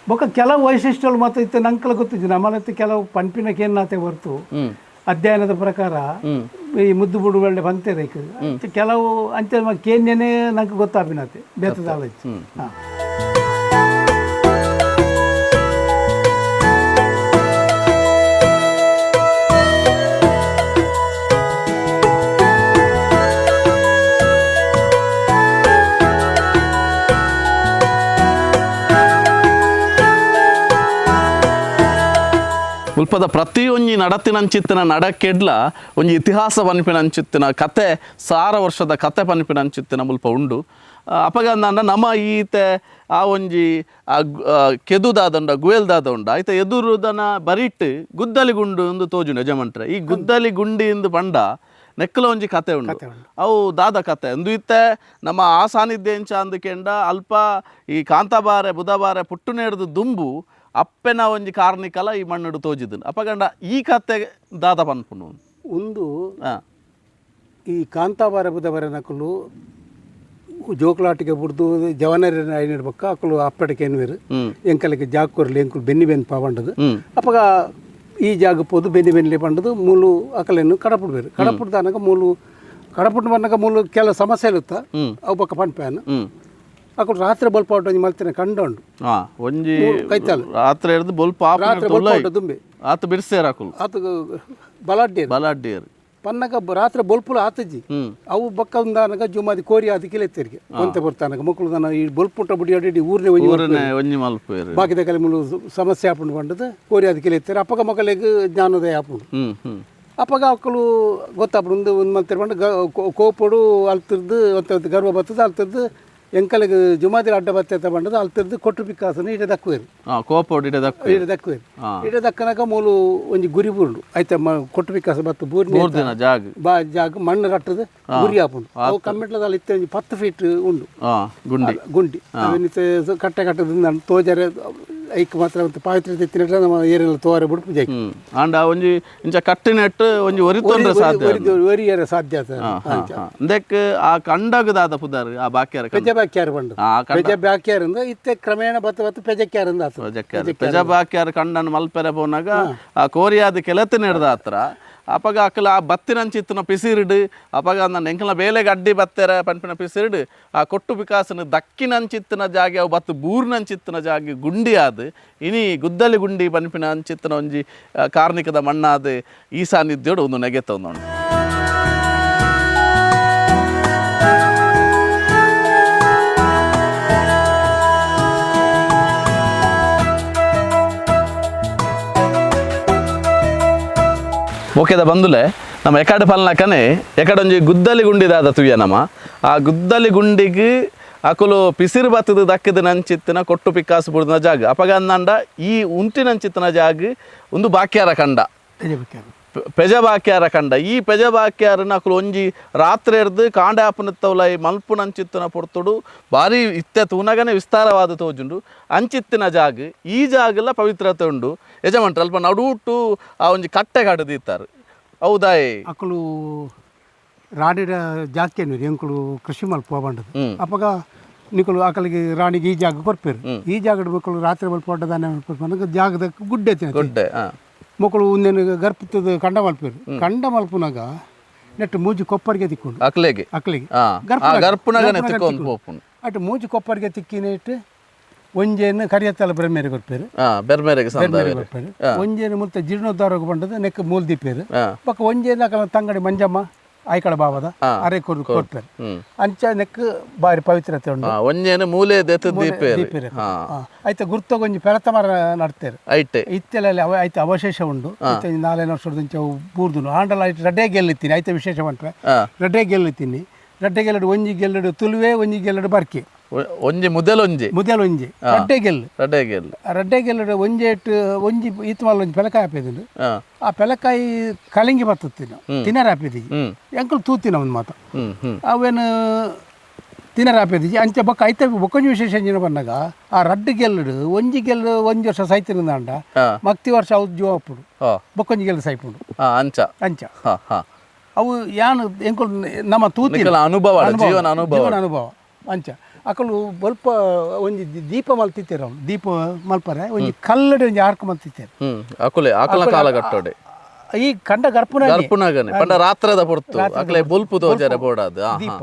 ಬೊಕ್ಕ ಕೆಲವು ವೈಶಿಷ್ಟ್ಯಗಳು ಮತ್ತು ಇತ್ತು ನಂಕಲ ಗೊತ್ತಿದ್ದು ನಮ್ಮಲ್ಲಿ ಕೆಲವು ಪಂಪಿನಕೇನಾತೆ ಹೊರತು ಅಧ್ಯಯನದ ಪ್ರಕಾರ ಈ ಮುದ್ದು ಬುಡು ಒಳ್ಳೆ ಬಂತೇದೆ ಕೆಲವು ಅಂಚೆ ಕೇನ್ಯನೇ ನಂಗೆ ಗೊತ್ತಾಪಿನತೆ ಬೇತದ ಹಾಂ ಮುಲ್ಪದ ಪ್ರತಿಯೊಂಜಿ ನಡತಿನಂಚಿತ್ತಿನ ನಡಕೆಡ್ಲ ಒಂಜಿ ಇತಿಹಾಸ ಪನ್ಪಿನಂಚಿತ್ತಿನ ಕತೆ 1,000 ವರ್ಷದ ಕತೆ ಪನ್ಪಿನಂಚಿತ್ತಿನ ಮುಲ್ಪ ಉಂಡು ಅಪಗಂದ ನಮ್ಮ ಈತೆ ಆ ಒಂಜಿ ಕೆದುದಾದಂಡ ಗುಯಲ್ದಾದ ಉಂಡ ಆಯ್ತ ಎದುರುದನ ಬರಿಟ್ ಗುದ್ದಲಿ ಗುಂಡು ಎಂದು ತೋಜುಂಡು ಯಜಮಂಟ್ರೆ ಈ ಗುದ್ದಲಿ ಗುಂಡಿ ಪಂಡ ನೆಕ್ಕಲ ಒಂಜಿ ಕತೆ ಉಂಡು ಅವು ದಾದ ಕತೆ ಅಂದು ಇತ್ತೆ ನಮ್ಮ ಆ ಸಾನ್ನಿಧ್ಯ ಇಂಚ ಅಂದುಕೆಂಡ ಅಲ್ಪ ಈ ಕಾಂತಾಬಾರೆ ಬುಧಬಾರೆ ಪುಟ್ಟು ನೇಡ್ದು ದುಂಬು ಅಪ್ಪೆನ ಒಂಜಿ ಕಾರ್ನಿಕಲ ಈ ಮಣ್ಣುಡು ತೋಜಿದನು ಅಪಗಂಡ ಈ ಕತೆ ದಾದ ಪನ್ಪುನು ಒಂದು ಈ ಕಾಂತಾಬಾರೆ ಬುಧಬಾರೆ ನಕಲು ಜೋಕುಲಾಟಿಗೆ ಬಿಡ್ದು ಜವನರಿನ ಐನಿಡ್ಬೇಕ ಅಕ್ಕಲು ಅಪ್ಪಟಕ್ಕೆ ಏನ್ವೇರು ಎಂಕಲಿಗೆ ಜಾಕೊರ್ಲಿ ಎಂಕುಲು ಬೆನ್ನಿ ಪಾವಂಡದು ಅಪ್ಪಗ ಈ ಜಾಗ ಪೋದು ಬೆನ್ನಿ ಪಂಡದು ಮೂಲು ಅಕಲೆನ್ನು ಕಡಪುಡ್ಬೇರು ಕಡಪುಡ್ದಾನಾಗ ಮೂಲು ಕಡಪುಟ್ಟು ಬಂದಾಗ ಮೂಲು ಕೆಲ ಸಮಸ್ಯೆ ಇರುತ್ತಾ ಅವು ಪಕ್ಕ ಪನ್ಪೇನು ಅక్కడ ರಾತ್ರಿ ಬಲ್ಪ್ ಔಟ್ ಒಂಜಿ ಮಲ್ತಿನ ಕಂಡೋಂಡು ಒಂಜಿ ಕೈತಾಲ ರಾತ್ರಿ ಹಿಡಿದು ಬಲ್ಪ್ ರಾತ್ರಿ ಬಲ್ಪ್ ಔಟ್ ದುಂಬಿ ಆತ ಬಿರ್ಸೇರಾಕುಲು ಆತ ಬಲಾಡ್ಡೇರು ಪನ್ನಗ ರಾತ್ರಿ ಬಲ್ಪುಲು ಆತಜ್ಜಿ ಅವು ಬಕ್ಕ ಒಂದಾನಗ ಜುಮಾದಿ ಕೋರಿ ಆದ ಕಿಲೆತ್ತರಿಗೆ ಒಂತೆ ಬರ್ತಾನಗ ಮಕ್ಕಳು ದನ ಈ ಬಲ್ಪುಂಟ ಬುಡಿ ಅಡಿ ಊರನೇ ಒಂಜಿ ಮಲ್ಪೇರು ಬಾಕಿದ ಕಲೆ ಮುಲು ಸಮಸ್ಯೆ ಆಪುಂಡು ಬಂಡದು ಕೋರಿ ಆದ ಕಿಲೆತ್ತಾರೆ ಅಪ್ಪಗ ಮಕ್ಕಳಿಗೆ ಜ್ಞಾನೋದಯ ಆಪುಂಡು ಅಪ್ಪಗ ಅಕ್ಕಳು ಗೊತ್ತಾಪುಂಡು ಒಂದು ಮಲ್ತಿರ್ ಬಂದು ಕೋಪುಡು ಅಲ್ತಿರ್ದು ಒಂತೆ ಗರ್ವ ಬರ್ತದೆ ಅಲ್ತಿರ್ದು ಎಂಕಲಿಗೆ ಜುಮಾದಿರ ಅಡ್ಡ ಬತ್ತೆ ಬಂಡದು ಅಲ್ತಿರ್ದು ಕೊಟ್ಟು ಪಿಕ್ಕಾಸನ ಇಡೆ ದಕ್ಕುವೇರು ಇಡೆ ದಕ್ಕನಾಗ ಮೂಲು ಒಂಜಿ ಗುರಿ ಬೂರ್ಡು ಐತೆ ಕೊಟ್ಟು ಪಿಕ್ಕಾಸ ಬತ್ತು ಬೂರ್ನಿ ಜಾಗ ಮಣ್ಣು ಕಟ್ಟದು ಗುರಿ ಆಪುಂಡು ಅವು ಕಮ್ಮಿಟ್ಲದಲ್ಲಿ ಇತ್ತೆ ಒಂಜಿ 10 ಫೀಟ್ ಉಂಡು ಗುಂಡಿ ಕಟ್ಟೆ ಕಟ್ಟದಿಂದ ತೋಜರೆ ಐಕ್ ಮಾತ್ರ ಪಾವಿತ್ರ ತೆತ್ತಿನ ನಮ್ಮ ಏರಿಯಲ್ಲ ತೋರೆ ಬಿಡು ಪೂಜೆ ಆಂಡ ಒಂಜಿ ಇಂಚ ಕಟ್ಟಿನೆಟ್ಟು ಒಂಜಿ ಒರಿತೊಂಡ್ರೆ ಸಾಧ್ಯ ಒರಿಯರ ಸಾಧ್ಯ ಅಂದಕ್ಕೆ ಆ ಕಂಡಗದಾದ ಪುದಾರ್ ಆ ಬಾಕ್ಯಾರ ಪೆಜ ಬಾಕ್ಯಾರ ಬಂಡು ಪೆಜ ಬಾಕ್ಯಾರ ಅಂದ ಇತ್ತೆ ಕ್ರಮೇಣ ಬತ್ತ ಪೆಜಕ್ಯಾರ ಅಂದ ಪೆಜ ಬಾಕ್ಯಾರ ಕಂಡನ್ ಮಲ್ಪೆರೆ ಪೋನಾಗ ಆ ಕೋರಿಯಾದ ಕೆಲತೆ ನೆಡ್ದ ಹತ್ರ ಅಪಗ ಅಕ್ಕಲ ಆ ಬತ್ತಿನಂಚಿತ್ತಿನ ಪಿಸಿರಿಡು ಅಪಗ ನನ್ನ ಎಂಕಲ ಬೇಲೆಗೆ ಅಡ್ಡಿ ಬತ್ತೆರ ಪನ್ಪಿನ ಪಿಸಿರಿಡು ಆ ಕೊಟ್ಟು ವಿಕಾಸನ ದಕ್ಕಿನಂಚಿತ್ತಿನ ಜಾಗೆ ಅವು ಬತ್ತು ಬೂರ್ನಂಚಿತ್ತಿನ ಜಾಗೆ ಗುಂಡಿ ಆದ ಇನಿ ಗುದ್ದಲಿ ಗುಂಡಿ ಪನ್ಪಿನ ಅಂಚಿತ್ತಿನ ಒಂಜಿ ಕಾರ್ಣಿಕದ ಮಣ್ಣಾದ ಈ ಸಾನ್ನಿಧ್ಯೋಡು ಒಂದು ನೆಗೆತ ಒಂದು ಓಕೆದ ಬಂದುಲೆ ನಮ್ಮ ಎಕಡೆ ಪಲ್ನಕನೆ ಎಕಡೊಂಜಿ ಗುದ್ದಲಿ ಗುಂಡಿದಾದ ತುಯ್ಯ ನಮ್ಮ ಆ ಗುದ್ದಲಿ ಗುಂಡಿಗೆ ಅಕುಲು ಪಿಸಿರು ಬತ್ತದ ದಕ್ಕದ ನಂಚಿತ್ತಿನ ಕೊಟ್ಟು ಪಿಕ್ಕಾಸು ಬುಡ್ದ ಜಾಗ ಅಪಗ ಅಂದಂಡ ಈ ಉಂಟಿನಂಚಿತ್ತಿನ ಜಾಗ ಒಂದು ಬಾಕ್ಯಾರ ಕಂಡ ಪೆಜ ಬಾಕ್ಯಾರ ಕಂಡ ಈ ಪೆಜ ಬಾಕ್ಯಾರನ ಅಕುಲು ಒಂಜಿ ರಾತ್ರಿ ಹಿಡ್ದು ಕಾಂಡೆ ಆಪುನತ್ತವಲ ಈ ಮಲ್ಪುನಂಚಿತ್ತಿನ ಪೊರ್ತುಡು ಭಾರಿ ಇತ್ತೆ ತೂನಗನೆ ವಿಸ್ತಾರವಾದ ತೋಜುಂಡು ಅಂಚಿತ್ತಿನ ಜಾಗ ಈ ಜಾಗಲ್ಲ ಪವಿತ್ರತೆ ಉಂಡು ಯಜಮಾನ್ರು ಅಲ್ಪ ನಡುಟು ಆ ಒಂಜಿ ಕಟ್ಟೆ ಕಡದಿತ್ತಾರೆ ಹೌದಾಯ್ ಅಕಲು ರಾಣಿಡ ಜಾಸ್ತಿ ಅನ್ನೋರು ಎಂಕುಲು ಕೃಷಿ ಮಲ್ಪ ಬಂಡದು ಅಪ್ಪಗ ನಿಕಲು ಆಕಲಿಗೆ ರಾಣಿಗೆ ಈ ಜಾಗ ಕೊರ್ಪೇರು ಈ ಜಾಗದ ಮಕ್ಕಳು ರಾತ್ರಿ ಮಲ್ಪ ಹೊಡ್ಡದಾನೆ ಮಲ್ಪನಗ ಜಾಗದ ಗುಡ್ಡೆ ಮಕ್ಕಳು ಒಂದೇನು ಗರ್ಭದ ಕಂಡ ಮಲ್ಪೇರು ಕಂಡ ಮಲ್ಪನಾಗ ನೆಟ್ಟು ಮೂಜಿ ಕೊಪ್ಪರಿಗೆ ತಿಕ್ಕೊಂಡು ಅಕ್ಲೆಗೆ ಅಟ್ಟು ಮೂಜಿ ಕೊಪ್ಪರಿಗೆ ತಿಕ್ಕಿನಿಟ್ಟು ಒಂಜೇನು ಕರಿಯತ್ತಲ್ಲ ಬೆರ್ಮೇರೆ ಕೊರ್ಪೇರು ಕೊರ್ಪೇರು ಒಂಜೇನು ಮುತ್ತ ಜೀರ್ಣೋದ್ಧಾರಕ್ಕೆ ಬಂಡದ ನೆಕ್ ಮೂಲ್ ದಿಪ್ಪೇರು ಪಕ್ಕ ಒಂಜೇನು ಅಕಲ ತಂಗಡಿ ಮಂಜಮ್ಮ ಆಯ್ಕಳ ಬಾವದ ಅರೆ ಕೊರ್ಪೇರು ಅಂಚ ನೆಕ್ ಬಾರಿ ಪವಿತ್ರತೆ ಉಂಟು ಒಂಜೇನು ಮೂಲೆ ಆಯ್ತು ಗುರ್ತಗ ಒಂಜಿ ಪೆರತ ಮರ ನಡ್ತೇರು ಇತ್ತೆಲ್ಲ ಆಯ್ತು ಅವಶೇಷ ಉಂಡು 4 ವರ್ಷದ ಬೂರ್ದು ಆಂಡಲ ಆಯ್ತು ರಡ್ಡೆ ಗೆಲ್ಲಿತ್ತೀನಿ ಆಯ್ತು ವಿಶೇಷ ಬಂಟ್ರೆ ರಡ್ಡೆ ಗೆಲ್ಲಿತ್ತೀನಿ ರಡ್ಡೆ ಗೆಲ್ಲಡು ಒಂಜಿ ಗೆಲ್ಲಡು ತುಳುವೆ ಒಂಜಿ ಗೆಲ್ಲಡು ಬರ್ಕೆ ಒಂಜಿ ಮುದಲೊಂಜಿ ರಡ್ಡೆ ಗೆಲ್ಲಡು ಒಂಜಿ ಈತ ಮಲ್ಲ ಒಂಜಿ ಪೆಲಕಾಯಿ ಹಾಪಿದ್ರು ಆ ಪೆಲಕಾಯಿ ಕಲಿಂಗಿ ಬರ್ತದ ತಿನ್ನರ ಹಾಪಿದಿ ಎಂಕಲ್ ತೂತಿನ ಒಂದು ಮಾತ ಅವೇನು ತಿನ್ನರ ಹಾಪಿದಿ ಅಂಚೆ ಬೊಕ್ಕ ಐತ ಬೊಕ್ಕೊಂಜಿ ವಿಶೇಷ ಎಂಜಿನ ಬಂದಾಗ ಆ ರಡ್ಡು ಗೆಲ್ಲಡು ಒಂಜಿ ವರ್ಷ ಸೈತಿನ ಅಂಡ ಮಕ್ತಿ ವರ್ಷ ಅವ್ರು ಜೀವ ಅಪ್ಪುಡು ಬೊಕ್ಕೊಂಜಿ ಗೆಲ್ಲು ಸೈಪುಂಡು ಅಂಚ ಅವು ಯಾನು ಎಂಕಲ್ ನಮ್ಮ ತೂತಿನ ಅನುಭವ ಅಂಚ ಅಕಲು ಸ್ವಲ್ಪ ಒಂಜಿ ದೀಪ ಮಲ್ತಿತ್ತೇರು ಅವ್ನು ದೀಪ ಮಲ್ಪರೆ ಒಂಜಿ ಕಲ್ಲಡೆ ಒಂಜಿ ಆರ್ಕ ಮಲ್ತಿತ್ತೇರು ಈ ಕಂಡ ಗರ್ಪುನಾಗನೆ ಪಂಡ ರಾತ್ರದ ಪೊರ್ತು ಅಕಲೆ ಬುಲ್ಪು ತೋಜರೆ ಬೋಡಾದು ದೀಪ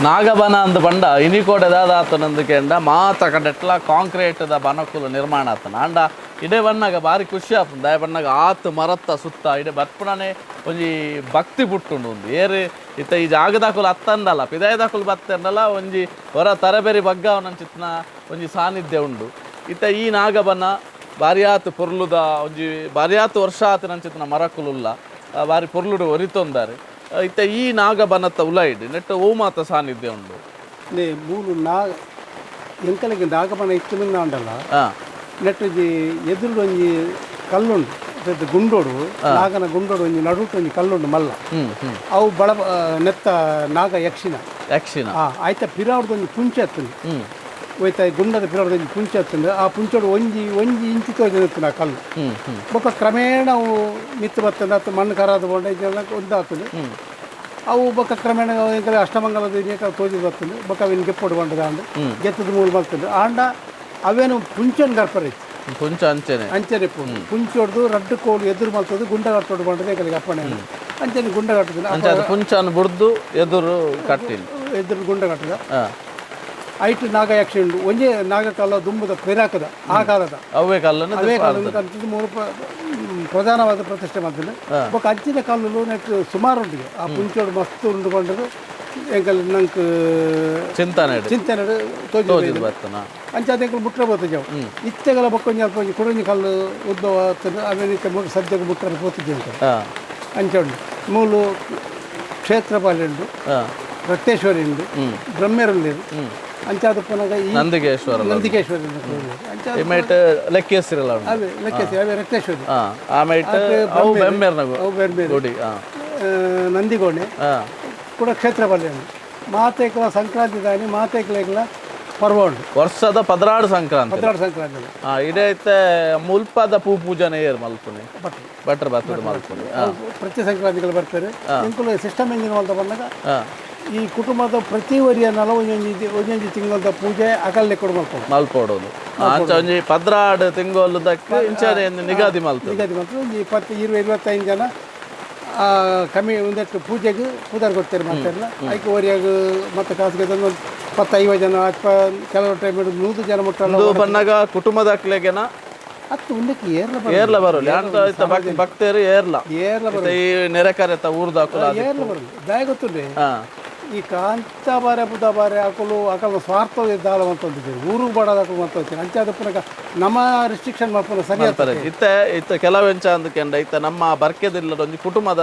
ನಾಗಬನ ಅಂದ ಬಂಡ ಇನಿಕೋಡೆದಾದ ಆತನಂದಕೆಂಡ ಮಾತ ಕಡೆಟ್ಲ ಕಾಂಕ್ರೀಟ್ದ ಬನಕುಲು ನಿರ್ಮಾಣ ಆತನ ಅಂಡ ಇಡೆ ಬಣ್ಣಗ ಭಾರಿ ಖುಷಿ ಆತನ ದಯ ಬಣ್ಣಗ ಆತು ಮರತ್ತ ಸುತ್ತ ಇಡೆ ಬತ್ಪುಣನೆ ಒಂಜಿ ಭಕ್ತಿ ಪುಟ್ಟುಂಡು ಒಂದು ಏರು ಇತ್ತ ಈ ಜಾಗದಾಕುಲು ಅತ್ತಂಡಲ್ಲ ಪಿದಾಯದಾಕುಲು ಬತ್ತಂಡಲ್ಲ ಒಂಜಿ ಹೊರ ತರಬೇರಿ ಬಗ್ಗ ಅವನಂಚಿತ್ನ ಒಂಜಿ ಸಾನ್ನಿಧ್ಯ ಉಂಡು ಇತ್ತ ಈ ನಾಗಬನ ಬಾರಿಯಾತು ಪೊರ್ಲುದ ಒಂಜಿ ಬಾರಿಯಾತು ವರ್ಷ ಆತನಂಚಿತ್ನ ಮರಕುಲುಲ್ಲ ಬಾರಿ ಪೊರ್ಲುಡು ಒರಿತೊಂದಾರೆ ಇತ್ತ ಈ ನಾಗಬನತ್ತ ಉಲಾಯಿಡ್ ನೆಟ್ಟು ಓ ಮಾತ ಸಾನ್ನಿಧ್ಯ ಉಂಡು ಮೂಲು ಎಂಕಲಿಗೆ ನಾಗಬನ ಇತ್ತು ಉಂಡಲ್ಲ ನೆಟ್ಟು ಎದುರು ಒಂಜಿ ಕಲ್ಲುಂಡು ಗುಂಡೋಡು ನಾಗನ ಗುಂಡೋಡು ಒಂಜಿ ನಡುಟು ಒಂಜಿ ಕಲ್ಲುಂಡು ಮಲ್ಲ ಅವು ಬಳ ನೆತ್ತ ನಾಗ ಯಕ್ಷಿನ ಆಯ್ತ ಪಿರಾವ್ದು ಒಂಜಿ ಪುಂಚೆ ಹತ್ತುಂಡು ಹೋಯ್ತಾ ಗುಂಡದ ಪಿರಾವ್ದು ಒಂಜಿ ಪುಂಚೆ ಹತ್ತುಂಡು ಆ ಪುಂಚೋಡು ಒಂಜಿ ಇಂಚು ತೋಜನ ಆ ಕಲ್ಲು ಬೊಕ್ಕ ಕ್ರಮೇಣ ಅವು ಮಿತ್ತು ಬತ್ತಂದು ಹತ್ತು ಮಣ್ಣು ಕರಾದ ಬೋಂಡ ಇದೆಲ್ಲ ಒಂದು ಹಾಕುದು ಅವು ಬೊಕ್ಕ ಕ್ರಮೇಣ ಅಷ್ಟಮಂಗಲದ ನೀಟ ತೋಜಿ ಬರ್ತದೆ ಬೊಕ್ಕ ಅವಿನ ಗೆಪ್ಪೊಡು ಬಂಡದ ಅಂಡು ಗೆತ್ತದ ಮೂಲ ಬರ್ತದೆ ಆಂಡ ಅವೇನು ಪುಂಚನ್ ಗರ್ಪರ ಪುಂಚ ಅಂಚನೆ ಪುಂಚ ಹೊಡೆದು ರಡ್ಡು ಕೋಲು ಎದುರು ಮಲ್ತದ್ದು ಗುಂಡ ಕಟ್ಟೋಡು ಬಂಡದೆ ಕಲಿಗೆ ಅಪ್ಪಣೆ ಅಂಚನೆ ಗುಂಡ ಕಟ್ಟದ ಪುಂಚನ್ ಬುಡ್ದು ಎದುರು ಕಟ್ಟಿಲ್ಲ ಎದುರು ಗುಂಡ ಕಟ್ಟದ ಐಟು ನಾಗ ಯಕ್ಷ ಉಂಡು ಒಂಜೇ ನಾಗಕಾಲ ದುಂಬದ ಪೆರಾಕದ ಆ ಕಾಲದ ಅವೇ ಕಾಲನ್ನು ಕಲ್ತಿದ್ದು ಮೂರು ಪ್ರಧಾನವಾದ ಪ್ರತಿಷ್ಠೆ ಮಾಡ್ತೀನಿ ಬೊಕ್ಕ ಅಂಚಿನ ಕಾಲಲು ನೆಟ್ಟು ಸುಮಾರು ಉಂಟು ಆ ಪುಂಚೋಡು ಮಸ್ತ್ ಉಂಡುಕೊಂಡರು ಎಂಕಲ್ ನಂಗೆ ಚಿಂತನೆ ತೋಜಿ ಅಂಚಾದ ಎಂಕಲ್ ಮುಟ್ಟ ಬೋತಜವು ಇತ್ತೆಗಲ ಬೊಕ್ಕೊಂಜಿ ಅಲ್ಪ ಕುಡಂಜಿ ಕಲ್ಲು ಉದ್ಭವ ಆಗ್ತದೆ ಆಮೇಲೆ ಸದ್ಯಕ್ಕೆ ಮುಟ್ಟರೆ ಪೋತಿದ್ದೆ ಅಂತ ಅಂಚ ಉಂಡು ಮೂಲು ಕ್ಷೇತ್ರಪಾಲಿ ಉಂಡು ರಕ್ತೇಶ್ವರಿ ಉಂಡು ಬ್ರಹ್ಮೇರುಳ್ಳೇರು ಅಂಚಾದ ಪುನಗ ಈ ನಂದಿಕೇಶ್ವರ ಲೆಕ್ಕೇಶ್ವರಿ ಅವೇ ರಕ್ತೇಶ್ವರಿ ನಂದಿಗೋಣೆ ಕೂಡ ಕ್ಷೇತ್ರಪಾಲಿ ಉಂಡು ಮಾತೇಕಲ ಸಂಕ್ರಾಂತಿ ದಾನಿ ಮಾತೇಕಲೆಗಳ ಪರ್ವ ಉಂಟು ವರ್ಷದ 16 ಸಂಕ್ರಾಂತಿ ಇಡೇ ಮುಲ್ಪದ ಪೂಜನೆ ಏರ್ ಮಲ್ಪುನೆ ಬಟ್ರ್ ಬರ್ತದೆ ಮಲ್ಪುನೆ ಪ್ರತಿ ಸಂಕ್ರಾಂತಿಗಳು ಬರ್ತಾರೆ ಇಂಕುಲು ಸಿಸ್ಟಮ್ ಎಂಜಿನ್ ಅಂತ ಬಂದಾಗ ಈ ಕುಟುಂಬದ ಪ್ರತಿ ವರಿಯನ್ನೆಲ್ಲ ಒಂದೊಂದು ತಿಂಗಳದ ಪೂಜೆ ಅಕಲ್ಲೆ ಕೊಡು ಮಲ್ಪೋಡೋದು ಒಂಜಿ 16 ತಿಂಗಳದಕ್ಕೆ ಇಂಚಾನೆ ನಿಗಾದಿ ಮಲ್ಪೋದು 20-25 ಜನ ಕಮ್ಮಿ ಒಂದಷ್ಟು ಪೂಜೆಗೆ ಪೂಜಾರ್ ಕೊಡ್ತಾರೆ ಮಾಡ್ತಾರಲ್ಲ ಐಕೆ ವರಿಯಾಗ ಮತ್ತೆ ಕಾಸಿಗೆ ತಂದು 25 ಜನ ಅಥವಾ ಕೆಲವು ಟೈಮ್ 100 ಜನ ಮುಟ್ಟಲ್ಲ ಬಂದಾಗ ಕುಟುಂಬದ ಅಕ್ಲೆಗೆನ ಹತ್ತು ಮುಂದಕ್ಕೆ ಏರ್ಲ ಬರೋಲ್ಲ ಭಕ್ತರು ಏರ್ಲ ಈ ನೆರೆಕರೆತ ಊರ್ದಾಕುಲ ಏರ್ಲ ಬರಲ್ಲ ದಯ ಗೊತ್ತುಂಡೆ ಈ ಕಾಂತಾಬಾರೆ ಬುಧಬಾರೆ ಹಾಕಲು ಸ್ವಾರ್ಥ ದಾಳ ಅಂತಂದಿದ್ದೀವಿ ಊರಿಗೆ ಬಾಡೋದು ಹಾಕಲು ಅಂತ ಅಂಚಾದ ಪುನಃ ನಮ್ಮ ರಿಸ್ಟ್ರಿಕ್ಷನ್ ಮಾಡ್ಕೊಂಡು ಸರಿ ಆಗ್ತಾರೆ ಇತ್ತ ಕೆಲವೆಂಚ ಅಂದ್ಕೊಂಡ ಇತ್ತ ನಮ್ಮ ಬರ್ಕೆದಿಲ್ಲ ಒಂದು ಕುಟುಂಬದ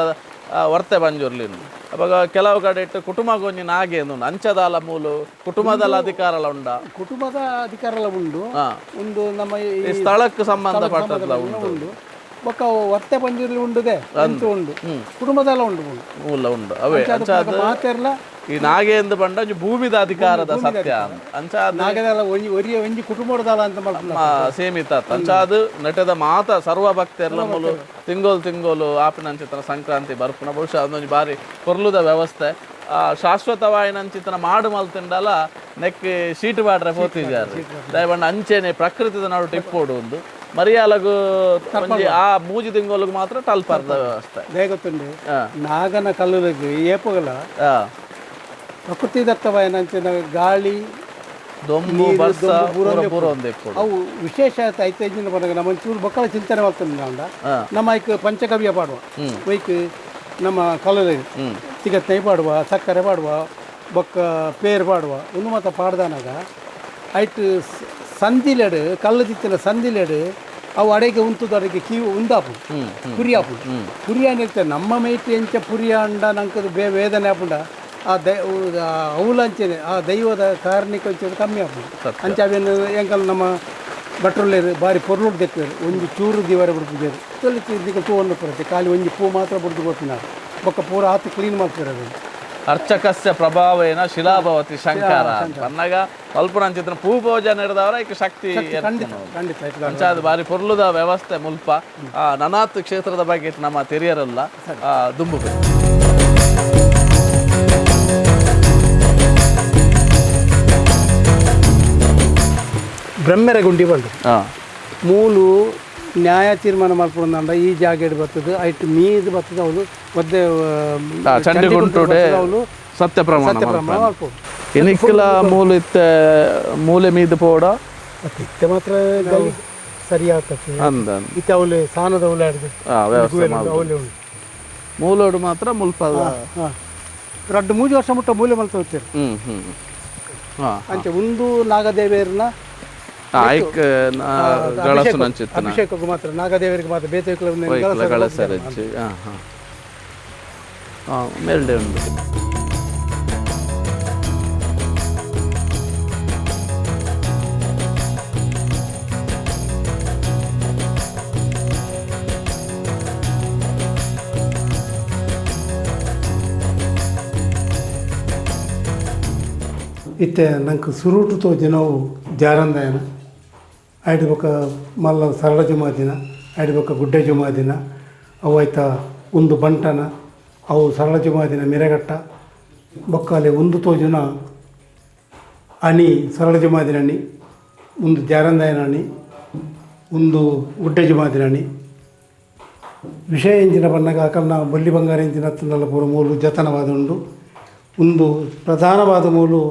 ವರ್ತೆ ಬಂಜೂರ್ಲಿನು ಅವಾಗ ಕೆಲವು ಕಡೆ ಇಟ್ಟು ಕುಟುಂಬಗೊಂಜಿ ನಾಗೆ ಅಂಚದಾಲ ಮೂಲು ಕುಟುಂಬದಲ್ಲ ಅಧಿಕಾರಲ ಉಂಡ ಕುಟುಂಬದ ಅಧಿಕಾರಲ ಉಂಡು ಒಂದು ನಮ್ಮ ಈ ಸ್ಥಳಕ್ಕೆ ಸಂಬಂಧಪಟ್ಟದ ಉಂಟು ಬೊಕ್ಕ ವರ್ತೆ ಬಂಜೂರ್ಲಿ ಉಂಡುದೆ ಅಂಚು ಉಂಡು ಕುಟುಂಬದಲ್ಲ ಉಂಡು ಉಂಡು ಅವೇ ಮಾತೆರ್ಲ ಈ ನಾಗೆ ಎಂದು ಬಂಡ ಭೂಮಿದ ಅಧಿಕಾರದ ಸತ್ಯ ನಾಗದಲ್ಲ ಒಂಜಿ ಕುಟುಂಬದಲ್ಲ ಅಂತ ಸೀಮಿತ ಅಂಚಾದು ನಟದ ಮಾತ ಸರ್ವ ಭಕ್ತರ್ಲ ಮೂಲು ತಿಂಗೋಲು ಆಪಿನಂಚಿತನ ಸಂಕ್ರಾಂತಿ ಬರ್ಪುನ ಬಹುಶಃ ಅದೊಂದು ಬಾರಿ ಕೊರ್ಲುದ ವ್ಯವಸ್ಥೆ ಶಾಶ್ವತವಾಯಿನಂಚಿತನ ಮಾಡು ಮಲ್ತಿಂಡಲ ನೆಕ್ ಶೀಟ್ ಬಾಡ್ರೆ ಪೋತಿದ್ದಾರೆ ದಯಬಂಡ ಅಂಚೆನೆ ಪ್ರಕೃತಿದ ನಾಡು ಟಿಪ್ಪೋಡು ಒಂದು ಮರಿಯಾಲಗು ಆ ಮೂಜಿ ತಿಂಗೋಲಿಗೆ ಮಾತ್ರ ಟಲ್ಪರ್ದ ವ್ಯವಸ್ಥೆ ಗೊತ್ತುಂಡು ನಾಗನ ಕಲ್ಲುಲಗು ಏಪುಗಳ ಪ್ರಕೃತಿ ದತ್ತವಾಯಿನಂಚಿನ ಗಾಳಿ ದೊಂಬು ಅವು ವಿಶೇಷ ಐತೈಜಿನ ಬಂದಾಗ ನಮ್ಮ ಒಂಚೂರು ಮಕ್ಕಳ ಚಿಂತನೆ ಮಾಡ್ತೀನಿ ನಾಂಡ ನಮ್ಮ ಐಕ್ ಪಂಚಗವ್ಯ ಪಾಡುವ ವೈಕ್ ನಮ್ಮ ಕಲ್ಲುಲಗಿ ತಿಗತ್ ನೈ ಪಾಡುವ ಸಕ್ಕರೆ ಪಾಡುವ ಬೊಕ್ಕ ಪೇರು ಪಾಡುವ ಒಂದು ಮಾತ ಪಾಡ್ದಾನಾಗ ಐಟ್ ಸಂದಿಲೆಡು ಕಲ್ಲು ದಿತ್ತಿನ ಸಂದಿಲೆಡು ಅವು ಅಡೆಗೆ ಉಂತುದು ಅಡೆಗೆ ಕಿವಿ ಉಂದಾಪು ಪುರಿಯಾಪು ಪುರಿಯ ನಿಲ್ತೇನೆ ನಮ್ಮ ಮೈಟಿ ಎಂಚ ಪುರಿಯ ಅಂಡ ನಂಕದು ವೇದನೆ ಆಪುಂಡ ಆ ಅವಲಂಚನೆ ಆ ದೈವದ ಕಾರಣಿಕ ಕಮ್ಮಿ ಆಗ್ಬೋದು ಅಂಚ ಅವೇನು ಎಂಕಲ್ ನಮ್ಮ ಭಟ್ರುಳ್ಳೇರು ಬಾರಿ ಪೊರ್ಲುಡ್ ತೆಕ್ಕರು ಒಂದು ಚೂರು ದಿವಾರ ಬಿಡ್ತಿದ್ದಾರೆ ತೊಲಿತಿದ್ದಕ್ಕೆ ತೂವನ್ನು ಬರುತ್ತೆ ಖಾಲಿ ಒಂಜಿ ಪೂ ಮಾತ್ರ ಬಿಡ್ದು ಕೊಡ್ತೀನಿ ಬೊಕ್ಕ ಪೂರ ಆತು ಕ್ಲೀನ್ ಮಾಡ್ತಿರೋದು ಅರ್ಚಕಸ್ಯ ಪ್ರಭಾವೇನ ಶಿಲಾಭವತಿ ಶಂಕರ ಅನ್ನಗ ಅಲ್ಪನಂಚಿತ್ರ ಪೂ ಪೂಜೆ ನಡೆದವರ ಈಗ ಶಕ್ತಿ ಅದು ಬಾರಿ ಪೊರ್ಲುದ ವ್ಯವಸ್ಥೆ ಮುಲ್ಪ ನನಾತ್ ಕ್ಷೇತ್ರದ ಬಗ್ಗೆ ನಮ್ಮ ತೆರಿಯರಲ್ಲ ದುಂಬು ಬ್ರಹ್ಮೆರ ಗುಂಡಿ ಬಂದು ಮೂಲು ನ್ಯಾಯ ತೀರ್ಮಾನ ಮಾಡ್ಕೊಂಡ ಈ ಜಾಗ ಬರ್ತದೆ ಐಟ್ ಮೀದು ಬರ್ತದೆ ಅವಳು ಒದ್ದೆ ಅವಳು ಸತ್ಯ ಪ್ರಮಾಣ ಇನಿಕ್ಲ ಮೂಲ ಇತ್ತೆ ಮೂಲೆ ಮೀದು ಪೋಡ ಇತ್ತೆ ಮಾತ್ರ ಸರಿ ಆಗ್ತದೆ ಇತ್ತೆ ಅವಳು ಸಾನದ ಅವಳು ಅವಳೆ ಉಂಟು ಮೂಲೋಡು ಮಾತ್ರ ಮುಲ್ಪ ರಡ್ಡು 3 ವರ್ಷ ಮುಟ್ಟ ಮೂಲೆ ಮಲ್ತ ಹೋಗ್ತಾರೆ ಅಂಚೆ ಒಂದು ನಾಗದೇವಿಯರ್ನ ಅಭಿಷೇಕಕ್ಕೂ ಮಾತ್ರ ನಾಗದೇವರಿಗೆ ಮಾತ್ರ ಬೇತೆ ಮೇಲ್ಡೆ ಉಂಟು ಇತ್ತೆ ನಂಗೆ ಸುರುಟು ತೋಜಿ ನಾವು ಜಾರಂದಾಯನ ಆಯ್ಡ್ಬೇಕ ಮಲ್ಲ ಸರಳ ಜುಮಾದಿನ ಆಯ್ಡ್ಬೇಕ ಗುಡ್ಡೆ ಜುಮಾದಿನ ಅವು ಆಯ್ತಾ ಒಂದು ಬಂಟನ ಅವು ಸರಳ ಜುಮಾದಿನ ಮಿರಗಟ್ಟ ಬೊಕ್ಕಾಲೆ ಒಂದು ತೋಜುನ ಅಣಿ ಸರಳ ಜುಮಾದಿನ ಅಣಿ ಒಂದು ಜಾರಂದಾಯನ ಅಣಿ ಒಂದು ಗುಡ್ಡೆ ಜುಮಾದಿನ ಅಣಿ ವಿಷಯ ಎಂಜಿನ ಬಣ್ಣಗ ಆಕಲ್ನ ಬಲ್ಲಿ ಬಂಗಾರ ಎಂಜಿನ ಹತ್ತನೆಲ್ಲ ಪೂರ ಮೂಲು ಜತನವಾದ ಉಂಡು ಒಂದು ಪ್ರಧಾನವಾದ ಮೂಲು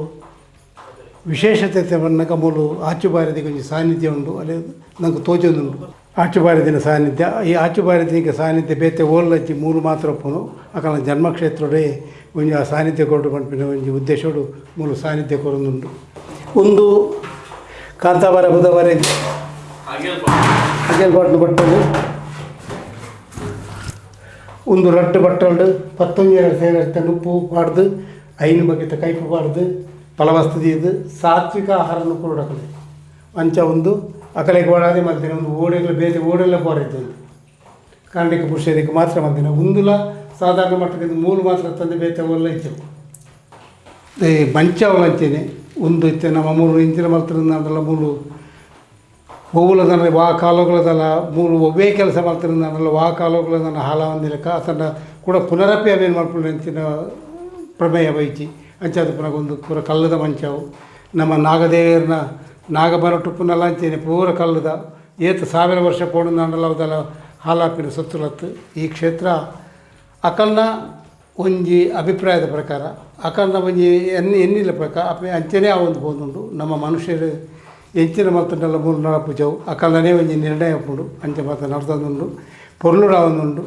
ವಿಶೇಷತೆ ಬಣ್ಣಕ ಮೂಲು ಆಚುಬಾರದಿಗೆ ಒಂಜಿ ಸಾನ್ನಿಧ್ಯ ಉಂಡು ಅಲ್ಲಿ ನಂಗೆ ತೋಚೊಂದುಂಡು ಆಚುಬಾರದಿನ ಸಾನ್ನಿಧ್ಯ ಈ ಆಚುಬಾರದಿಗೆ ಸಾನ್ನಿಧ್ಯ ಬೇತೆ ಓಲ್ಲಚ್ಚಿ ಮೂರು ಮಾತ್ರ ಒಪ್ಪುನು ಅಕಲ ಜನ್ಮಕ್ಷೇತ್ರಡೆ ಒಂಜಿ ಆ ಸಾನ್ನಿಧ್ಯ ಕೊಟ್ಟು ಪಂಪಿನ ಒಂಜಿ ಉದ್ದೇಶಡು ಮೂಲು ಸಾನ್ನಿಧ್ಯ ಕೊರೊಂದುಂಡು ಒಂದು ಕಾಂತಾಬಾರೆ ಬುಧವಾರ ಅಗೇಲ್ಪಾಟ್ನು ಬಟ್ಟಲು ಒಂದು ರಟ್ಟು ಬಟ್ಟಲ್ಡು 11 ಸೇರಿರ್ತ ಉಪ್ಪು ಪಾಡ್ದು ಐನು ಬಗೆತ ಕೈಪು ಪಾಡ್ದು ಫಲವಸ್ತುದಿ ಇದು ಸಾತ್ವಿಕ ಆಹಾರವನ್ನು ಕೊಡಕಲೆ ಅಂಚ ಒಂದು ಅಕಲೆಗೆ ಓಡಾದೆ ಮಲ್ತಿನ ಒಂದು ಓಡೆಲ್ಲ ಬೇರೆ ಓಡೆಲ್ಲ ಪೋರೈತೆ ಕಾಂಡಿಕ ಪುರುಷರಿಗೆ ಮಾತ್ರ ಮಲ್ತಿನ ಒಂದುಲ ಸಾಧಾರಣ ಮಟ್ಟಕ್ಕೆ ಮೂಲು ಮಾತ್ರ ತಂದೆ ಬೇತೆ ಒಲ್ಲ ಇತ್ತು ಈ ಮಂಚ ಅವಲಂಚೇನೆ ಒಂದು ಇತ್ತೆ ನಮ್ಮ ಮೂರು ಇಂಚಿನ ಮಲ್ತಿರೋದಲ್ಲ ಮೂರು ಹೂವುಲದನ್ನ ವಾ ಕಾಲೋಗಳದಲ್ಲ ಮೂರು ಒವ್ವೇ ಕೆಲಸ ಮಾಡ್ತಿರೋದಲ್ಲ ವಾ ಕಾಲೋಗಳದನ್ನ ಹಾಲ ಹೊಂದಿಲಕ್ಕ ಅದನ್ನು ಕೂಡ ಪುನರಪಿ ಅವೇನು ಮಾಡ್ಕೊಂಡು ಅಂಚಿನ ಪ್ರಮೇಯ ವಹಿಸಿ ಅಂಚಾದ ಪುನಃ ಒಂದು ಪೂರ ಕಲ್ಲದ ಮಂಚವು ನಮ್ಮ ನಾಗದೇವರನ್ನ ನಾಗಬರಟು ಪುನಃ ಅಂಚೇನೆ ಪೂರ ಕಲ್ಲದ ಏತು 1000 ವರ್ಷ ಪೋಣ ನಾಡಲ್ಲ ಅದೆಲ್ಲ ಹಾಲಾಪಿನ ಸೊತ್ತುಲತ್ತು ಈ ಕ್ಷೇತ್ರ ಅಕಲ್ನ ಒಂಜಿ ಅಭಿಪ್ರಾಯದ ಪ್ರಕಾರ ಅಕಲ್ನ ಒಂಜಿ ಎನ್ನಿಲ್ಲ ಪ್ರಕಾರ ಅಂಚೆನೇ ಆ ಒಂದು ಹೋದುಂಡು ನಮ್ಮ ಮನುಷ್ಯರು ಎಂಚಿನ ಮಲ್ತಂಡೆಲ್ಲ 3-4 ಪೂಜವು ಅಕಲ್ನೇ ಒಂಜಿ ನಿರ್ಣಯ ಉಂಡು ಅಂಚೆ ಮಾತ್ರ ನಡೆದೊಂದುಂಡು ಪೊರ್ಲುಡ ಒಂದುಂಡು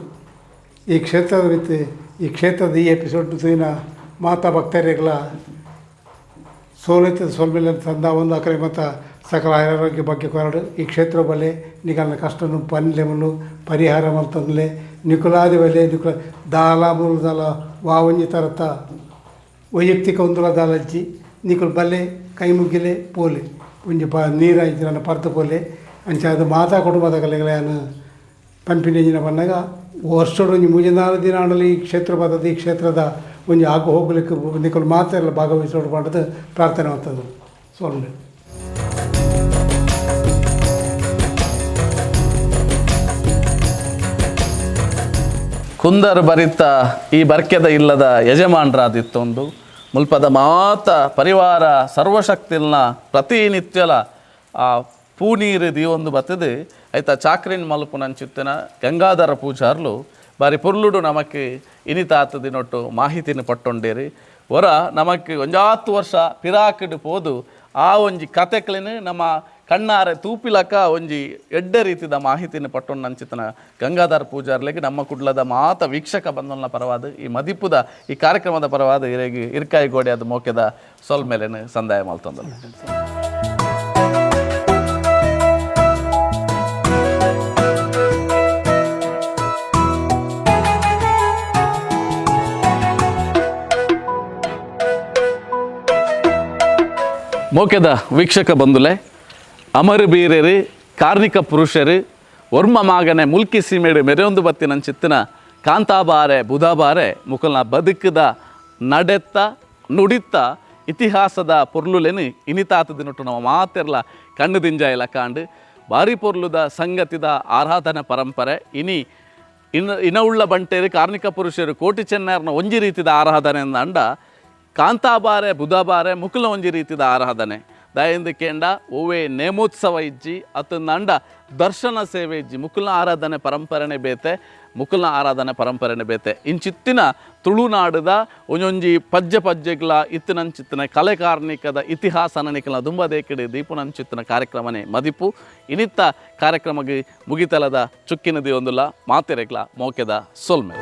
ಈ ಕ್ಷೇತ್ರದ ಈ ಕ್ಷೇತ್ರದ ಈ ಎಪಿಸೋಡ್ ಸೀನ ಮಾತಾ ಭಕ್ತರಿಗಳ ಸೋಲೈತದ ಸೋಲ್ಮೆಲ್ಲ ತಂದ ಒಂದು ಅಕರೆ ಮತ್ತು ಸಕಲ ಆರೋಗ್ಯ ಬಗ್ಗೆ ಕೊರಡು ಈ ಕ್ಷೇತ್ರ ಬಲ್ಲೆ ನಿಗಲ್ನ ಕಷ್ಟನು ಪನ್ಲೆ ಮಲ್ಲು ಪರಿಹಾರ ಮಲ್ತಂದಲೆ ನಿಕುಲಾದಿ ಒಲೆ ದಾಲ ಮುರುದಲ ವಾವಂಜಿ ತರತ ವೈಯಕ್ತಿಕ ಒಂದುಲ ದಾಲಜ್ಜಿ ನಿಕುಲ್ ಬಲ್ಲೆ ಕೈ ಮುಗ್ಗಿಲೆ ಪೋಲೆ ಒಂಜಿ ನೀರಾಯ್ತು ನನ್ನ ಪರ್ತ ಪೋಲೆ ಅಂಚ ಅದು ಮಾತಾ ಕುಟುಂಬದ ಕಲೆಗಳನ್ನು ಪಂಪಿನೆಂಜಿನ ಬಂದಾಗ ವರ್ಷೋಡು ಒಂಜಿ 3-4 ದಿನ ಆಡಲಿ ಈ ಕ್ಷೇತ್ರ ಬರ್ತದೆ ಈ ಕ್ಷೇತ್ರದ ಒಂಜಿ ಆಗು ಹೋಗ್ಲಿಕ್ಕೆ ನಿಕುಲ್ ಮಾತ್ರ ಎಲ್ಲ ಭಾಗವಹಿಸೋಡು ಮಾಡೋದು ಪ್ರಾರ್ಥನೆ ಮಾಡ್ತದೆ ಸೋಲ್ಮೆ ಕುಂದರ್ ಬರಿತ ಈ ಬರ್ಕೆದ ಇಲ್ಲದ ಯಜಮಾನರಾದಿತ್ತೊಂದು ಮುಲ್ಪದ ಮಾತ ಪರಿವಾರ ಸರ್ವಶಕ್ತಿಲ್ನ ಪ್ರತಿನಿತ್ಯಲ ಆ ಪೂನೀರು ದಿಯೊಂದು ಬತ್ತದು ಐತ ಚಾಕ್ರಿನ್ ಮಲ್ಪುನಂಚಿತ್ತಿನ ಗಂಗಾಧರ ಪೂಜಾರ್ಲು ಬಾರಿ ಪುರ್ಲುಡು ನಮಕ್ ಇನಿತಾತದಿನೊಟ್ಟು ಮಾಹಿತಿನ ಪಟ್ಟೊಂಡೇರಿ ಹೊರ ನಮಕ್ 1 ವರ್ಷ ಪಿರಾಕಡ್ ಪೋದು ಆ ಒಂಜಿ ಕತೆಕ್ಲಿನ ನಮ್ಮ ಕಣ್ಣಾರೆ ತೂಪಿಲಕ ಒಂಜಿ ಎಡ್ಡೆ ರೀತಿದ ಮಾಹಿತಿನ ಪಟ್ಟೊಂಡು ನಂಚಿತನ ಗಂಗಾಧರ ಪೂಜಾರ್ಲೆಗೆ ನಮ್ಮ ಕುಡ್ಲದ ಮಾತ ವೀಕ್ಷಕ ಬಂಧನ ಪರವಾದ ಈ ಮದಿಪುದ ಈ ಕಾರ್ಯಕ್ರಮದ ಪರವಾದ ಇರೆಗಿ ಇರ್ಕಾಯಿ ಗೋಡೆ ಅದು ಮೋಕೆದ ಸೋಲ್ ಮೇಲೆನ ಸಂದಾಯ ಮಲ್ತಂದಲ್ಲ. ಮೋಕೆದ ವೀಕ್ಷಕ ಬಂಧುಲೆ ಅಮರ ಬೀರರು ಕಾರ್ಮಿಕ ಪುರುಷರು ಒರ್ಮ ಮಾಗನೆ ಮುಲ್ಕಿ ಸೀಮೆಡು ಮೆರೆಯೊಂದು ಬತ್ತಿನಂಚಿತ್ತಿನ ಕಾಂತಾಬಾರೆ ಬುಧಬಾರೆ ಮುಕಲ್ನ ಬದುಕದ ನಡೆತ್ತ ನುಡಿತ್ತ ಇತಿಹಾಸದ ಪೊರ್ಲುಲೆನು ಇನಿತಾತದಿನೊಟ್ಟು ನಮ್ಮ ಮಾತೆರ್ಲ ಕಣ್ಣು ದಿಂಜಾಯಿಲ ಕಾಂಡು ಬಾರಿ ಪೊರ್ಲುದ ಸಂಗತಿದ ಆರಾಧನೆ ಪರಂಪರೆ ಇನವುಳ್ಳ ಬಂಟೇರು ಕಾರ್ಮಿಕ ಪುರುಷರು ಕೋಟಿ ಚೆನ್ನರ್ನ ಒಂಜಿ ರೀತಿದ ಆರಾಧನೆ ಅಂಡ ಕಾಂತಾಬಾರೆ ಬುಧಬಾರೆ ಮುಕುಲ ಒಂಜಿ ರೀತಿದ ಆರಾಧನೆ ದಯಂದು ಕೇಂಡ ಓವೇ ನೇಮೋತ್ಸವ ಇಜ್ಜಿ ಅತಂದ ದರ್ಶನ ಸೇವೆ ಇಜ್ಜಿ ಮುಕುಲ್ನ ಆರಾಧನೆ ಪರಂಪರೆನೆ ಬೇತೆ ಇಂಚಿತ್ತಿನ ತುಳುನಾಡದ ಒಂಜೊಂಜಿ ಪಜ್ಜೆಗ್ಲ ಇತ್ತಿನಂಚಿತ್ತಿನ ಕಲೆ ಕಾರ್ಮಿಕದ ಇತಿಹಾಸ ನನಿಕಲ ದುಂಬದೇಕಿಡು ದೀಪುನಂಚಿತ್ತಿನ ಕಾರ್ಯಕ್ರಮನೇ ಮದಿಪು ಇನಿತ್ತ ಕಾರ್ಯಕ್ರಮಕ್ಕೆ ಮುಗಿತಲದ ಚುಕ್ಕಿನದಿ ಒಂದುಲ್ಲ ಮಾತೆರೆಗ್ಲ ಮೋಕೆದ ಸೊಲ್ಮೆ.